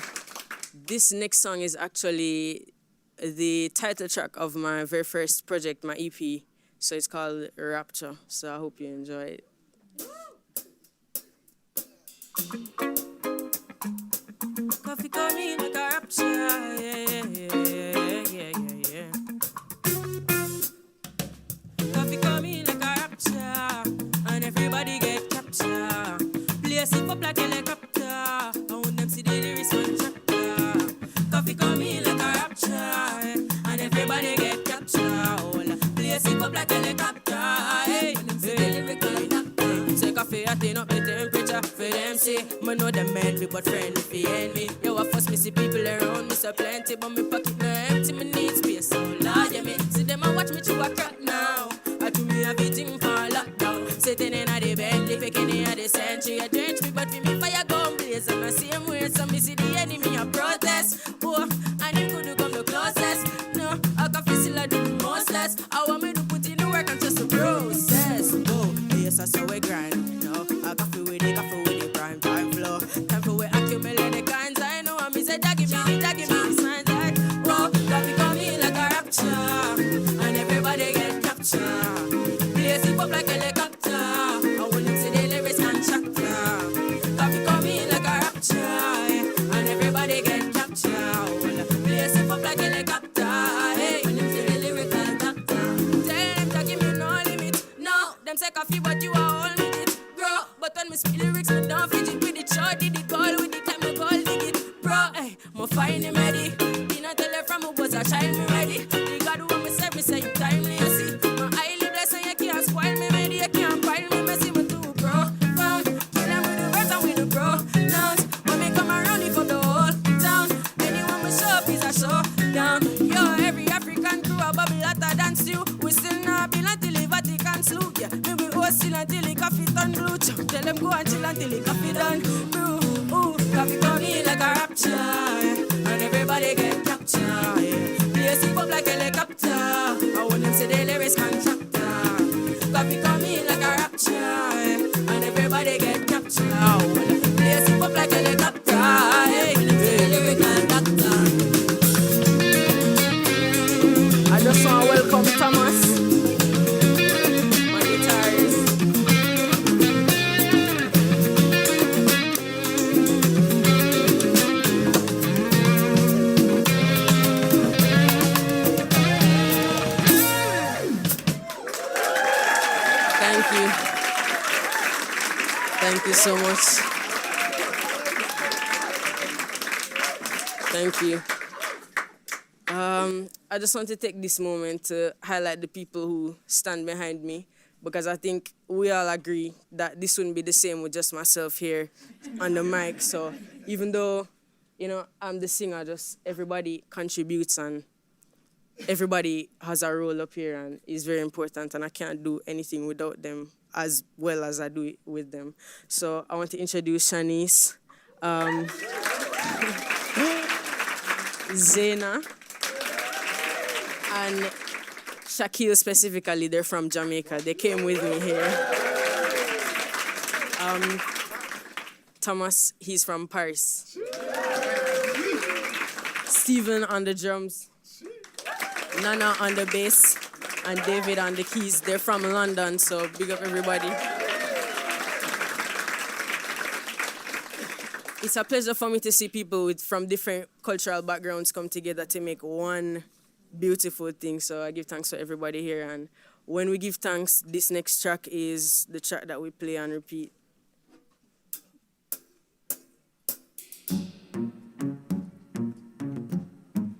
This next song is actually the title track of my very first project, my EP. So it's called Rapture. So I hope you enjoy it. Coffee coming like a rapture, yeah. Coffee coming like a rapture, and everybody get captured. Place it up like a helicopter. I want them see the lyrics on chapter. Coffee coming like a rapture, and everybody get captured. Place it up like a helicopter. Hey, say coffee hotting up the temperature for them say, man know them men me but friendly for enemy. Yo, I first me see people around me so plenty, but me pocket no empty, me need space so large. Yeah, me see them and watch me through a crack now. work and just the process. Oh, yes, that's how we grind. No, I coffee with the prime time flow. Time for we accumulate the kinds. I know I'm say that give me signs like whoa, coffee come in like a rapture, and everybody get captured. Blaze it up like a helicopter. I want to see the lyrics contractor. Coffee come in like a rapture, and everybody get captured. Blaze it up like a helicopter. Hey, when you see the lyrical doctor, tell them to give me no limit. No, them say coffee, but you are all with it, bro. But when me speak lyrics, me don't fidget with it. Short did it, call with it, time me call dig it, bro. Hey, me find him ready. Didn't tell her from who was a child me ready. You got what me say you timely, you see. My highly blessed and you can't spoil me, ready. You can't pile me, messy me too, bro. Kill them with the verse and with the pronouns. When me come around, it for the whole town. Anyone me show up is a showdown. Yo, every African crew a bubble hotter than stew. We still not build until the Vatican slew. Yeah, me we hustle until the coffee turn blue. Tell them go and chill until the coffee done brew. Ooh, coffee come in like a rapture, and everybody get captured. Yeah. Blaze it up like a helicopter. I want them say the lyrics contractor. Coffee come in like a rapture, and everybody get captured. Blaze it up like a helicopter. Hey, say the lyrical doctor. I just want to welcome Thomas, my guitarist. Thank you so much. Thank you. I just want to take this moment to highlight the people who stand behind me, because I think we all agree that this wouldn't be the same with just myself here on the mic. So even though, you know, I'm the singer, just everybody contributes and everybody has a role up here and is very important, and I can't do anything without them as well as I do it with them. So I want to introduce Shanice, Zena, and Shaquille specifically. They're from Jamaica. They came with me here. Thomas, he's from Paris. Steven on the drums. Nana on the bass, and David on the keys. They're from London, so big up everybody. It's a pleasure for me to see people from different cultural backgrounds come together to make one beautiful thing. So I give thanks to everybody here. And when we give thanks, this next track is the track that we play and repeat.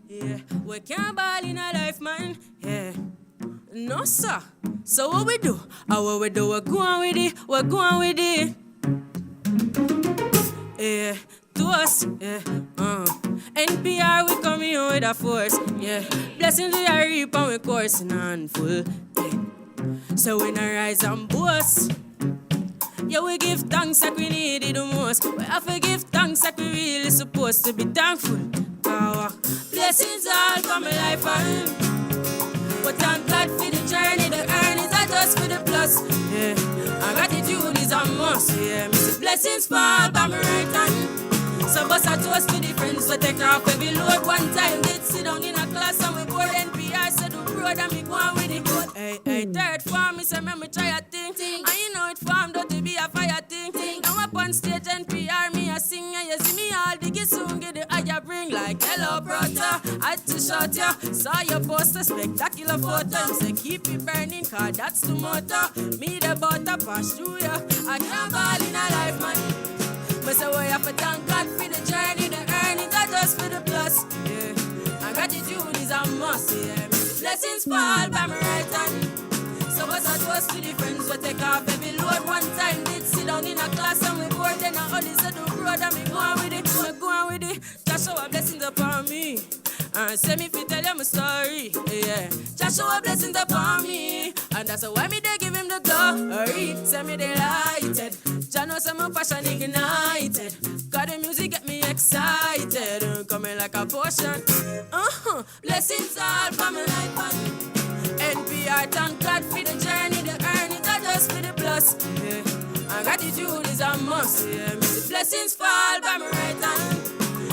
Yeah, we can't ball in a life, man. Yeah, no sir. So what we do? What we do? We're going with it. We're going with it. Yeah, to us. Yeah, NPR we coming in with a force. Yeah, blessings we are reap and we coursing on full. Yeah, so we not rise and boast. Yeah, we give thanks like we need it the most. We have to give thanks like we really supposed to be thankful. Blessings all for my life and but thank God for the journey, the earnings are just for the plus. Yeah, and gratitude is a must. Yeah, Mrs. Blessings fall by my right hand. So bust a toast to the friends we take off every load. One time did sit down in a class and we board NPR said the road and me go on with it. Hey, third form, me say me try a thing. And you know it formed out to be a fire thing. Now up on stage NPR me a sing and you see me all diggy soon get the higher bring like hello brother. I had to shout ya, saw your poster, spectacular photo. Say keep it burning cause that's the motto. Me the butter pass through ya. I can't ball in a life man. But so we have to thank God for the journey, the earnings are just for the plus. Yeah, and gratitude is a must. Yeah, blessings fall by my right hand. So what's a toast to the friends we take off every load. One time did sit down in a class and we board. Then I only said the road and me go on with it. Me go on with it. Just show a blessings upon me. Say me fi tell you my story. Yeah, just show a blessings upon me. And that's why me they give him the glory. Say me delighted. Jah know say my passion ignited. Cause the music get me excited. Coming like a potion. Blessings all for my life. NPR, thank God for the boss. Yeah. And gratitude is a must. Yeah. Me see blessings fall by my right hand.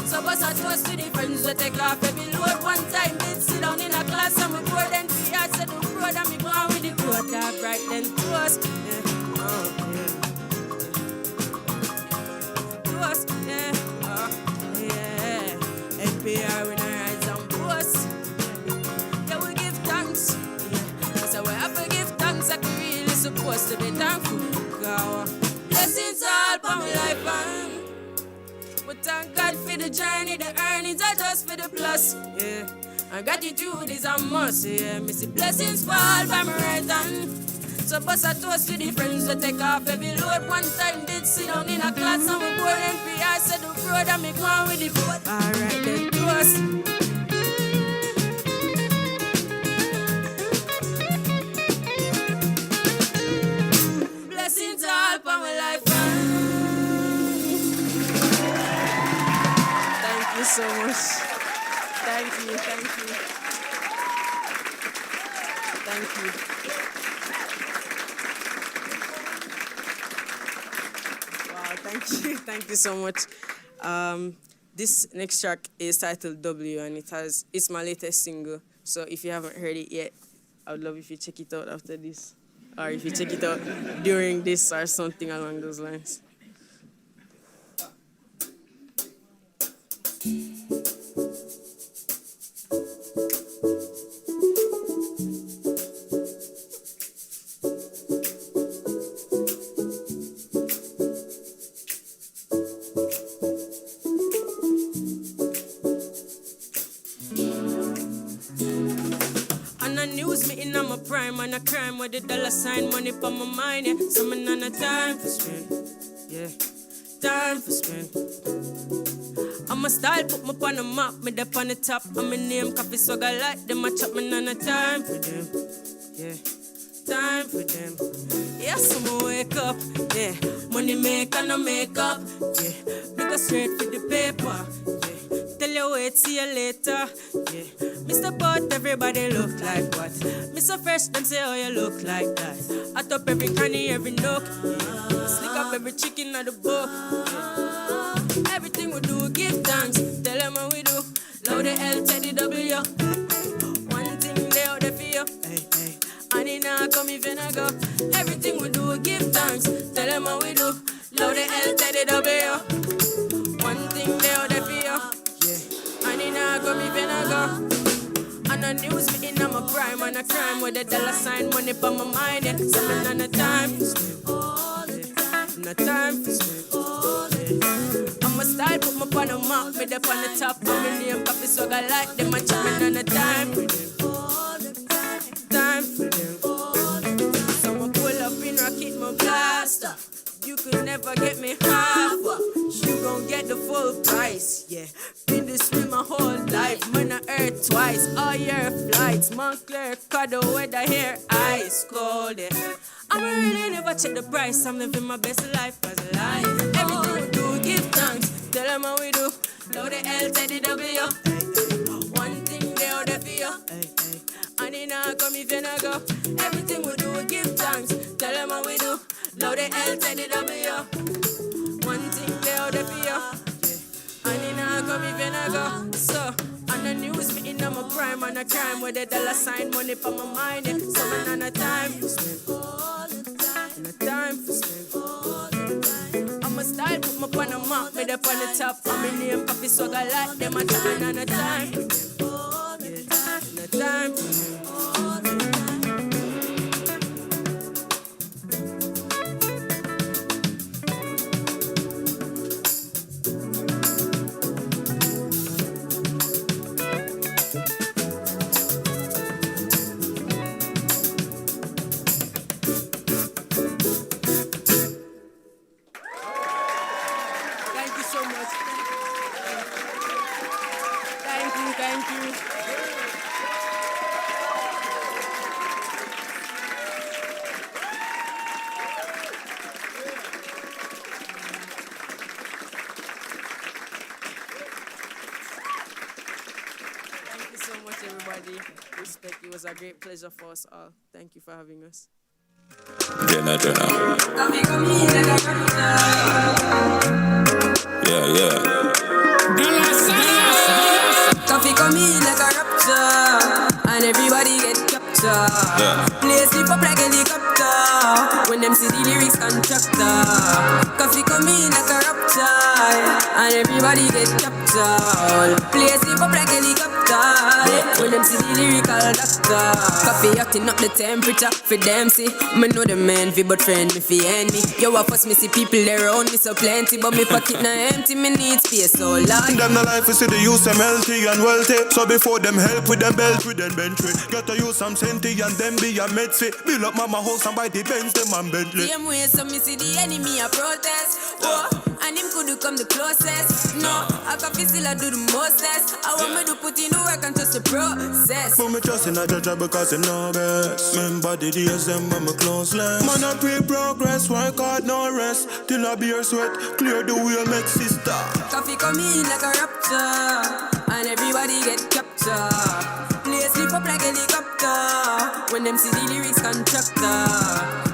So bust a toast to the friends that take off every load. One time did sit down in a class and we poor then we had said the road and me go on with the road. That right then toast. Yeah. Yeah. Toast. Yeah. Yeah. NPR when I rise and boast. Yeah, we give thanks. Yeah. So we have to give thanks like we really supposed to be thankful. God. Blessings all for my life and but thank God for the journey, the earnings are just for the plus. Yeah. And gratitude is a must. Yeah. Me see blessings fall by my right hand. So bust a toast to the friends that take off every load. One time did sit down in a class and we board and free. I said the road and me go on with the boat. Alright then toast. Blessings all for my life. Thank you so much. Thank you. Wow, thank you so much. This next track is titled W and it's my latest single. So if you haven't heard it yet, I would love if you check it out after this. Or if you check it out during this or something along those lines. On a crime with the dollar sign, money for my mind, yeah. So man on a time for spend, yeah, time for spend. I'm a style, put me on the map, me up on the top. I'm a name, coffee swagger like them, I chop me on a time for them, yeah, time for them. Yeah, so me wake up, yeah, money make and no make up, yeah, we go straight for the paper, yeah, tell you wait, see you later, yeah. Mr. Pot, everybody look like what? Mr. Fresh, them say, oh, you look like that. I top every cranny, every nook. Yeah. Slick up every chicken at the book. Yeah. Everything we do, give thanks. Tell them what we do. Load the L, Teddy W. One thing they out there for you. Hey, hey. And it now come if you not go. Everything we do, give thanks. Tell them what we do. Load the L, Teddy W. One thing they out there for you. Yeah. And it now come if you not go. And the news me in my prime and a crime with the dollar sign money for my mind, yeah. So me no time for spend, no time for spend, yeah. I'm a style, put me on the map, me up on the top. I'm a name, coffee swagger like them, I chop me no time for them, time for them. So I pull up in rocket, my blaster. You could never get me half. You gon' get the full price, yeah. Been this with my whole life. Man, I heard twice. All your flights. Montclair, cuddle with the hair. Ice cold, yeah. I'm really never check the price. I'm living my best life as a life. Everything we do, give thanks. Tell them how we do. Load the L, Teddy W. One thing they out there for you. And it now come if you not go. Everything we do, give thanks. Tell them how we do. Load the L, Teddy W. One thing they out there for you. And it now come if you not go. So, on the news, me in my prime on a crime with the dollar sign money for my mind. Yeah. So, man, on a time for spend. No time for spend. I'm a style, put me on the map, me up on the top. I'm a name, coffee swagger like them. I tell me on a time for them. No time for them. Respect. It was a great pleasure for us all. Thank you for having us. Jenna. Yeah. Coffee come in like a rapture, and everybody get captured. Yeah. Play sleep up like a helicopter when them see the lyrics constructor. Coffee come in like a rapture, and everybody get captured. Play sleep up like a helicopter when them see the lyrical doctor. Coffee hotting up the temperature for them see. Me know the man fi but friend me fi enemy. Yo, I first me see people around me so plenty, but me pocket na empty. Me need space so large. Them no life is see the use them healthy and wealthy. So before them help with them belt with them bench. Get to use some senti and them be a medsi. Build up mama house and buy the Benz them and Bentley. Same way so me see the enemy a protest. Whoa, and him could come the closest. No, I can feel still I do the mostest. I want me to put in the work and trust the process. But me trust in a judge because I know best. Remember the days them when me close less. Man I pray progress, work hard no rest. Till I beer sweat, clear the way make sister. Coffee come in like a rapture, and everybody get captured. Play sleep up like a helicopter when them see the lyrics constructor.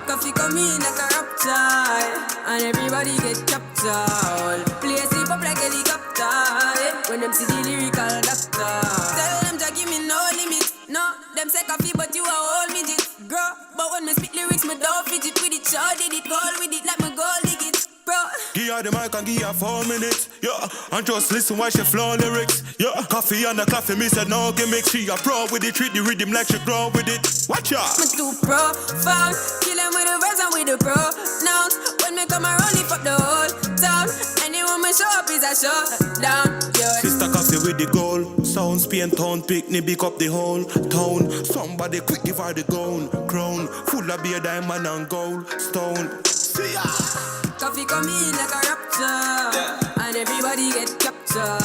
Coffee come in like a rapture, and everybody get captured. Play sleep up like a helicopter when them see the lyrical doctor. Tell them to give me no limit. No, them say coffee but you a whole midget. Girl, but when me spit lyrics me don't fidget with it. Sure did it, goal with it like me goal dig it. Give her the mic and give her 4 minutes. Yeah, and just listen while she flow lyrics. Yeah, coffee and the coffee, me said no gimmick. She a pro with it, treat the rhythm like she grow with it. Watch out. Me too profound, kill them with the verbs and with the pronouns. When me come around, lift up the whole town. Anyone me show up is a shutdown. Yeah. Sister coffee with the goal. Sound Spain town, picnic, pick up the whole town. Somebody quick give her the gown. Crown, full of beer, diamond and gold. Stone. See ya. Coffee come in like a rapture, and everybody get captured.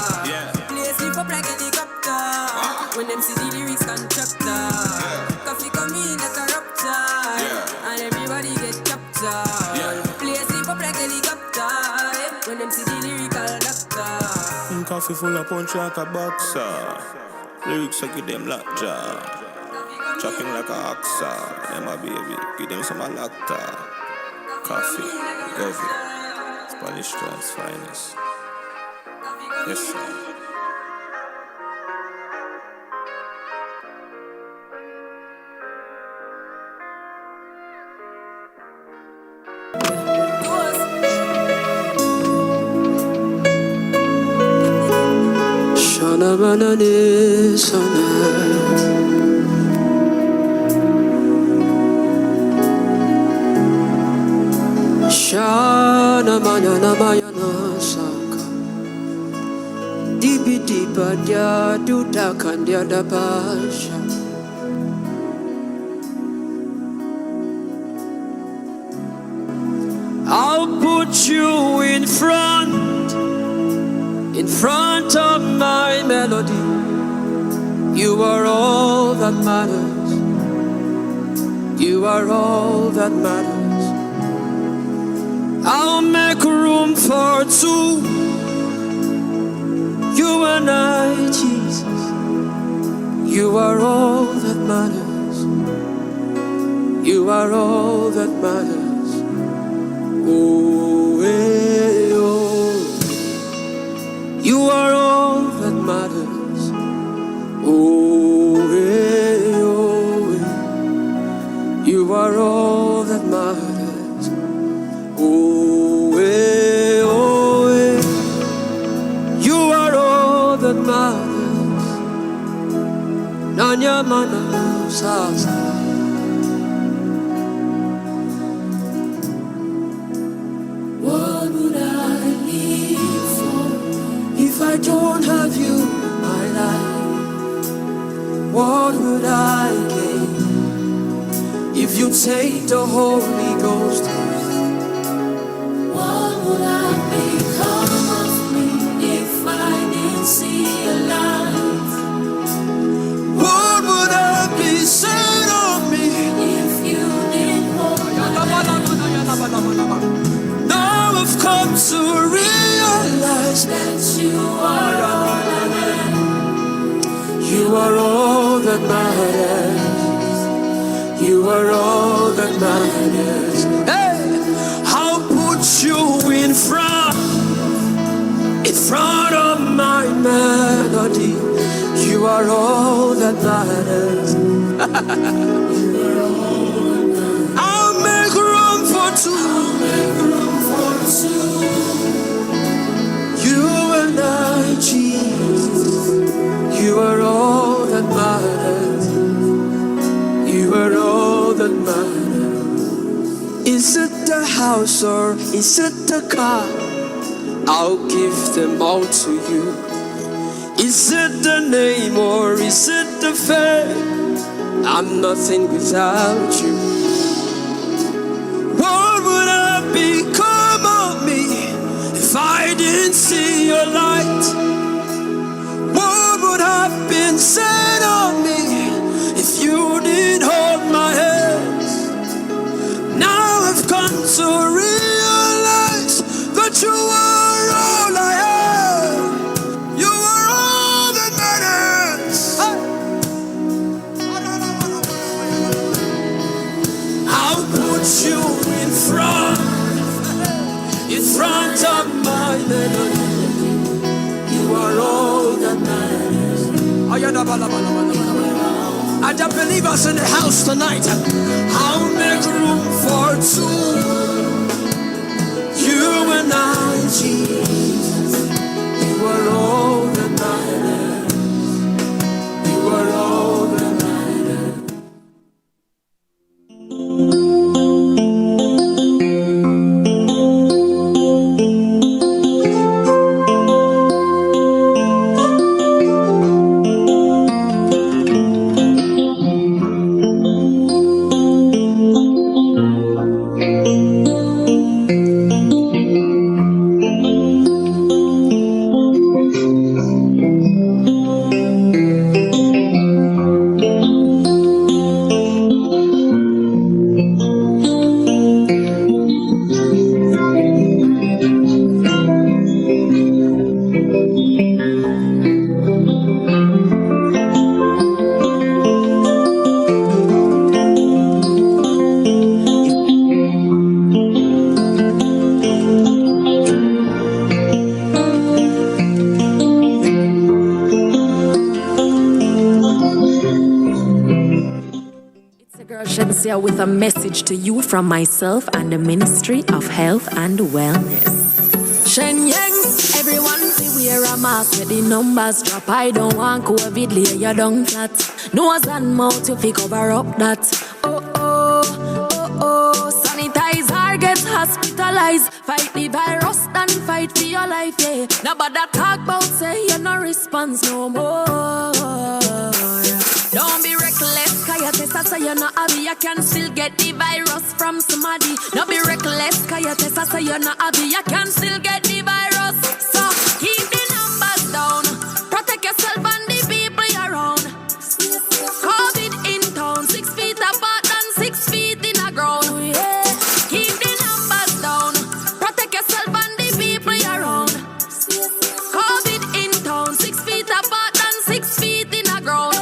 Play sleep up like a helicopter when them see the lyrics constructor. Coffee come in like a rapture, and everybody get captured. Play sleep up like a helicopter when them see the lyrical doctor. Coffee full of punch like a boxer. Lyrics I give them lockjaw. Chopping like a oxa. Them a baby, give them some lacta. Coffee, Govy, Spanish Trans finest. Yes, sir. Shana banane sana. Shana manana mayana saka. Dibi diba dia duta kandia da pasha. I'll put you in front of my melody. You are all that matters. You are all that matters. I'll make room for two. You and I, Jesus. You are all that matters. You are all that matters. Oh, hey, oh. You are all that matters. Oh, hey, oh, hey. You are all that matters. Oh, hey, oh, hey. You are all that matters. Nanya mana sasa. What would I live for if I don't have you in my life? What would I gain if you take the Holy Ghost? What would I become of me if I didn't see a light? What would I be said of me if you didn't hold me? Now I've come to realize that you are all I have. You are all that matters. You are all that matters. Hey, I'll put you in front of my melody. You are all that matters. I'll make room for two. You and I, Jesus. You are all that matters. You are all that matters. Is it the house or is it the car? I'll give them all to you. Is it the name or is it the fame? I'm nothing without you. What would have become of me if I didn't see your light? What would have been said of me if you didn't hold my hands? Now I've come to realize that you are all I have. You are all that matters. I'll put you in front of my melody. You are all that matters. I just believe us in the house tonight. I'll make room for two. You and I, Jesus. You are all that matters. You are all that matters. With a message to you from myself and the Ministry of Health and Wellness. Shen Yangs, everyone see wear a mask where the numbers drop. I don't want COVID, lay your down flat. Nose and mouth, you fi cover up that. Sanitizer gets hospitalized. Fight the virus, then fight for your life, yeah. Nobody talk about say you no response no more. Don't be reckless, cause your test say you're not happy. You can still get the virus from somebody. Don't be reckless, cause your test say you're not happy. You can still get the virus. So keep the numbers down. Protect yourself and the people around. COVID in town, 6 feet apart and 6 feet in the ground. Yeah. Keep the numbers down. Protect yourself and the people around. COVID in town, 6 feet apart and 6 feet in the ground.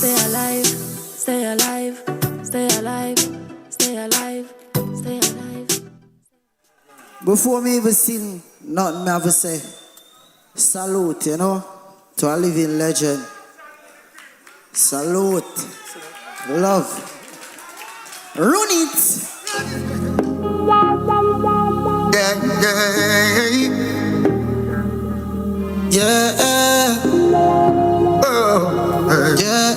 Stay alive, stay alive, stay alive, stay alive, stay alive. Before me even sing nothing, me have to say salute, you know, to a living legend. Salute, love, run it. Yeah, oh, yeah.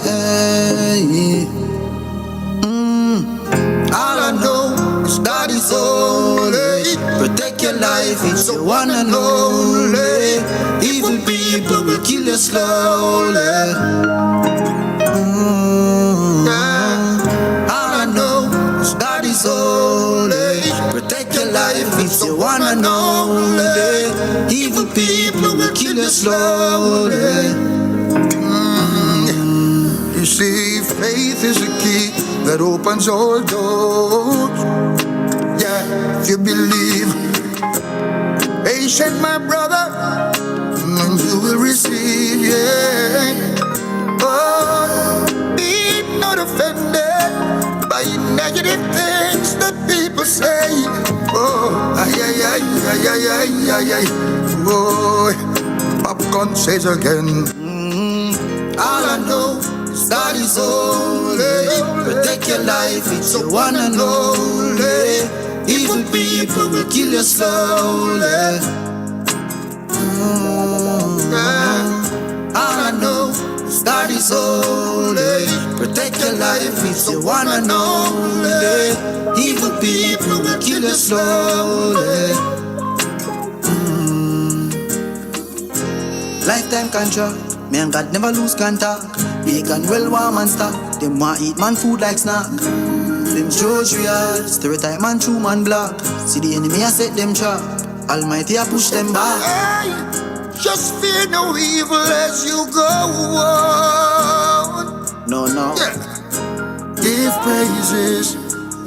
All I know is God is holy. Protect your life, it's the one and only. Evil people will kill you slowly. Yeah. All I know is God is holy. Protect your life, it's the one and only. Evil people will kill you slowly. You see, faith is the key that opens all doors. Yeah, if you believe, patient, my brother, and you will receive. Yeah. Oh, be not offended by Negative things that people say. Oh, ay, ay, ay, ay, ay, ay, ay, ay. Oh, popcorn says again. All I know is God is holy. Protect your life, it's your one and only. Evil people will kill you slowly. All I know is God is holy. Protect your life, it's your one and only. Evil people will kill you slowly. Lifetime contract. Me and God never lose contact. Bacon well warm and stock. Them want eat man food like snack. Them judge real. Stereotype man true man black. See the enemy I set them trap. Almighty I push them back. Hey, just fear no evil as you go on. No. Yeah. Give praises.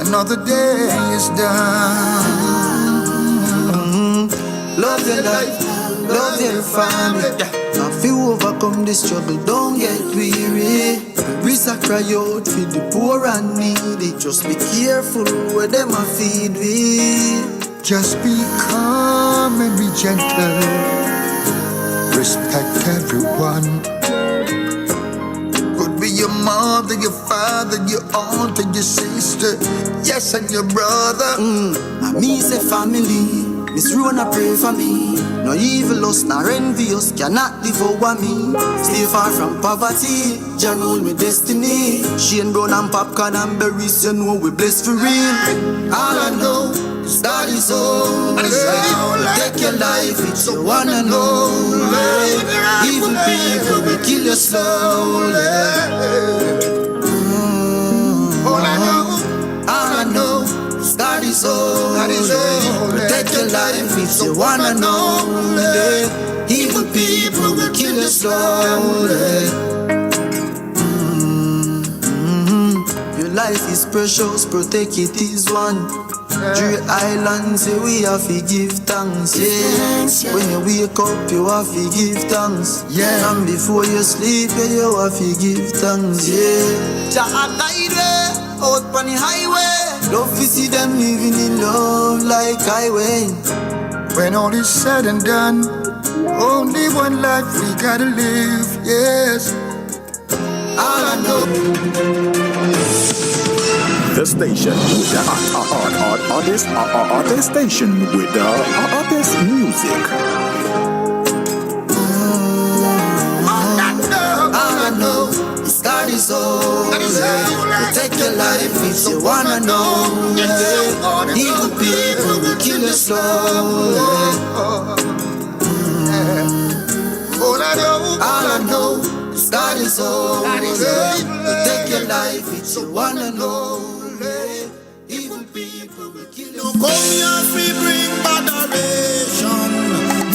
Another day is done. Love your life. Love your family. Now if you overcome this struggle, don't get weary. We cry out for the poor and needy. Just be careful where them a feed we. Just be calm and be gentle. Respect everyone. Could be your mother, your father, your aunt and your sister. Yes, and your brother. And me say family. Miss Rona pray for me. No evil us, nor envious cannot devour me. Stay far from poverty, Jah rule me destiny. Shane Brown and popcorn and berries, you know we blessed for real. All I know is God is holy. Take your life, it's your one and only. Evil people will kill you slowly. All I know is God is holy. Protect your life, it's your one and only. Evil people will kill you slowly. Your life is precious, protect it is one. Dre Island say we have to give thanks, yeah. When you wake up, you have to give thanks, yeah. And before you sleep, you have to give thanks, yeah. Jah guide way out on the highway. Love to see them living in love like highway. When all is said and done, only one life we gotta live, yes. All I know. The station with the artist station with the artist music. All I know is God is holy. Protect your life, it's your one and only. Evil people will kill you slowly. All I know is God is holy. Protect your life, it's your one and only. Evil people will kill you. Come here fi bring moderation.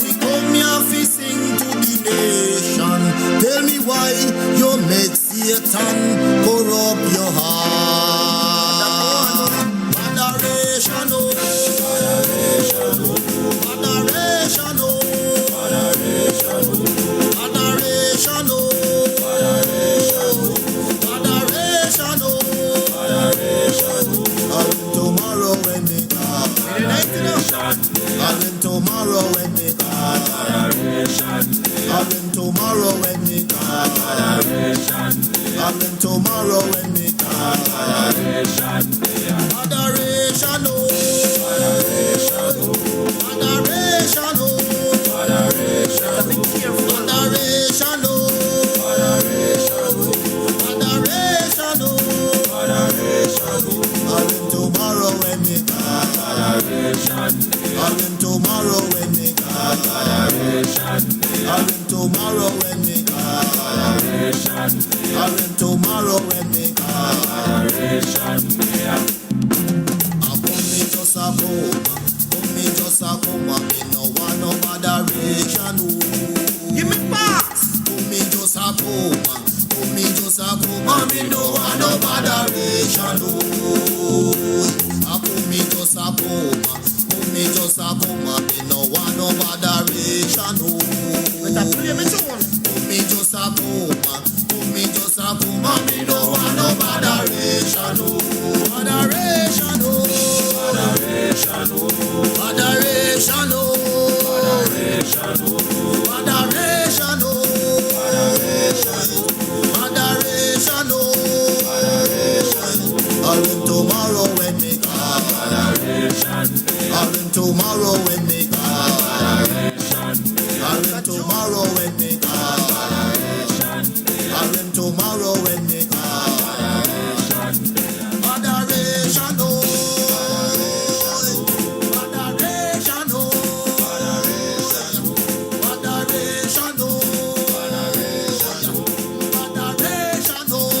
We come here fi sing to the nation. Tell me why you make Satan corrupt your heart. Moderation, oh. Moderation, oh. Moderation, oh. Moderation, oh. Moderation, oh. Moderation, oh. Moderation, oh. And tomorrow when they die. tomorrow when me God. Amen tomorrow when me God. Amen tomorrow when me God. Adoration, oh. Adoration, oh. Adoration, oh. Adoration, oh.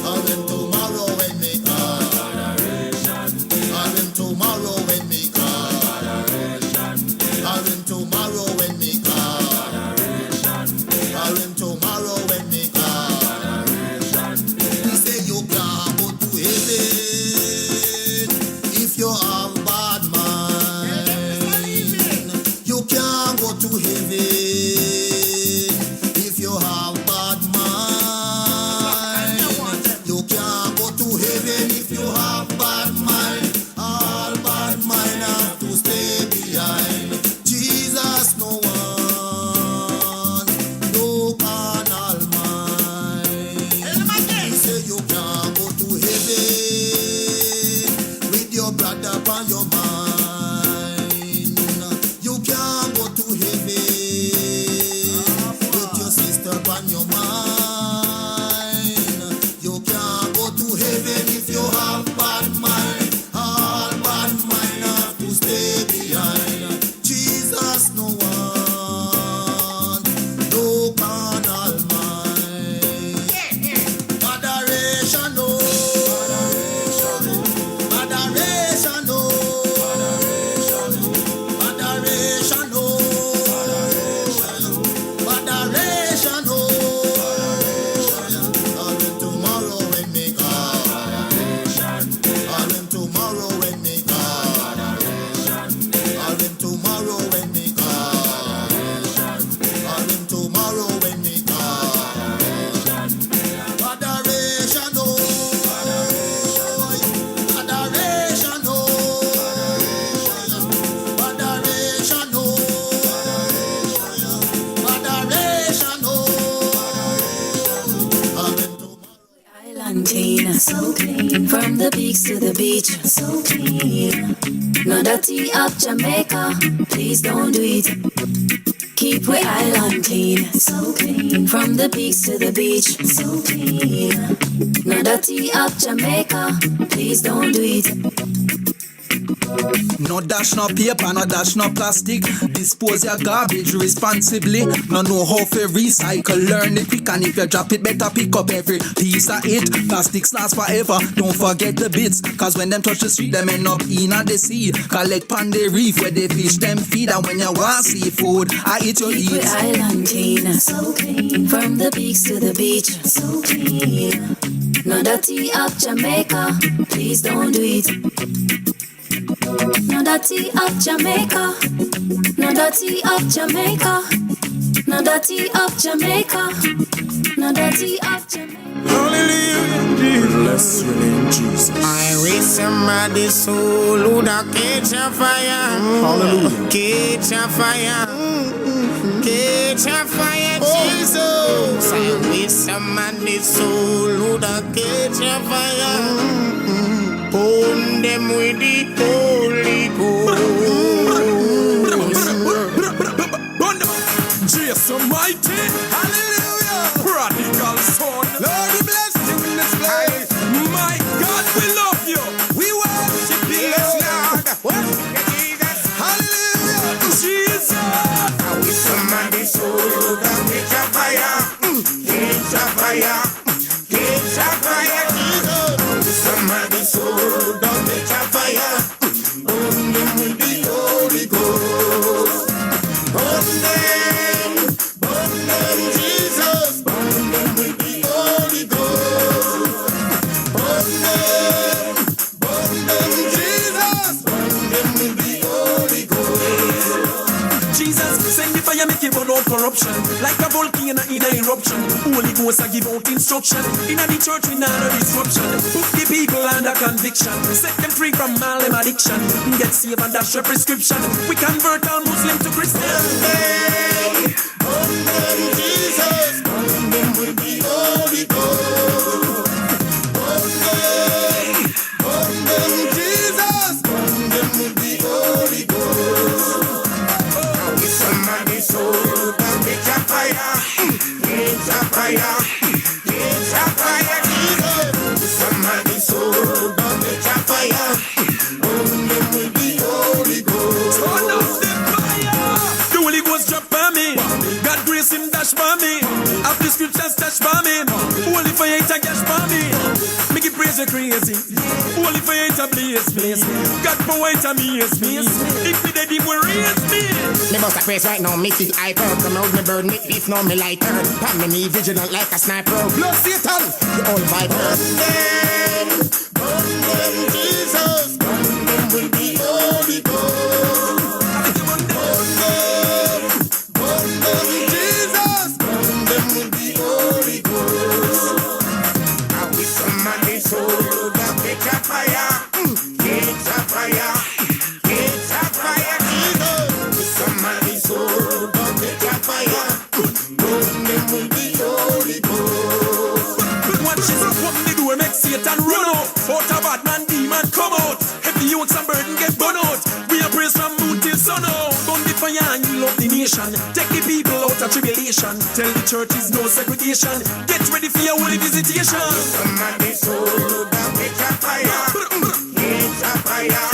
Amen tomorrow when me God. Amen tomorrow when me God. Amen tomorrow when me God. Amen tomorrow when me God. We say you can't go to heaven if you have bad mind. You can't go to heaven if you have bad mind. You can't go to heaven if you have bad mind. All bad mind have to stay behind. Jesus no one, no carnal mind. He say you can't go to heaven with your brother upon your mind. You can't go to heaven with your sister upon your mind. You can't go to heaven if you have bad mind. All bad mind have to stay behind. Jesus no one, no carnal mind. Adoration, oh. Adoration, oh. Adoration, oh. Adoration, oh. Amen tomorrow when me God. Amen tomorrow when me God. Amen tomorrow when me God. Amen tomorrow when me God. Adoration, oh. Adoration, oh. Adoration, oh. Adoration, oh. Amen Island clean, so clean. From the peaks to the beach, so clean. No dirty up Jamaica, please don't do it. Keep we island clean, so clean. From the peaks to the beach, so clean. No dirty up Jamaica, please don't do it. No dash, no paper, no dash, no plastic. Dispose your garbage responsibly. No know how to recycle, learn it quick. And if you drop it, better pick up every piece of it. Plastics last forever, don't forget the bits. Cause when them touch the street, them end up in the sea. Collect pan the reef where they fish them feed. And when you want seafood, I eat your Keep we eat. island clean, so clean. From the peaks to the beach, so clean. No dirty up Jamaica, please don't do it. No dirty up Jamaica, no dirty up Jamaica, no dirty up Jamaica, no dirty up Jamaica. Hallelujah, Jesus. Bless your name, Jesus. I wish somebody's soul would catch a fire. Hallelujah. Catch a fire. Catch a fire, Jesus. I wish somebody's soul would catch a fire. Burn them with the Holy Ghost. Jesus mighty. Hallelujah. Prodigal son. Lord, we bless you in this place. My God, we love you. We worship you, yes, Lord. Worship you, Jesus. Hallelujah. Jesus. I wish somebody's soul would catch a fire. Catch a fire. Catch a fire, Jesus. Somebody's soul don't catch a fire. Burn them with the Holy Ghost. Burn them, Jesus. Burn them with the Holy Ghost. Burn them, Jesus. Burn them with the Holy Ghost. Jesus, send the fire, make it burn out corruption. Like a volcano in an eruption. Holy Ghost, I give out instruction. In the church, we not no disruption. Put the people under conviction. Set them free from all them addiction. Get saved and dash your prescription. We convert all Muslim to Christian. Burn them, Jesus. Burn them with the Holy Ghost. Burn them, Jesus. Burn them soul, but they catch fire. Burn them with the Holy Ghost. Turn up the fire. The Holy Ghost drop on me. God grace him dash for me. Have the scriptures dash for me. Holy fire it a dash for me. Make it praise you crazy. Holy fire it a blaze me. God power it a amaze me. If me dead him will raise me. Me bust a praise right now, me feel hyper. Come out me burn me if now me lighter. Pan me knee vigilant like a sniper. Blood Satan, the old viper. Burn them, Jesus. Burn them with the Holy Ghost. Burn them, Jesus. Burn them with the Holy Ghost. I wish somebody soul that catch a fire. Catch a fire. Catch a fire, Jesus. Somebody soul that catch a fire. Burn them with the Holy Ghost. Watch this up, open the door, make Satan run out. Out of bad man, demon come out. Heavy youths and burden get burn out. We are praise from moon till sun out. Burn the fire and you love the nation. Take the people out of tribulation. Tell the churches no segregation. Get ready for your holy visitation. Somebody soul that catch a fire. Catch a fire.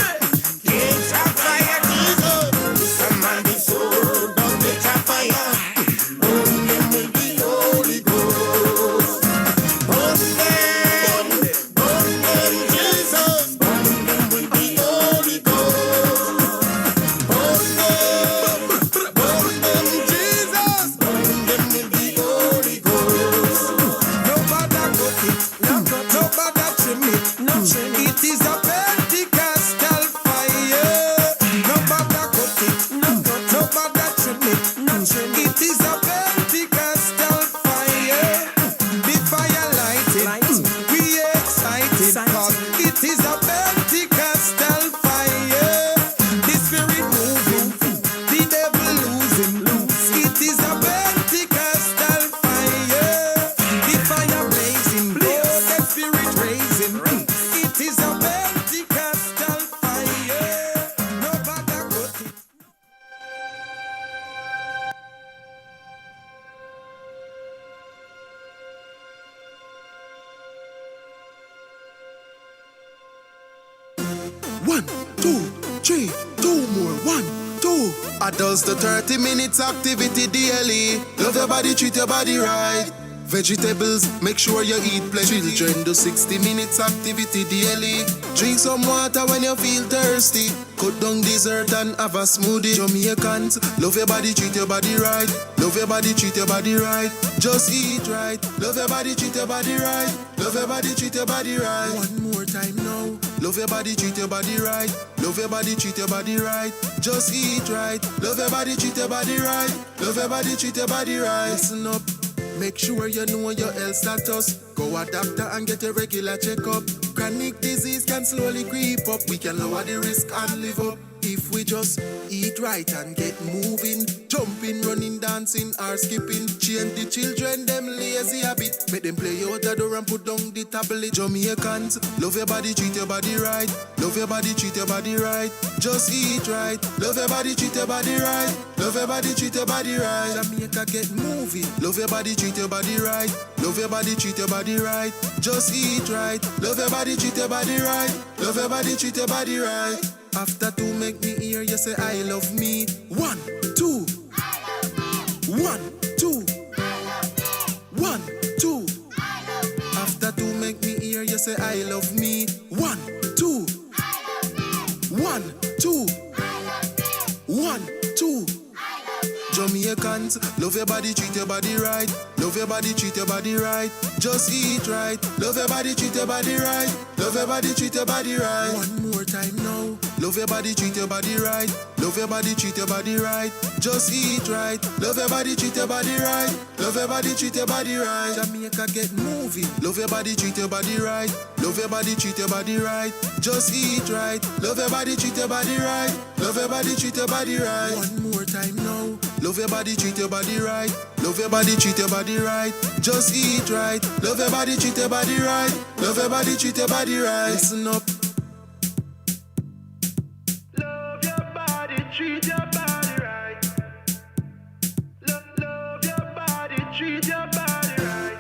Catch a fire, Jesus. Somebody soul that catch a fire. Burn them with the Holy Ghost. Burn them, Jesus. Burn them with the Holy Ghost. Burn them, Jesus. Burn them with the Holy Ghost. Nobody got it, nobody trim it. It is a Pentecostal fire. Nobody got it, nobody trim it. It is a Pentecostal fire. The fire lighted, we excited, cause it is a Pentecostal fire. The spirit moving, the devil losing. It is a Pentecostal fire. The fire blazing, the spirit raising. It is a Pentecostal fire. Nobody got it. One, two, three, two more. 1, 2. Adults the 30 minutes activity daily. Love your body, treat your body right. Vegetables, make sure you eat plenty. Children do 60 minutes activity daily. Drink some water when you feel thirsty. Cut down dessert and have a smoothie. Jamaicans, love your body, treat your body right. Love your body, treat your body right. Just eat right. Love your body, treat your body right. Love your body, treat your body right. One more time now. Love your body, treat your body right. Love your body, treat your body right. Just eat right. Love your body, treat your body right. Love your body, treat your body right. Listen up. Make sure you know your health status. Go a doctor and get a regular checkup. Chronic disease can slowly creep up. We can lower the risk and live up if we just eat right and get moving. Jumping, running, dancing or skipping. Change the children, them lazy habit. Make them play out the door and put down the tablet. Jamaicans, love your body, treat your body right. Love your body, treat your body right. Just eat right. Love your body, treat your body right. Love your body, treat your body right. Jamaica get moving. Love your body, treat your body right. Love your body, treat your body right. Just eat right. Love your body, treat your body right. Love your body, treat your body right. After 2, make me hear you say I love me. 1, 2. 1, 2. 1, 2. After 2, make me hear you say I love me. 1, 2. 1, 2. 1, 2. Jamaicans, love your body, treat your body right. Love your body, treat your body right. Just eat right. Love your body, treat your body right. Love your body, treat your body right. One more time now. Love your body, treat your body right. Love your body, treat your body right. Just eat right. Love your body, treat your body right. Love your body, treat your body right. Jamaica get moving. Love your body, treat your body right. Love your body, treat your body right. Just eat right. Love your body, treat your body right. Love your body, treat your body right. One more time now. Love your body, treat your body right. Love your body, treat your body right. Just eat right. Love your body, treat your body right. Love your body, treat your body right. Listen up. Love your body, treat your body right. Love your body, treat your body right.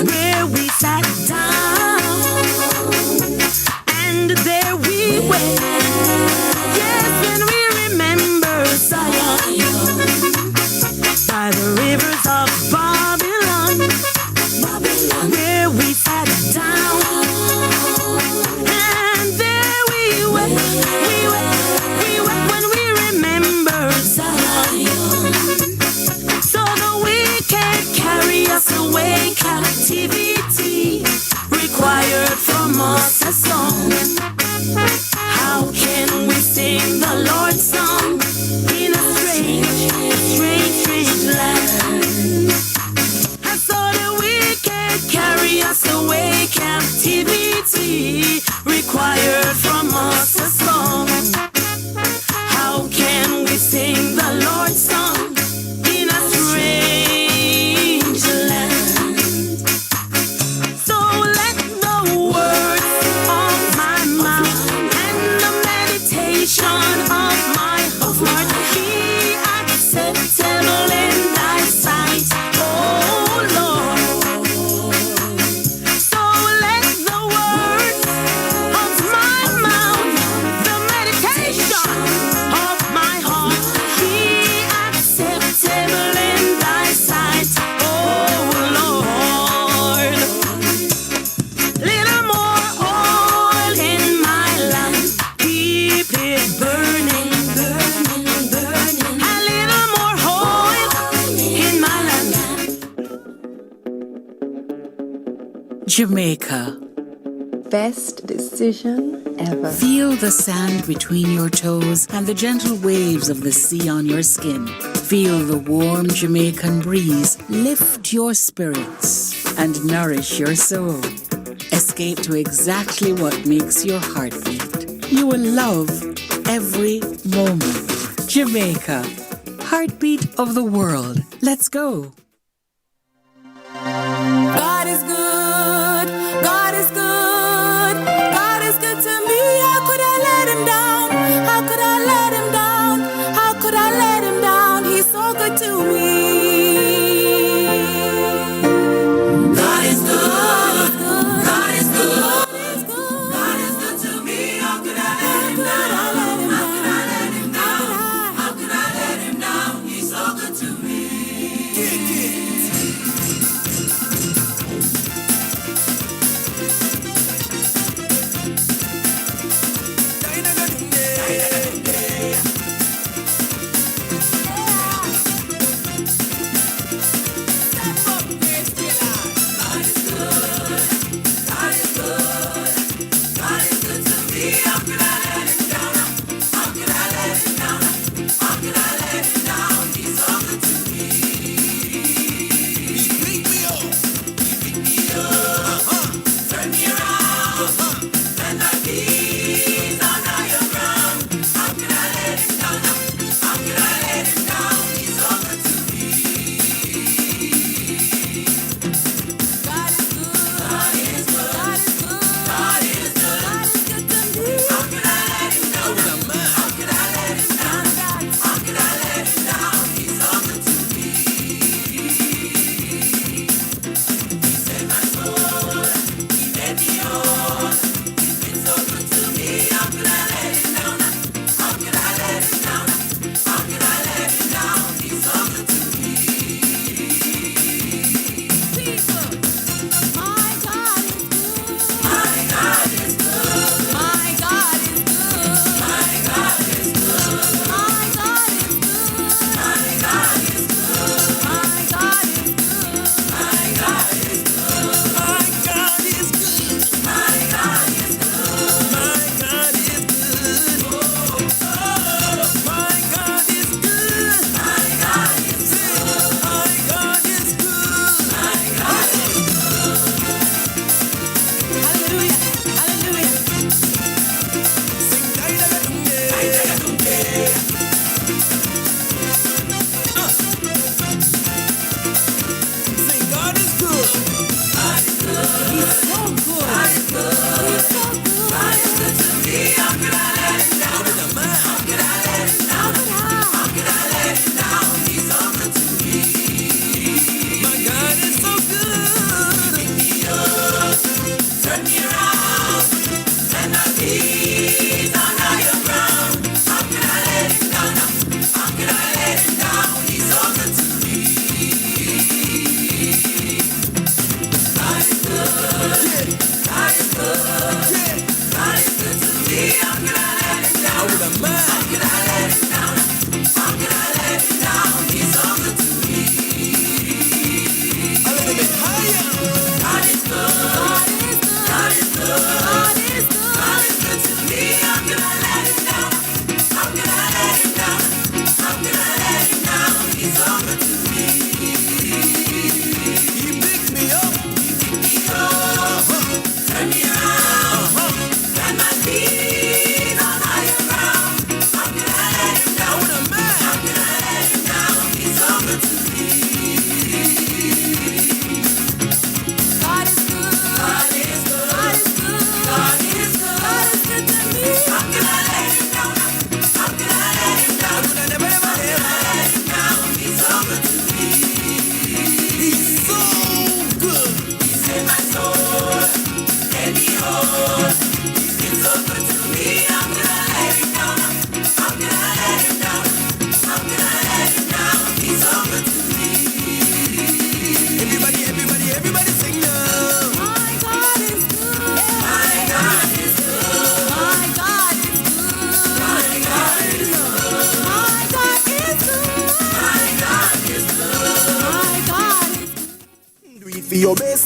where we sat down, and there we went. Yes, when we remember Zion, by the rivers of Babylon, where we sat down, and there we went, when we remember Zion. So the wicked carry us away, captivity required from us a song. How can we sing the Lord's song in a strange land? And so the wicked carry us away, captivity required from us a song. How can we sing the Lord's song in a strange land? So let the words of my mouth and the meditation of my heart be acceptable in thy sight, oh Lord. So let the words of my mouth, the meditation of my heart be acceptable in thy sight, oh Lord. Little more oil in my lamp, keep it burning, burning, burning. A little more oil in my lamp. Jamaica. Best decision ever. Feel the sand between your toes and the gentle waves of the sea on your skin. Feel the warm Jamaican breeze lift your spirits and nourish your soul. Escape to exactly what makes your heart beat. You will love every moment. Jamaica, heartbeat of the world. Let's go. God is good, God is good, God is good to me. How could I let him down? How could I let him down? How could I let him down? He's so good to me. God is good, God is good, God is good to me. How could I let him down? How could I let him down? How could I let him down? He's so good to me.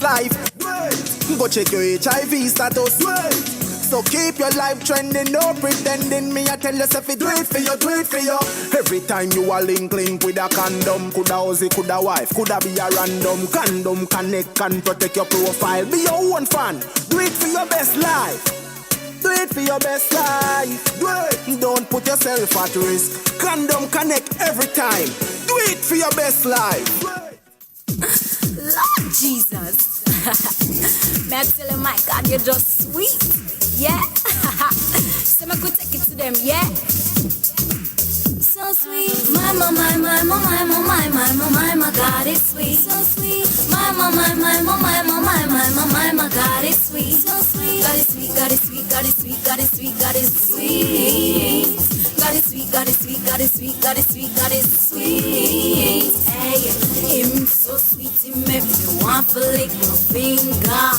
life. Go check your HIV status. So keep your life trending, no pretending. Me I tell yourself it do it for you, do it for you. Every time you are link with a condom, coulda Ozzy, coulda wife, coulda be a random. Condom connect and protect your profile. Be your own fan, do it for your best life. Do it for your best life. Do it. Don't put yourself at risk. Condom connect every time. Do it for your best life. Lord Jesus. May I tell you, my God, you're just sweet. Yeah. So I could take it to them, yeah. So sweet. My God is sweet. So sweet. My God is sweet. So sweet. God is sweet, God is sweet, God is sweet, God is sweet, God is sweet. God is sweet, God is sweet, God is sweet, God is sweet, God is sweet. Hey, him so sweet, he make me want to lick my finger.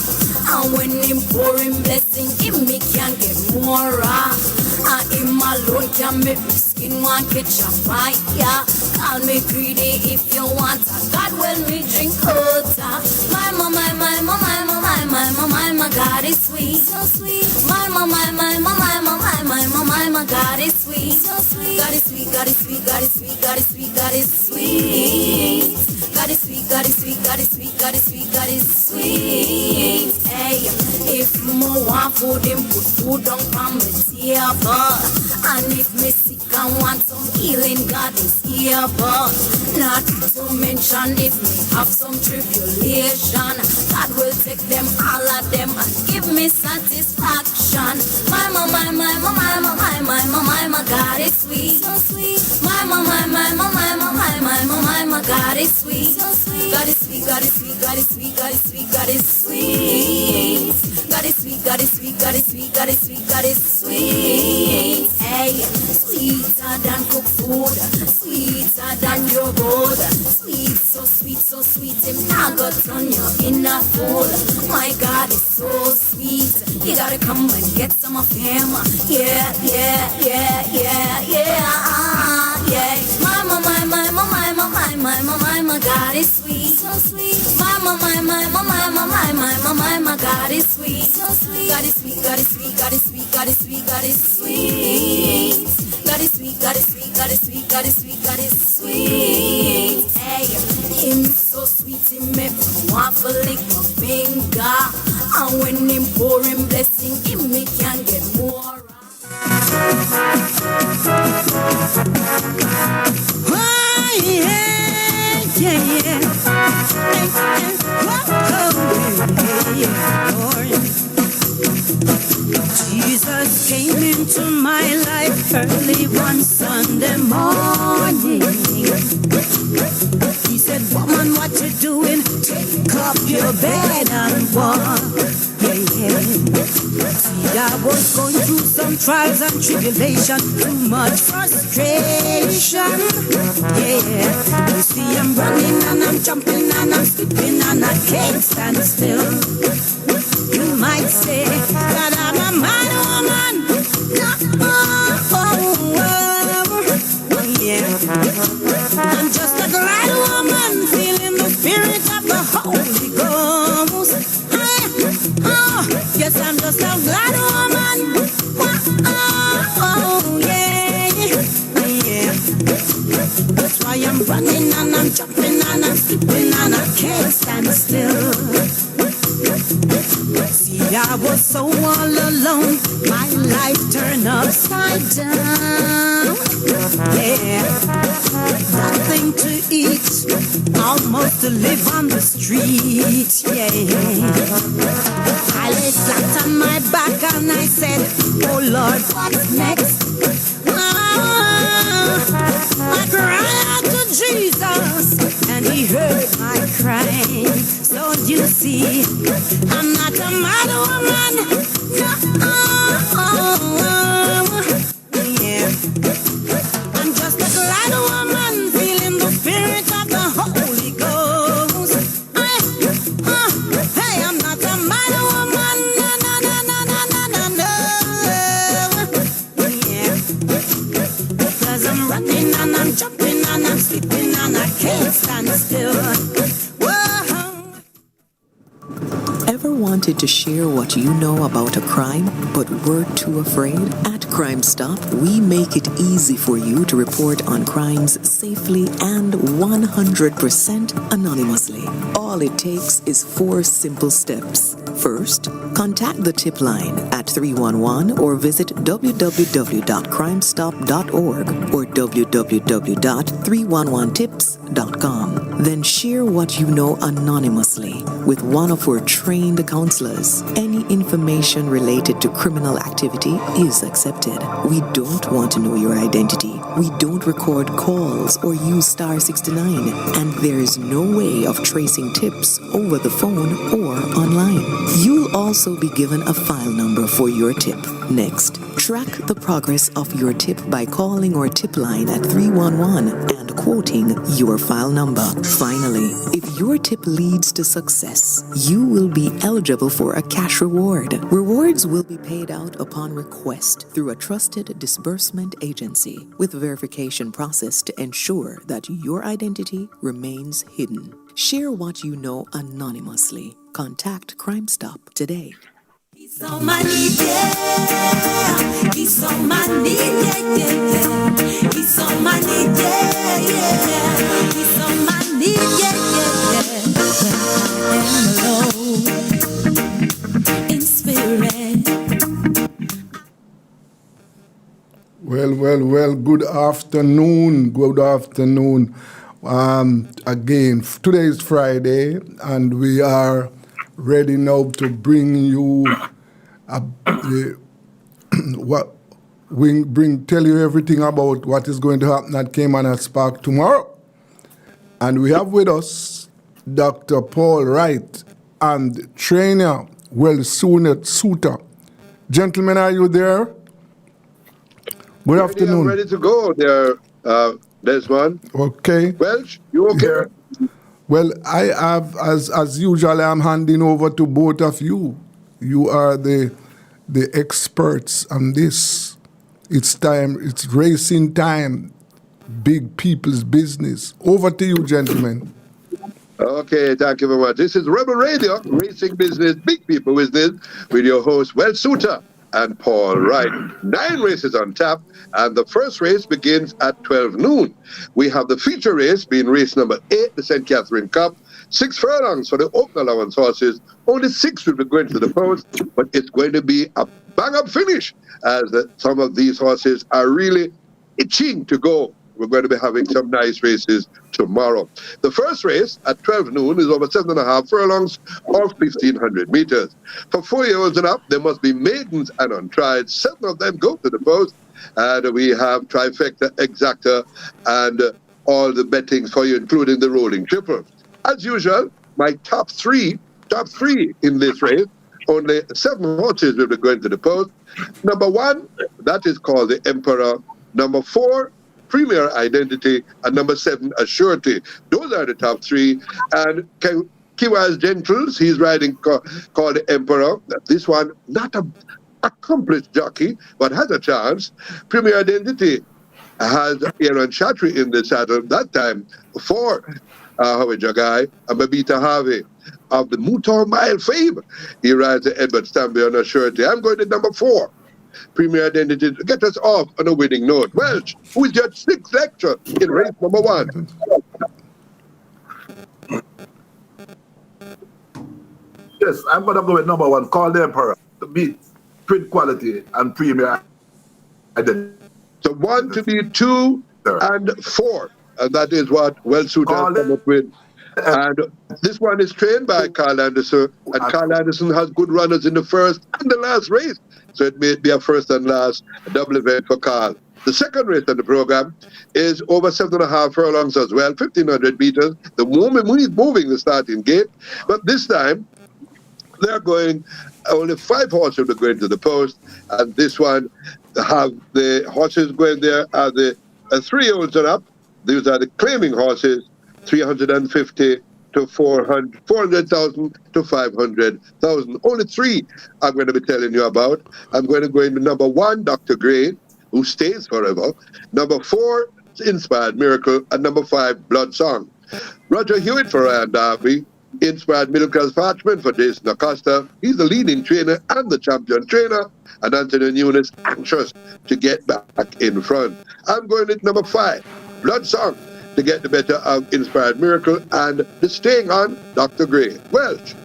And when him pour him blessing, him me can't get more. And him alone can make me skin want catch a fire. Call me greedy if you want a God when we drink water. My God is sweet, so sweet. My God is sweet, so sweet. God is sweet, God is sweet, God is sweet, God is sweet, God is sweet. God is sweet, God is sweet, God is sweet, God is sweet, God is sweet. Hey, if more want food, him put food on my table. And if me sick and want some healing, God is here. But not to mention if me have some tribulation, God will take them, all of them, and give me satisfaction. My God is sweet, so sweet. My God is sweet, so sweet. God is sweet, God is sweet, God is sweet, God is sweet, God is sweet. God is sweet, God is sweet, God is sweet, God is sweet, God is sweet. Hey, sweeter than cooked food, sweeter than your gold. Sweet, so sweet, so sweet. Him now got on your inner food. My God is so sweet. You gotta come and get some of him. Yeah, yeah, yeah, yeah, yeah, yeah. My God is sweet, so sweet. My God is sweet, so sweet. God is sweet, God is sweet, God is sweet, God is sweet, God is sweet. God is sweet, God is sweet, God is sweet, God is sweet, God is sweet. Hey, him so sweet, he make me want to lick my finger. And when him pour him blessing, him me can get more. Oh, yeah, yeah, yeah. Jesus came into my life early one Sunday morning. He said, woman, what you doing? Take up your bed and walk. Yeah. See, I was going through some trials and tribulation, too much frustration. Yeah, you see, I'm running and I'm jumping and I'm skipping and I can't stand still. You might say that I'm a mad woman. Yeah, I'm just a glad woman, feeling the spirit of the Holy Ghost. Yes, I'm just a glad woman. Yeah. That's why I'm running and I'm jumping and I'm skipping and I can't stand still. See, I was so all alone, my life turned upside down. Yeah, nothing to eat, almost to live on the street. Yeah, I lay flat on my back and I said, oh Lord, what's next? I cried out to Jesus and he heard my cry. So you see, I'm not a mad woman. Yeah, I'm just a glad woman, feeling the spirit of the Holy Ghost. Hey, I'm not a mad woman. No. Yeah, because I'm running and I'm jumping and I'm skipping and I can't stand still. Whoa. wanted to share what you know about a crime but were too afraid? At Crime Stop, we make it easy for you to report on crimes safely and 100% anonymously. All it takes is 4 simple steps. First, contact the tip line at 311 or visit www.crimestop.org or www.311tips.com. Then share what you know anonymously with one of our trained counselors. Any information related to criminal activity is accepted. We don't want to know your identity. We don't record calls or use star 69, and there is no way of tracing tips over the phone or online. You'll also be given a file number for your tip. Next, track the progress of your tip by calling our tip line at 311 and quoting your file number. Finally, if your tip leads to success, you will be eligible for a cash reward. Rewards will be paid out upon request through a trusted disbursement agency with verification process to ensure that your identity remains hidden. Share what you know anonymously. Contact Crime Stop today. He's on my knee, yeah. He's on my knee, yeah, yeah. He's on my knee, yeah, yeah. He's on my knee, yeah, yeah, yeah. When I am alone in spirit. Well, good afternoon. Again, today is Friday, and we are ready now to bring you tell you everything about what is going to happen at Cayman and Spark tomorrow. And we have with us Dr. Paul Wright and trainer Suter. Gentlemen, are you there? Good afternoon. I'm ready to go there, Desmond. Okay. Welch, you okay? Well, I have, as usual, I'm handing over to both of you. You are the experts on this. It's time, it's racing time, big people's business. Over to you, gentlemen. Okay, thank you very much. This is Rebel Radio, Racing Business, Big People Business, with your host, Welch Suter and Paul Wright. 9 races on tap, and the first race begins at 12 noon. We have the feature race being race number 8, the St. Catherine Cup. 6 furlongs for the open allowance horses. Only 6 will be going to the post, but it's going to be a bang-up finish, as some of these horses are really itching to go. We're going to be having some nice races tomorrow. The first race at 12 noon is over 7.5 furlongs or 1,500 meters. For 4-year-olds and up, there must be maidens and untried. 7 of them go to the post. And we have trifecta, exacta, and all the bettings for you, including the rolling triple. As usual, my top three in this race, only 7 horses will be going to the post. Number 1, that is called the Emperor. Number 4, Premier Identity, and number 7, Assurity. Those are the top 3. And Kiwa's Gentles, he's riding called the Emperor. This one, not a accomplished jockey, but has a chance. Premier Identity has Aaron Chatry in the saddle that time for Howard Jagai and Babita Harvey of the Mutor Mile fame. He rides the Edward Stanby on Assurity. I'm going to number 4. Premier Identity to get us off on a winning note. Welch, who is your 6th lecture in race number 1? Yes, I'm going to go with number 1, called the Emperor, to beat Print Quality and Premier Identity. So 1 to be 2 and 4. And that is what Welch Suter has come up with. And this one is trained by Carl Anderson, and Carl Anderson has good runners in the first and the last race. So it may be a first and last double event for Carl. The second race on the program is over 7.5 furlongs as well, 1,500 meters. The woman is moving the starting gate, but this time they're going, only 5 horses will be going to the post, and this one have the horses going there are the 3-year-olds and up. These are the claiming horses. 350 to 400,000 to 500,000. Only 3 I'm going to be telling you about. I'm going to go into number 1, Dr. Gray, who stays forever. Number 4, Inspired Miracle. And number 5, Blood Song. Roger Hewitt for Ryan Darby. Inspired middle class parchment for Jason Acosta. He's the leading trainer and the champion trainer. And Anthony Nunes anxious to get back in front. I'm going at number 5, Blood Song, to get the better of Inspired Miracle and the staying on Dr. Gray. Welch.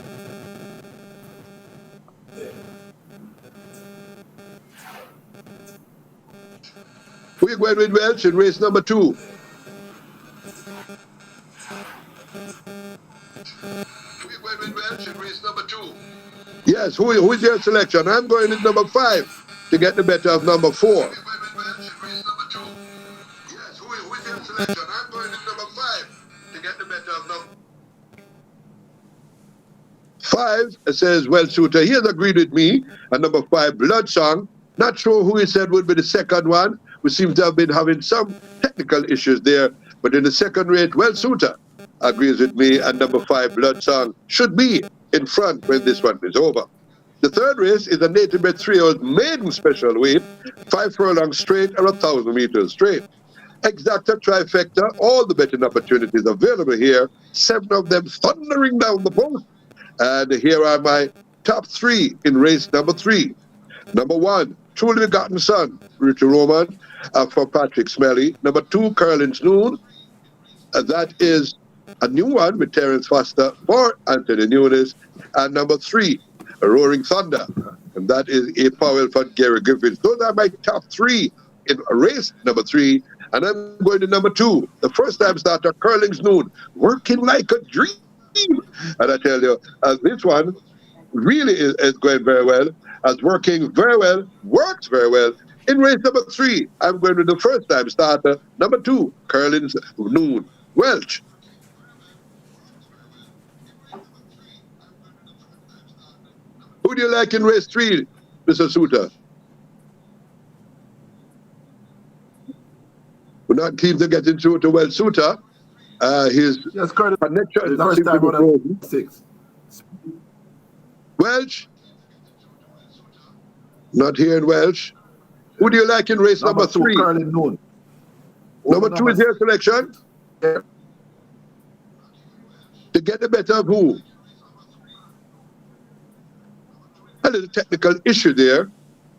We're going with Welch in race number 2. Yes, who is your selection? I'm going with number 5 to get the better of number 4. Yes, who is your selection? I'm going with number 5 to get the better of number 5. Says Well Shooter. He has agreed with me. And number 5, Blood Song. Not sure who he said would be the second one. We seem to have been having some technical issues there. But in the second rate, Well Shooter agrees with me. And number 5, Blood Song, should be in front when this one is over. The third race is a native bred 3-year-old maiden special weight, 5 furlongs straight or 1,000 meters straight. Exacta trifecta, all the betting opportunities available here, 7 of them thundering down the post. And here are my top 3 in race number 3. Number 1, Truly Begotten Son, Richard Roman, for Patrick Smelly. Number 2, Curlin's Noon. That is a new one with Terence Foster for Anthony Nunes. And number 3, a Roaring Thunder. And that is a Powell for Gary Griffiths. Those are my top 3 in race number 3. And I'm going to number 2, the first time starter, Curling's Noon, working like a dream. And I tell you, this one really is going very well, working very well, works very well. In race number 3, I'm going to the first time starter, number 2, Curling's Noon. Welch. Who do you like in race 3, Mr. Suter? We're not keen to get into it to Well Suter. His connection is not simple. 6. Welch? Not here in Welch. Who do you like in race number 3? Noon. Number 2 is your selection? Yeah. To get the better of who? A little technical issue there,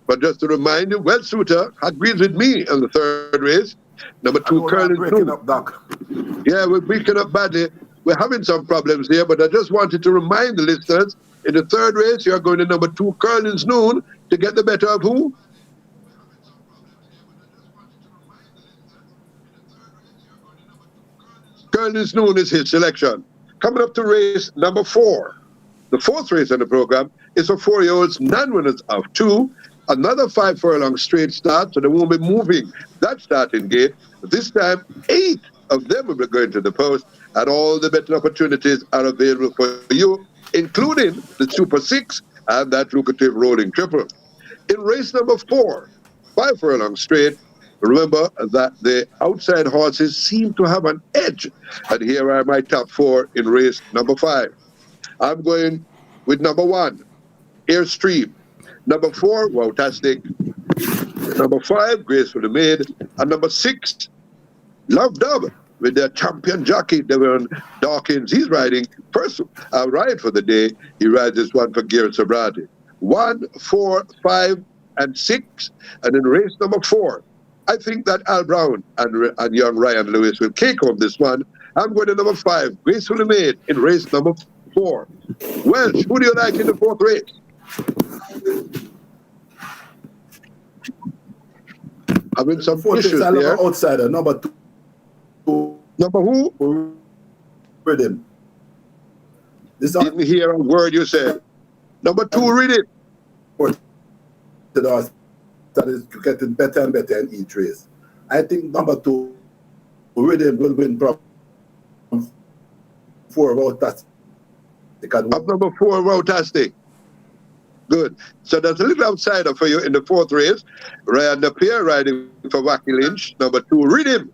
but just to remind you, Well Suter agrees with me on the third race. Number 2, Curling's Noon. Yeah, we're breaking up badly. We're having some problems here, but I just wanted to remind the listeners, in the third race, you're going to number 2, Curling's Noon, to get the better of who? Curling's Noon is his selection. Coming up to race number 4. The fourth race in the program is for 4-year-olds, non-winners of 2. Another 5 furlong straight start, so they won't be moving that starting gate. This time, 8 of them will be going to the post, and all the betting opportunities are available for you, including the Super 6 and that lucrative rolling triple. In race number 4, 5 furlong straight, remember that the outside horses seem to have an edge. And here are my top 4 in race number 5. I'm going with number 1, Airstream. Number 4, Wowtastic. Number 5, Gracefully Made. And number 6, Love Dub, with their champion jockey, Devon Dawkins. He's riding first ride for the day. He rides this one for Garrett Sobrati. 1, 4, 5, and 6. And in race number 4, I think that Al Brown and young Ryan Lewis will take home this one. I'm going to number 5, Gracefully Made, in race number 4. Welch, who do you like in the 4th race? Having some issues there. Outsider, number 2. Number who? Rhythm. Didn't hear a word you said. Number 2, Rhythm. That is getting better and better in each race. I think number 2, Rhythm will win from 4 Wowtastic. Up number 4, Wowtastic. Good. So there's a little outsider for you in the 4th race. Ryan Napier riding for Wacky Lynch. Number 2, Rhythm.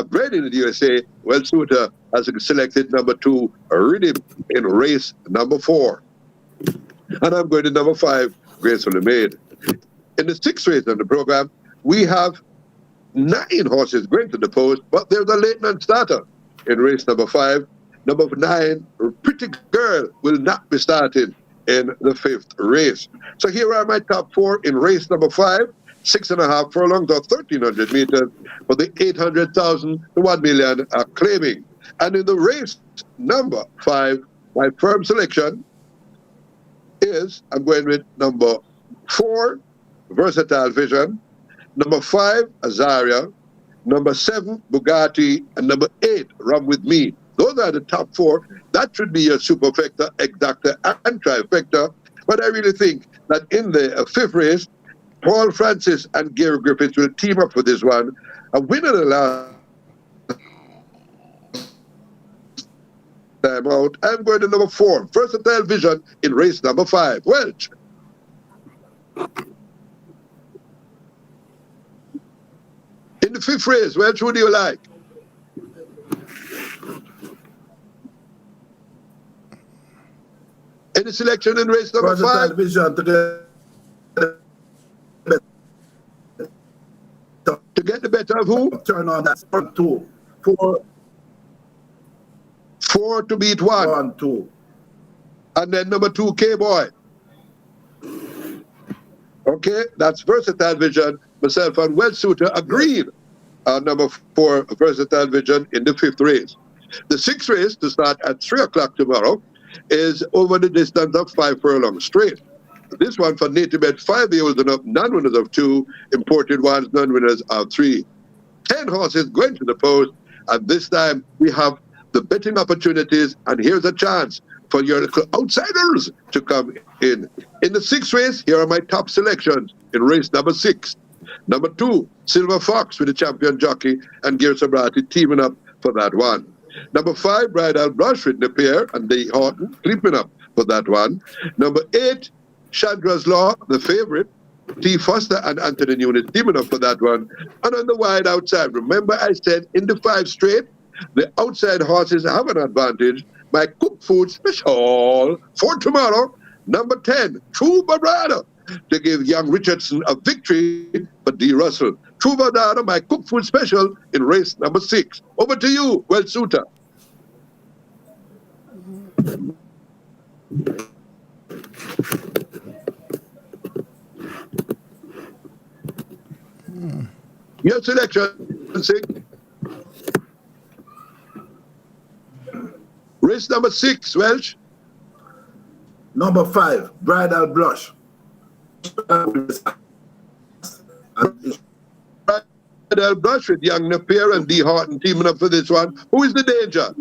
Bred in the USA. Well Suter has selected number 2, Rhythm, in race number 4. And I'm going to number 5, Gracefully Made. In the 6th race of the program, we have 9 horses going to the post, but there's a late night starter in race number 5. Number 9, Pretty Girl, will not be starting in the 5th race. So here are my top 4 in race number 5. 6.5 furlongs or 1,300 meters for the 800,000 to 1 million claiming. And in the race number 5, my firm selection is, I'm going with number 4, Versatile Vision, number 5, Azaria, number 7, Bugatti, and number 8, Run With Me. Those are the top 4. That should be your superfecta, exacta, and trifecta. But I really think that in the 5th race, Paul Francis and Gary Griffiths will team up for this one. A winner the last time out. I'm going to number 4, Versatile Vision, in race number 5. Welch. In the 5th race, Welch, who do you like? Any selection in race number 5? Vision to get the better of who? Turn on that 2. 4 to beat 1. 1, 2. And then number 2, K-Boy. Okay, that's Versatile Vision. Myself and Welch Suter agreed on number 4, Versatile Vision, in the 5th race. The 6th race, to start at 3 o'clock tomorrow, is over the distance of 5 furlongs straight. This one for native bet 5-year-olds and up, non-winners of 2, imported ones, non-winners of 3. 10 horses going to the post, and this time we have the betting opportunities, and here's a chance for your little outsiders to come in. In the 6th race, here are my top selections in race number 6. Number 2, Silver Fox with the champion jockey and Gear Sobrati teaming up for that one. Number 5, Bridal Brush with Napier and Dee Horton teaming up for that one. Number 8, Chandra's Law, the favorite, T. Foster and Anthony Nunez teaming up for that one. And on the wide outside, remember I said in the 5 straight, the outside horses have an advantage. My cooked food special for tomorrow, number 10, True Bravado, to give young Richardson a victory for D. Russell. True Bravado, my cooked food special in race number 6. Over to you, Welch Suter. Your selection, Sig. Race number 6, Welch. Number 5, Bridal Blush. Bridal Blush with young Napier and Dee Horton teaming up for this one. Who is the danger?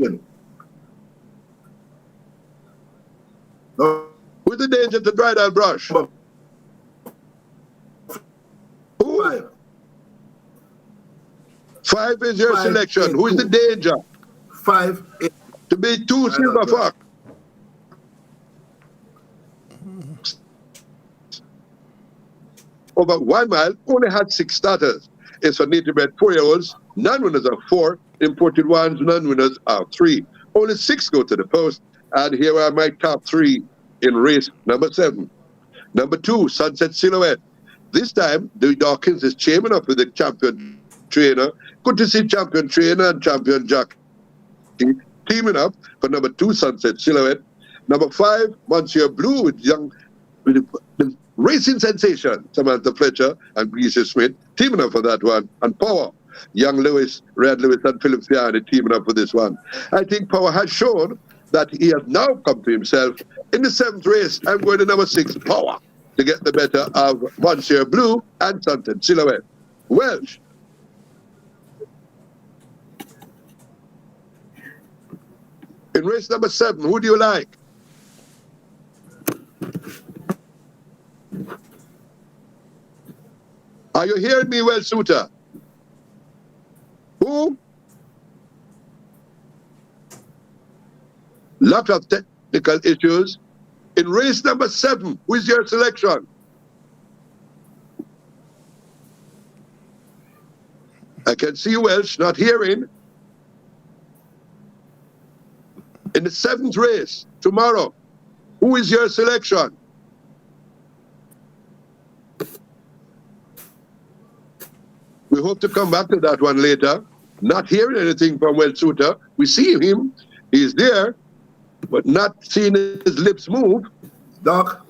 Who's the danger to Bridal Brush? Who? 5 is your selection. Who is the danger? 5, 8. To be 2, Silver Fox. Over 1 mile, only had 6 starters. It's for native bred 4-year-olds, non-winners of 4, imported ones, non-winners of 3. Only 6 go to the post, and here are my top 3 in race number 7. Number 2, Sunset Silhouette. This time, Dewey Dawkins is chaining up with the champion trainer. Good to see champion trainer and champion jockey teaming up for number 2, Sunset Silhouette. Number 5, Monsieur Blue with the racing sensation, Samantha Fletcher and Greasy Smith, teaming up for that one. And Power, young Lewis, Red Lewis and Philip Fiani teaming up for this one. I think Power has shown that he has now come to himself. In the 7th race, I'm going to number 6, Power, to get the better of Monsieur Blue and Sunset Silhouette. Welsh. In race number 7, who do you like? Are you hearing me, Welch Suter? Who? Lot of technical issues. In race number 7, who is your selection? I can see Welsh not hearing. In the 7th race, tomorrow, who is your selection? We hope to come back to that one later. Not hearing anything from Welch Suter. We see him He's there, but not seeing his lips move. Doc?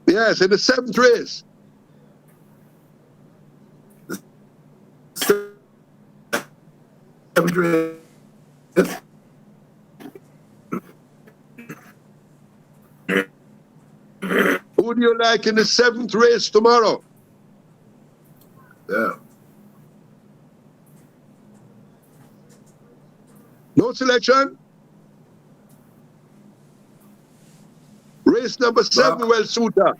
Yes, in the 7th race. Who do you like in the 7th race tomorrow? Yeah. No selection? Race number 7, well suited.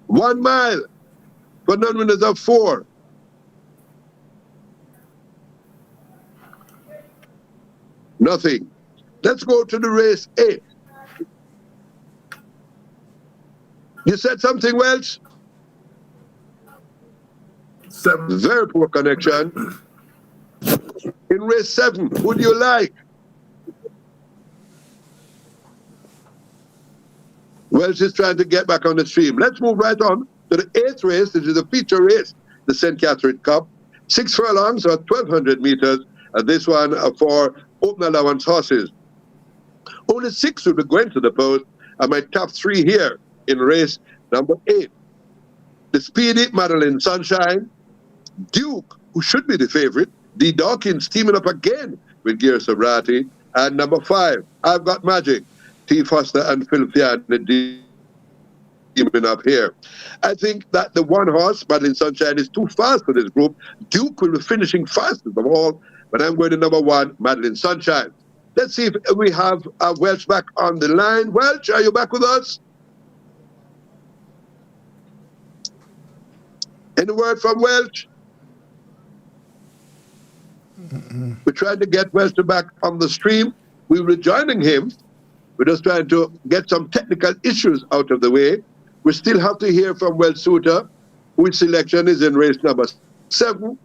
1 mile for non-winners of 4. Nothing. Let's go to the race 8. You said something, Welch? 7. Very poor connection. In race 7, who do you like? Welch is trying to get back on the stream. Let's move right on to the 8th race, which is a feature race, the St. Catherine Cup. 6 furlongs or 1,200 meters. This one for open allowance horses. Only 6 will be going to the post. And my top 3 here in race number 8. The speedy Madeline Sunshine. Duke, who should be the favorite. D. Dawkins teaming up again with Gear Sobrati. And number 5, I've Got Magic. T. Foster and Phil Fiat teaming up here. I think that the 1 horse, Madeline Sunshine, is too fast for this group. Duke will be finishing fastest of all, but I'm going to number 1, Madeline Sunshine. Let's see if we have Welch back on the line. Welch, are you back with us? Any word from Welch? We're trying to get Welch back on the stream. We were joining him. We're just trying to get some technical issues out of the way. We still have to hear from Welch Suter, whose selection is in race number 7.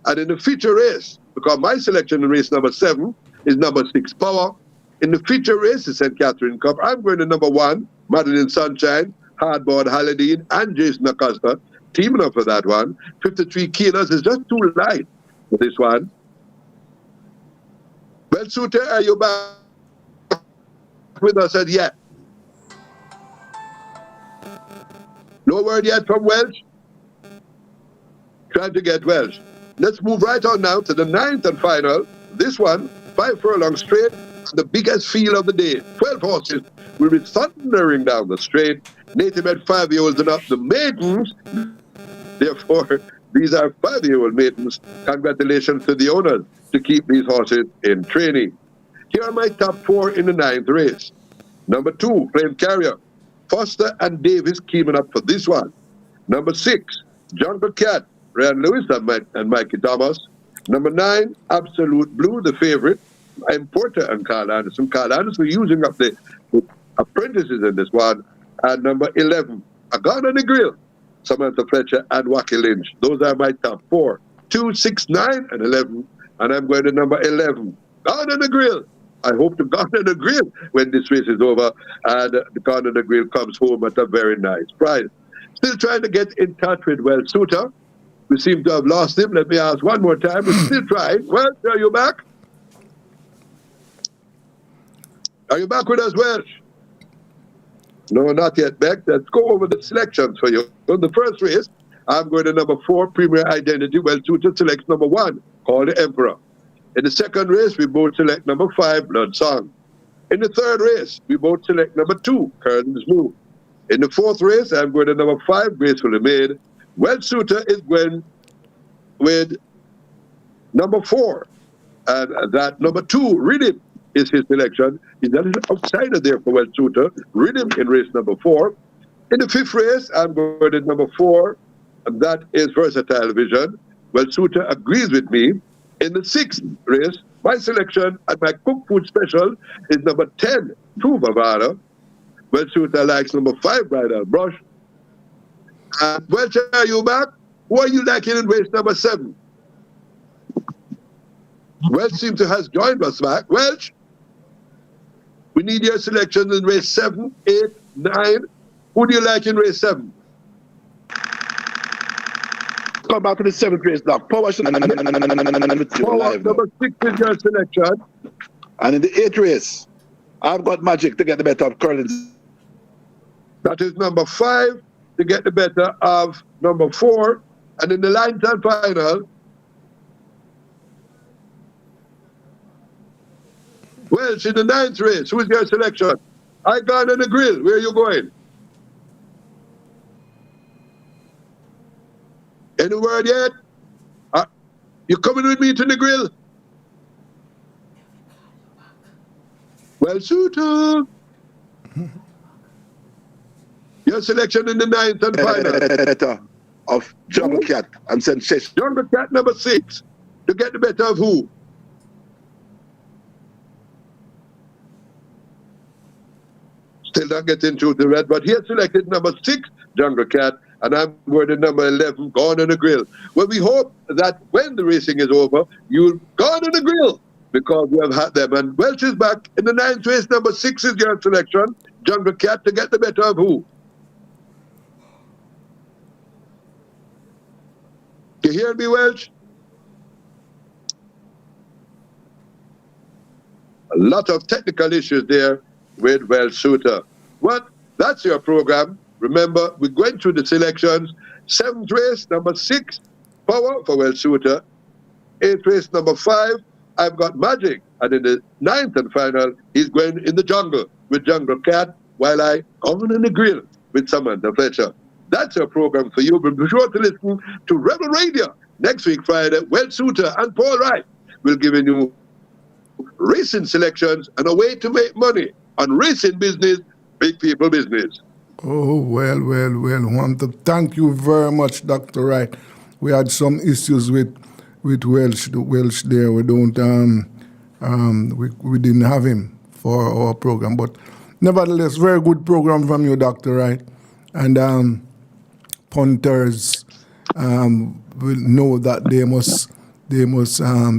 And in the feature race, because my selection in race number 7 is number 6, Power. In the feature race, the St. Catherine Cup, I'm going to number 1, Madeline Sunshine, Hardboard Haladine, and Jason Acosta, teaming up for that one. 53 kilos is just too light for this one. Welch Suter, are you back with us as yet? No word yet from Welch? Trying to get Welch. Let's move right on now to the 9th and final. This one, 5 furlongs straight, the biggest field of the day. 12 horses will be thundering down the straight. Native at 5-year-olds and up. The maidens, therefore, these are 5-year-old maidens. Congratulations to the owners to keep these horses in training. Here are my top 4 in the 9th race. Number 2, Flame Carrier. Foster and Davis keeping up for this one. Number 6, Jungle Cat, Ryan Lewis and Mikey Thomas. Number 9, Absolute Blue, the favorite, Porter and Carl Anderson. Carl Anderson using up the apprentices in this one. And number 11, A Gun on the Grill, Samantha Fletcher and Wacky Lynch. Those are my top 4. 2, 6, 9, and 11. And I'm going to number 11, Gun on the Grill. I hope to Gun on the Grill when this race is over and the Gun on the Grill comes home at a very nice price. Still trying to get in touch with Welch Suter. We seem to have lost him. Let me ask one more time. We're still trying. Welch, are you back? Are you back with us, Welch? No, not yet, Beck. Let's go over the selections for you. On the first race, I'm going to number 4, Premier Identity. Welch Suter selects number 1, called the Emperor. In the second race, we both select number 5, Blood Song. In the third race, we both select number 2, Curtains Move. In the fourth race, I'm going to number 5, Gracefully Made. Welch Suter is going with number 4. And that number 2, Rhythm, is his selection. He's a little outsider there for Welch Suter. Rhythm in race number 4. In the fifth race, I'm going to number 4, and that is Versatile Vision. Welch Suter agrees with me. In the sixth race, my selection at my cook food special is number 10, True Bavada. Welch Suter likes number 5, Bridal Brush. Welch, are you back? Who are you liking in race number 7? Welch seems to have joined us back. Welch, we need your selections in race 7, 8, 9. Who do you like in race 7? come back to the 7th race now. Power should Power number 6 is your selection. And in the 8th race, I've got Magic to get the better of Curlins. That is number 5 to get the better of number 4. And in the line time final, Welsh in the 9th race. Who is your selection? I gone on the grill. Where are you going? Any word yet? You coming with me to the grill? Well, Suter. Your selection in the 9th and final. Of Jungle Cat and Sensation. Jungle Cat number 6 to get the better of who? Still not getting through the red, but he has selected number 6, Jungle Cat, and I'm going to number 11, Gone on the Grill. Well, we hope that when the racing is over, you'll gone on the grill because we have had them. And Welsh is back in the 9th race. Number 6 is your selection, Jungle Cat, to get the better of who? You hear me, Welsh? A lot of technical issues there with Welsh Suter. Well, that's your program. Remember, we're going through the selections. 7th race, number 6, Power for Welsh Suter. 8th race, number 5, I've got Magic. And in the 9th and final, he's going in the jungle with Jungle Cat, while I go on the grill with Samantha Fletcher. That's your program for you. But be sure to listen to Rebel Radio next week, Friday. Welsh Suter and Paul Wright will give you racing selections and a way to make money on racing business, big people business. Oh, well. Want to thank you very much, Dr. Wright. We had some issues with Welsh. The Welsh there, we don't we didn't have him for our program, but nevertheless, very good program from you, Dr. Wright. And punters will know that they must.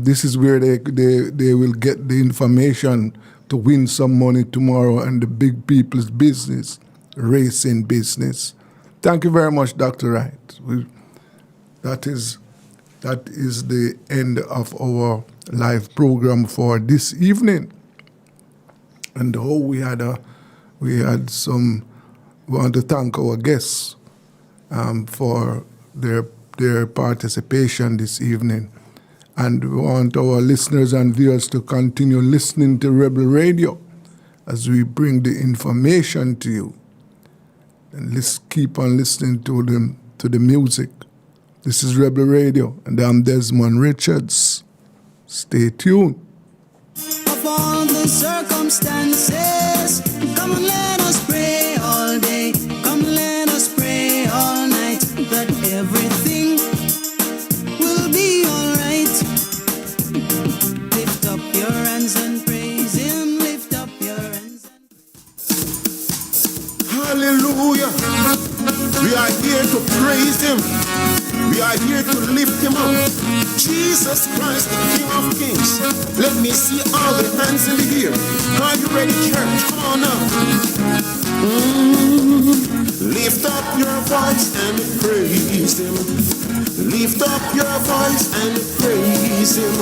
This is where they will get the information to win some money tomorrow and the big people's business, racing business. Thank you very much, Dr. Wright. That is the end of our live program for this evening. And we want to thank our guests for their participation this evening. And we want our listeners and viewers to continue listening to Rebel Radio as we bring the information to you. And let's keep on listening to the music. This is Rebel Radio, and I'm Desmond Richards. Stay tuned. Of all the circumstances, come and let us pray all day. Come and let us pray all night. That everything will be alright. Lift up your hands and praise Him. Lift up your hands. Hallelujah. We are here to praise Him. We are here to lift Him up. Jesus Christ, the King of Kings. Let me see all the hands in the air. Are you ready, church? Come on now. Lift up your voice and praise Him. Lift up your voice and praise Him.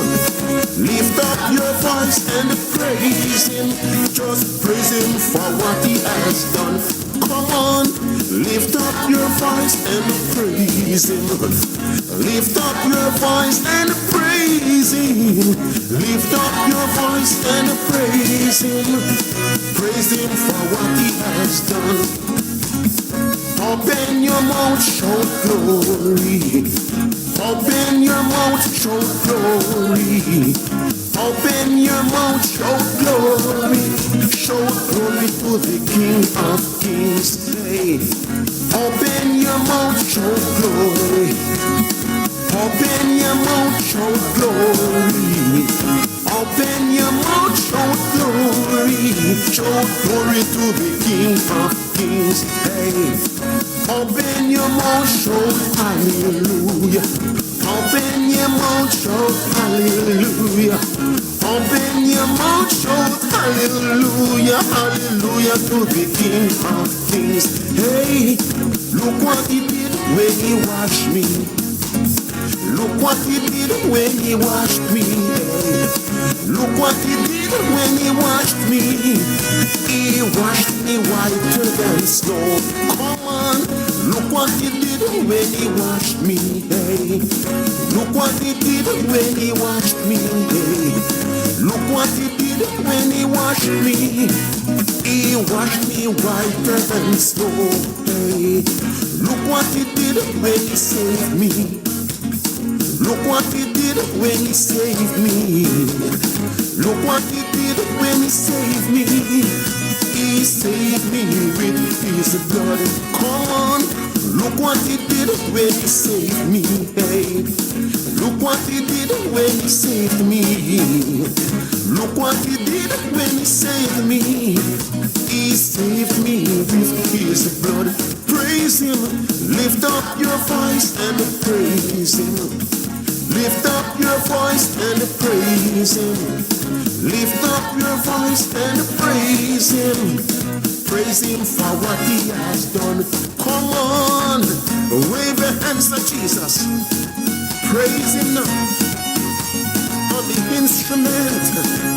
Lift up your voice and praise Him. Just praise Him for what He has done. Come on, lift up your voice and praise Him. Lift up your voice and praise Him. Lift up your voice and praise Him. Praise Him for what He has done. Open your mouth, shout glory. Open your mouth, shout glory. Open your mouth, shout glory. Shout glory to the King of Kings. Hey. Open your mouth, shout glory. Open your mouth, shout glory. Open your mouth, shout glory. Shout glory to the King of Kings. Hey. Open your mouth, shout hallelujah. Open your mouth, shout hallelujah. Open your mouth, shout hallelujah. Hallelujah to the King of Kings. Hey, look what He did when He washed me. Look what he did when he washed me. Look what he did when he washed me. He washed me whiter than snow. Come on. Look what he did when he washed me. Hey. Look what he did when he washed me. Hey. Look what he did when he washed me. He washed me whiter than snow. Hey. Look what he did when he saved me. Look what he did when he saved me. Look what he did when he saved me. He saved me with his blood. Come on. Look what he did when he saved me. Hey. Look what he did when he saved me. Look what he did when he saved me. He saved me with his blood. Praise him. Lift up your voice and praise him. Lift up your voice and praise him. Lift up your voice and praise him. Praise him for what he has done. Come on, wave your hands to Jesus. Praise him now on the instrument.